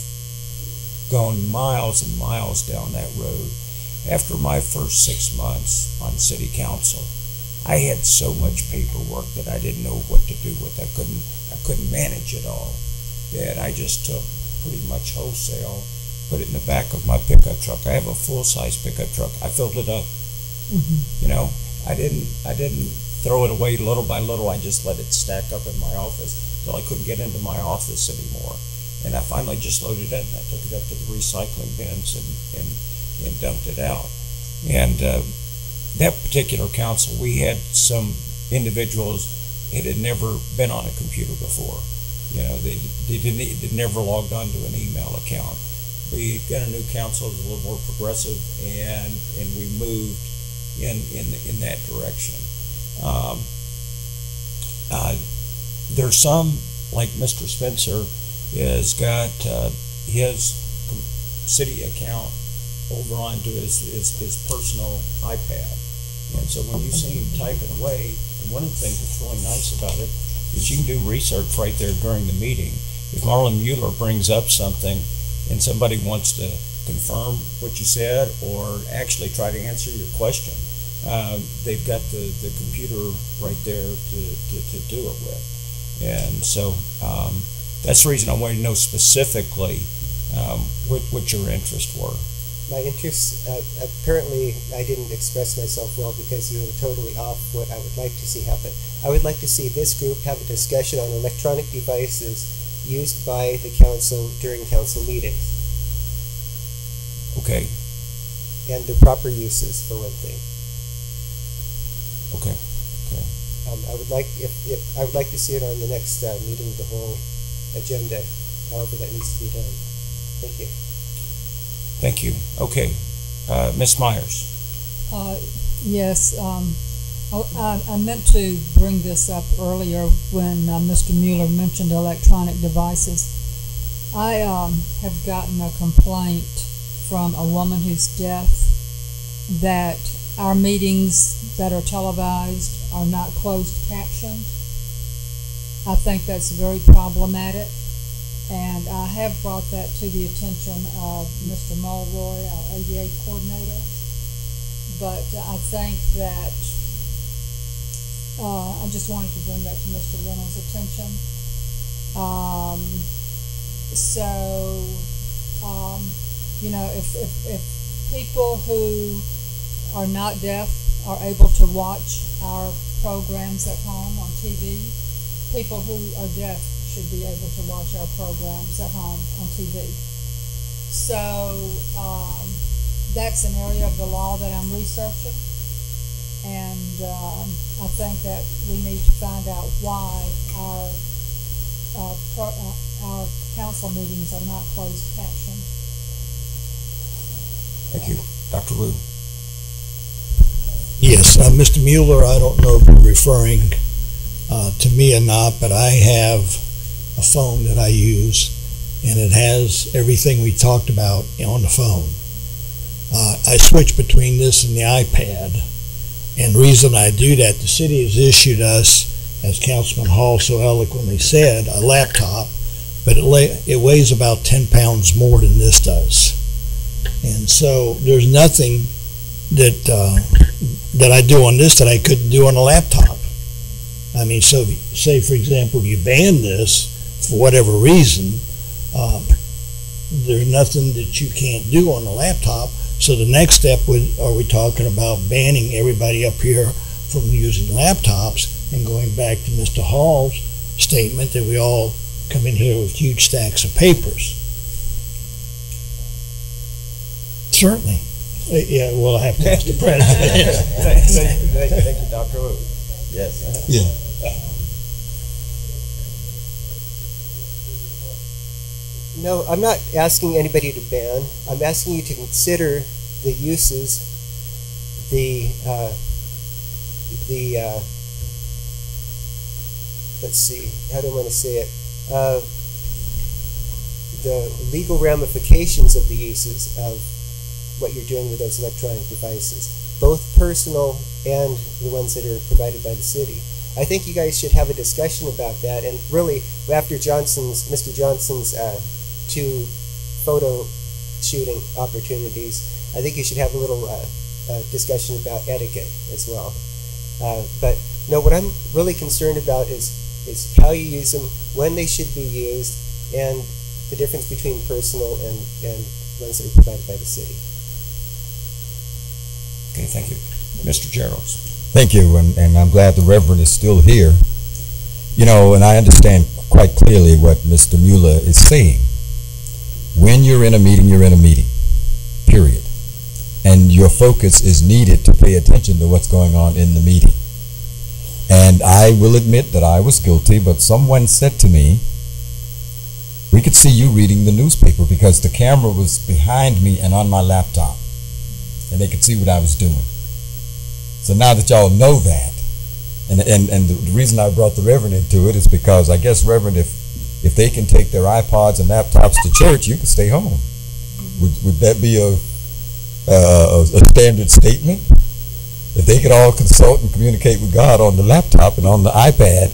gone miles and miles down that road. After my first 6 months on city council, I had so much paperwork that I didn't know what to do with. I couldn't manage it all. That I just took pretty much wholesale, put it in the back of my pickup truck. I have a full-size pickup truck. I filled it up. I didn't throw it away little by little. I just let it stack up in my office until I couldn't get into my office anymore. And I finally just loaded it and I took it up to the recycling bins and dumped it out. And that particular council, we had some individuals that had never been on a computer before. They'd never logged onto an email account. We got a new council that was a little more progressive, and we moved in that direction. There's some, like Mr. Spencer has got his city account over onto his personal iPad, and so when you see him typing away and one of the things that's really nice about it is you can do research right there during the meeting. If Marlon Mueller brings up something and somebody wants to confirm what you said or actually try to answer your question, they've got the computer right there to do it with. And so that's the reason I wanted to know specifically what your interests were. My interests, apparently I didn't express myself well because you were totally off what I would like to see happen. I would like to see this group have a discussion on electronic devices used by the council during council meetings. Okay. And the proper uses, for one thing. Okay. Okay. I would like I would like to see it on the next meeting of the whole agenda, however that needs to be done. Thank you. Thank you. Okay. Ms. Myers. Yes. I meant to bring this up earlier when Mr. Mueller mentioned electronic devices. I have gotten a complaint from a woman who's deaf that our meetings that are televised are not closed captioned. I think that's very problematic, and I have brought that to the attention of Mr. Mulroy, our ADA coordinator, but I think that I just wanted to bring that to Mr. Reynolds' attention. You know, if people who are not deaf are able to watch our programs at home on TV, people who are deaf should be able to watch our programs at home on TV. So that's an area of the law that I'm researching, and I think that we need to find out why our council meetings are not closed captioned. Thank you. Dr. Wu. Yes, Mr. Mueller, I don't know if you're referring to me or not, but I have a phone that I use, and it has everything we talked about on the phone. I switch between this and the iPad, and the reason I do that, the city has issued us, as Councilman Hall so eloquently said, a laptop, but it weighs about 10 pounds more than this does. And so there's nothing that I do on this that I couldn't do on a laptop. I mean, so say, for example, you ban this for whatever reason, there's nothing that you can't do on a laptop. So the next step are we talking about banning everybody up here from using laptops and going back to Mr. Hall's statement that we all come in here with huge stacks of papers? Certainly. Yeah, we'll have to ask the president. Thank you, Dr. Wu. Yes. Yeah. No, I'm not asking anybody to ban. I'm asking you to consider the uses, let's see, how do I want to say it? The legal ramifications of the uses of what you're doing with those electronic devices, both personal and the ones that are provided by the city. I think you guys should have a discussion about that, and really, after Mr. Johnson's 2 photo shooting opportunities, I think you should have a little discussion about etiquette as well. But no, what I'm really concerned about is how you use them, when they should be used, and the difference between personal and ones that are provided by the city. Okay, thank you. Mr. Geralds. Thank you, and I'm glad the Reverend is still here. You know, and I understand quite clearly what Mr. Mueller is saying. When you're in a meeting, you're in a meeting, period. And your focus is needed to pay attention to what's going on in the meeting. And I will admit that I was guilty, but someone said to me, we could see you reading the newspaper because the camera was behind me and on my laptop, and they could see what I was doing. So now that y'all know that, and the reason I brought the Reverend into it is because I guess, Reverend, if they can take their iPods and laptops to church, you can stay home. Would that be a standard statement? If they could all consult and communicate with God on the laptop and on the iPad,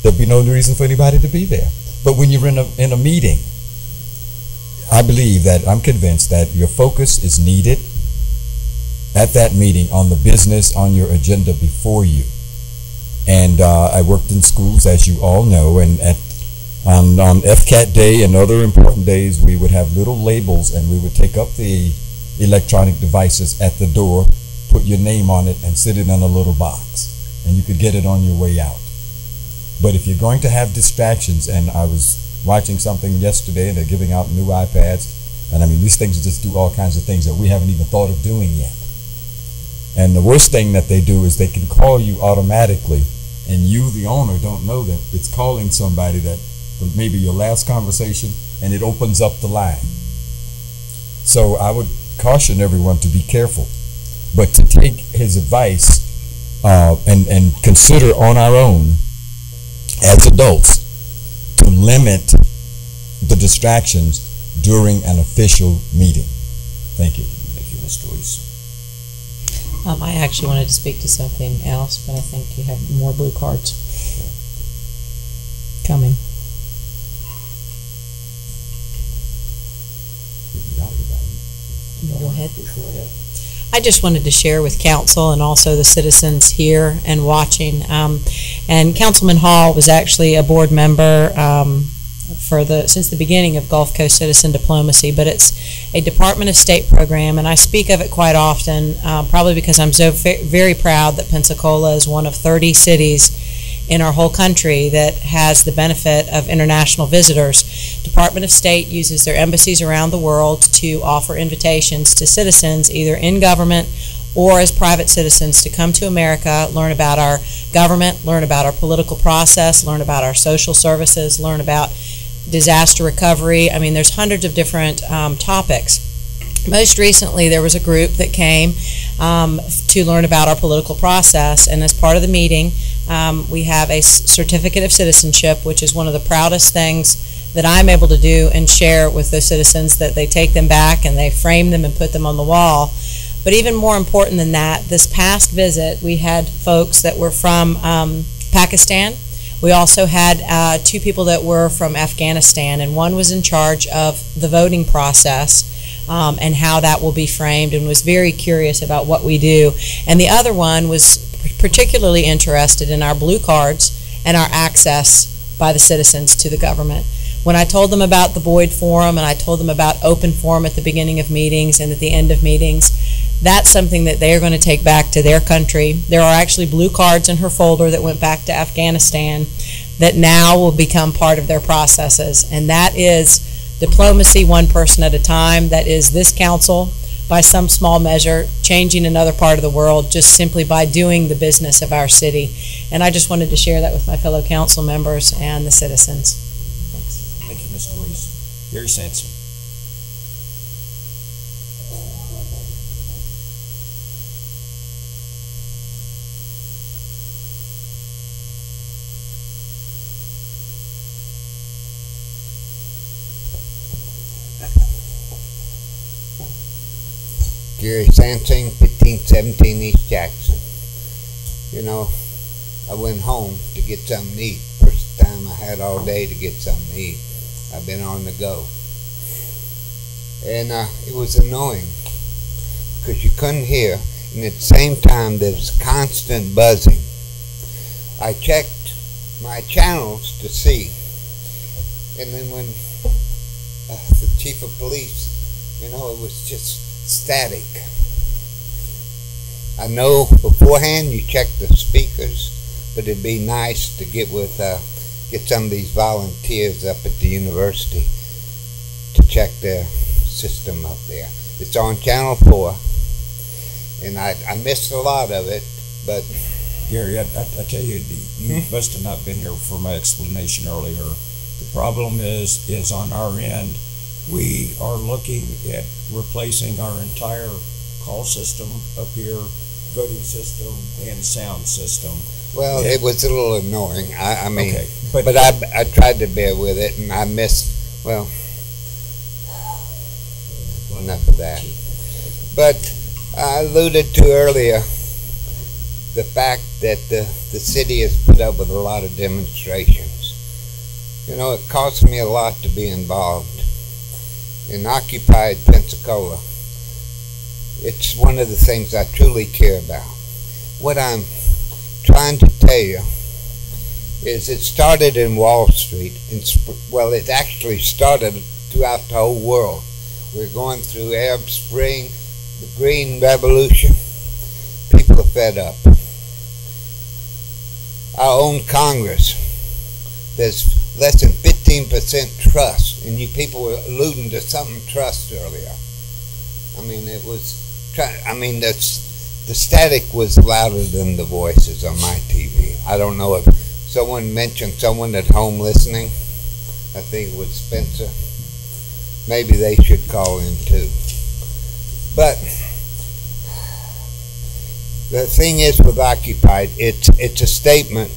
there'd be no reason for anybody to be there. But when you're in a meeting, I believe that, I'm convinced that your focus is needed at that meeting on the business on your agenda before you. And I worked in schools, as you all know, and on FCAT Day and other important days, we would have little labels, and we would take up the electronic devices at the door, put your name on it, and sit it in a little box, and you could get it on your way out. But if you're going to have distractions, and I was watching something yesterday, and they're giving out new iPads, and I mean, these things just do all kinds of things that we haven't even thought of doing yet. And the worst thing that they do is they can call you automatically, and you, the owner, don't know that it's calling somebody that maybe your last conversation, and it opens up the line. So I would caution everyone to be careful, but to take his advice and consider on our own as adults to limit the distractions during an official meeting. Thank you. Thank you, Mr. Weiss. I actually wanted to speak to something else, but I think you have more blue cards coming. Go ahead. I just wanted to share with council and also the citizens here and watching. And Councilman Hall was actually a board member since the beginning of Gulf Coast Citizen Diplomacy, but it's a Department of State program, and I speak of it quite often, probably because I'm so very proud that Pensacola is one of 30 cities in our whole country that has the benefit of international visitors. Department of State uses their embassies around the world to offer invitations to citizens, either in government or as private citizens, to come to America, learn about our government, learn about our political process, learn about our social services, learn about disaster recovery. I mean, there's hundreds of different topics. Most recently, there was a group that came to learn about our political process, and as part of the meeting, we have a certificate of citizenship, which is one of the proudest things that I'm able to do and share with the citizens, that they take them back and they frame them and put them on the wall. But even more important than that, this past visit, we had folks that were from Pakistan. We also had 2 people that were from Afghanistan, and one was in charge of the voting process and how that will be framed, and was very curious about what we do. And the other one was particularly interested in our blue cards and our access by the citizens to the government. When I told them about the Boyd Forum, and I told them about open forum at the beginning of meetings and at the end of meetings, that's something that they are going to take back to their country. There are actually blue cards in her folder that went back to Afghanistan that now will become part of their processes. And that is diplomacy, one person at a time. That is this council, by some small measure, changing another part of the world just simply by doing the business of our city. And I just wanted to share that with my fellow council members and the citizens. Thanks. Thank you, Mr. Weiss. Gary Sanson. Gary Sansing, 1517 East Jackson. You know, I went home to get something to eat. First time I had all day to get something to eat. I've been on the go. And it was annoying because you couldn't hear, and at the same time there was constant buzzing. I checked my channels to see, and then when the chief of police, you know, it was just static. I know beforehand you check the speakers, but it'd be nice to get with get some of these volunteers up at the university to check their system up there. It's on Channel 4, and I missed a lot of it, but Gary, I tell you, you must have not been here for my explanation earlier. The problem is on our end. We are looking at replacing our entire call system up here, voting system, and sound system. Well, yeah. It was a little annoying. I mean, okay. but I tried to bear with it, and I missed, well, enough of that. But I alluded to earlier the fact that the city has put up with a lot of demonstrations. You know, it costs me a lot to be involved in occupied Pensacola. It's one of the things I truly care about. What I'm trying to tell you is it started in Wall Street. Well, it actually started throughout the whole world. We're going through Arab Spring, the Green Revolution. People are fed up. Our own Congress, there's less than 15% trust, and you people were alluding to something trust earlier. I mean, the static was louder than the voices on my TV. I don't know if someone mentioned someone at home listening. I think it was Spencer. Maybe they should call in too. But the thing is with Occupied, it's a statement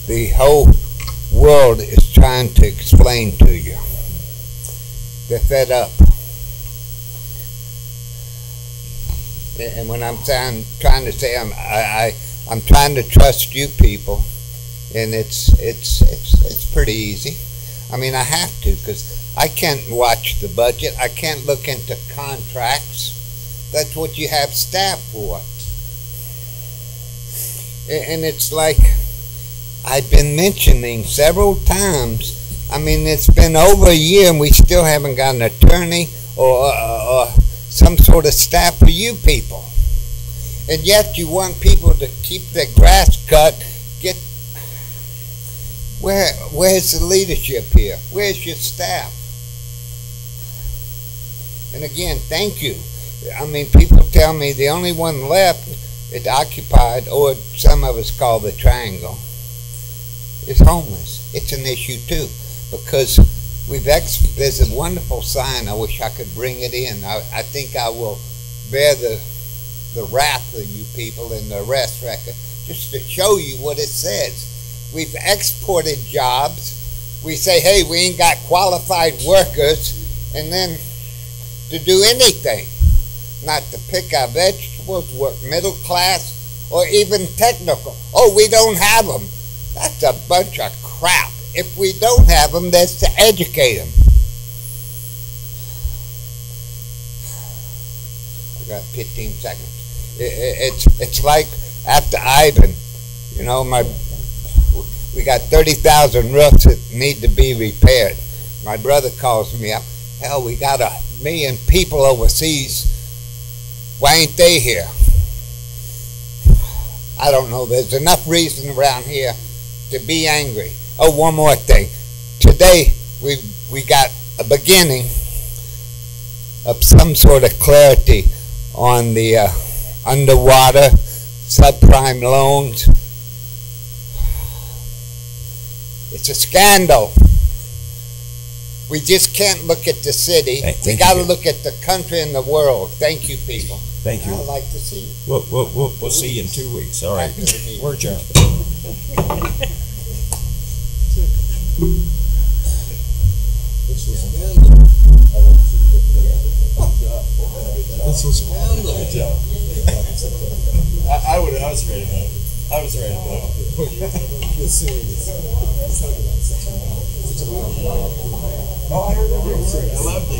the whole world is trying to explain to you. They're fed up. And when I'm trying to say I'm trying to trust you people, and it's pretty easy. I mean, I have to, because I can't watch the budget. I can't look into contracts. That's what you have staff for. And it's like I've been mentioning several times. I mean, it's been over a year and we still haven't got an attorney or some sort of staff for you people. And yet you want people to keep their grass cut. Where's the leadership here? Where's your staff? And again, thank you. I mean, people tell me the only one left at Occupied, or some of us call the Triangle, is homeless. It's an issue too, because there's a wonderful sign. I wish I could bring it in. I think I will bear the wrath of you people in the arrest record just to show you what it says. We've exported jobs. We say, hey, we ain't got qualified workers, and then to do anything, not to pick our vegetables, work middle class, or even technical. Oh, we don't have them. That's a bunch of crap. If we don't have them, that's to educate them. I got 15 seconds. It's like after Ivan, you know, we got 30,000 roofs that need to be repaired. My brother calls me up. Hell, we got 1 million people overseas. Why ain't they here? I don't know. There's enough reason around here to be angry. Oh, one more thing. Today, we got a beginning of some sort of clarity on the underwater subprime loans. It's a scandal. We just can't look at the city. We got to look at the country and the world. Thank you, people. Thank you. I'd like to see you. We'll see you in 2 weeks. All right. We're adjourned. This was scandal. Good job. I was ready to vote. I was ready to vote. You're serious. Oh, I heard that. I loved it.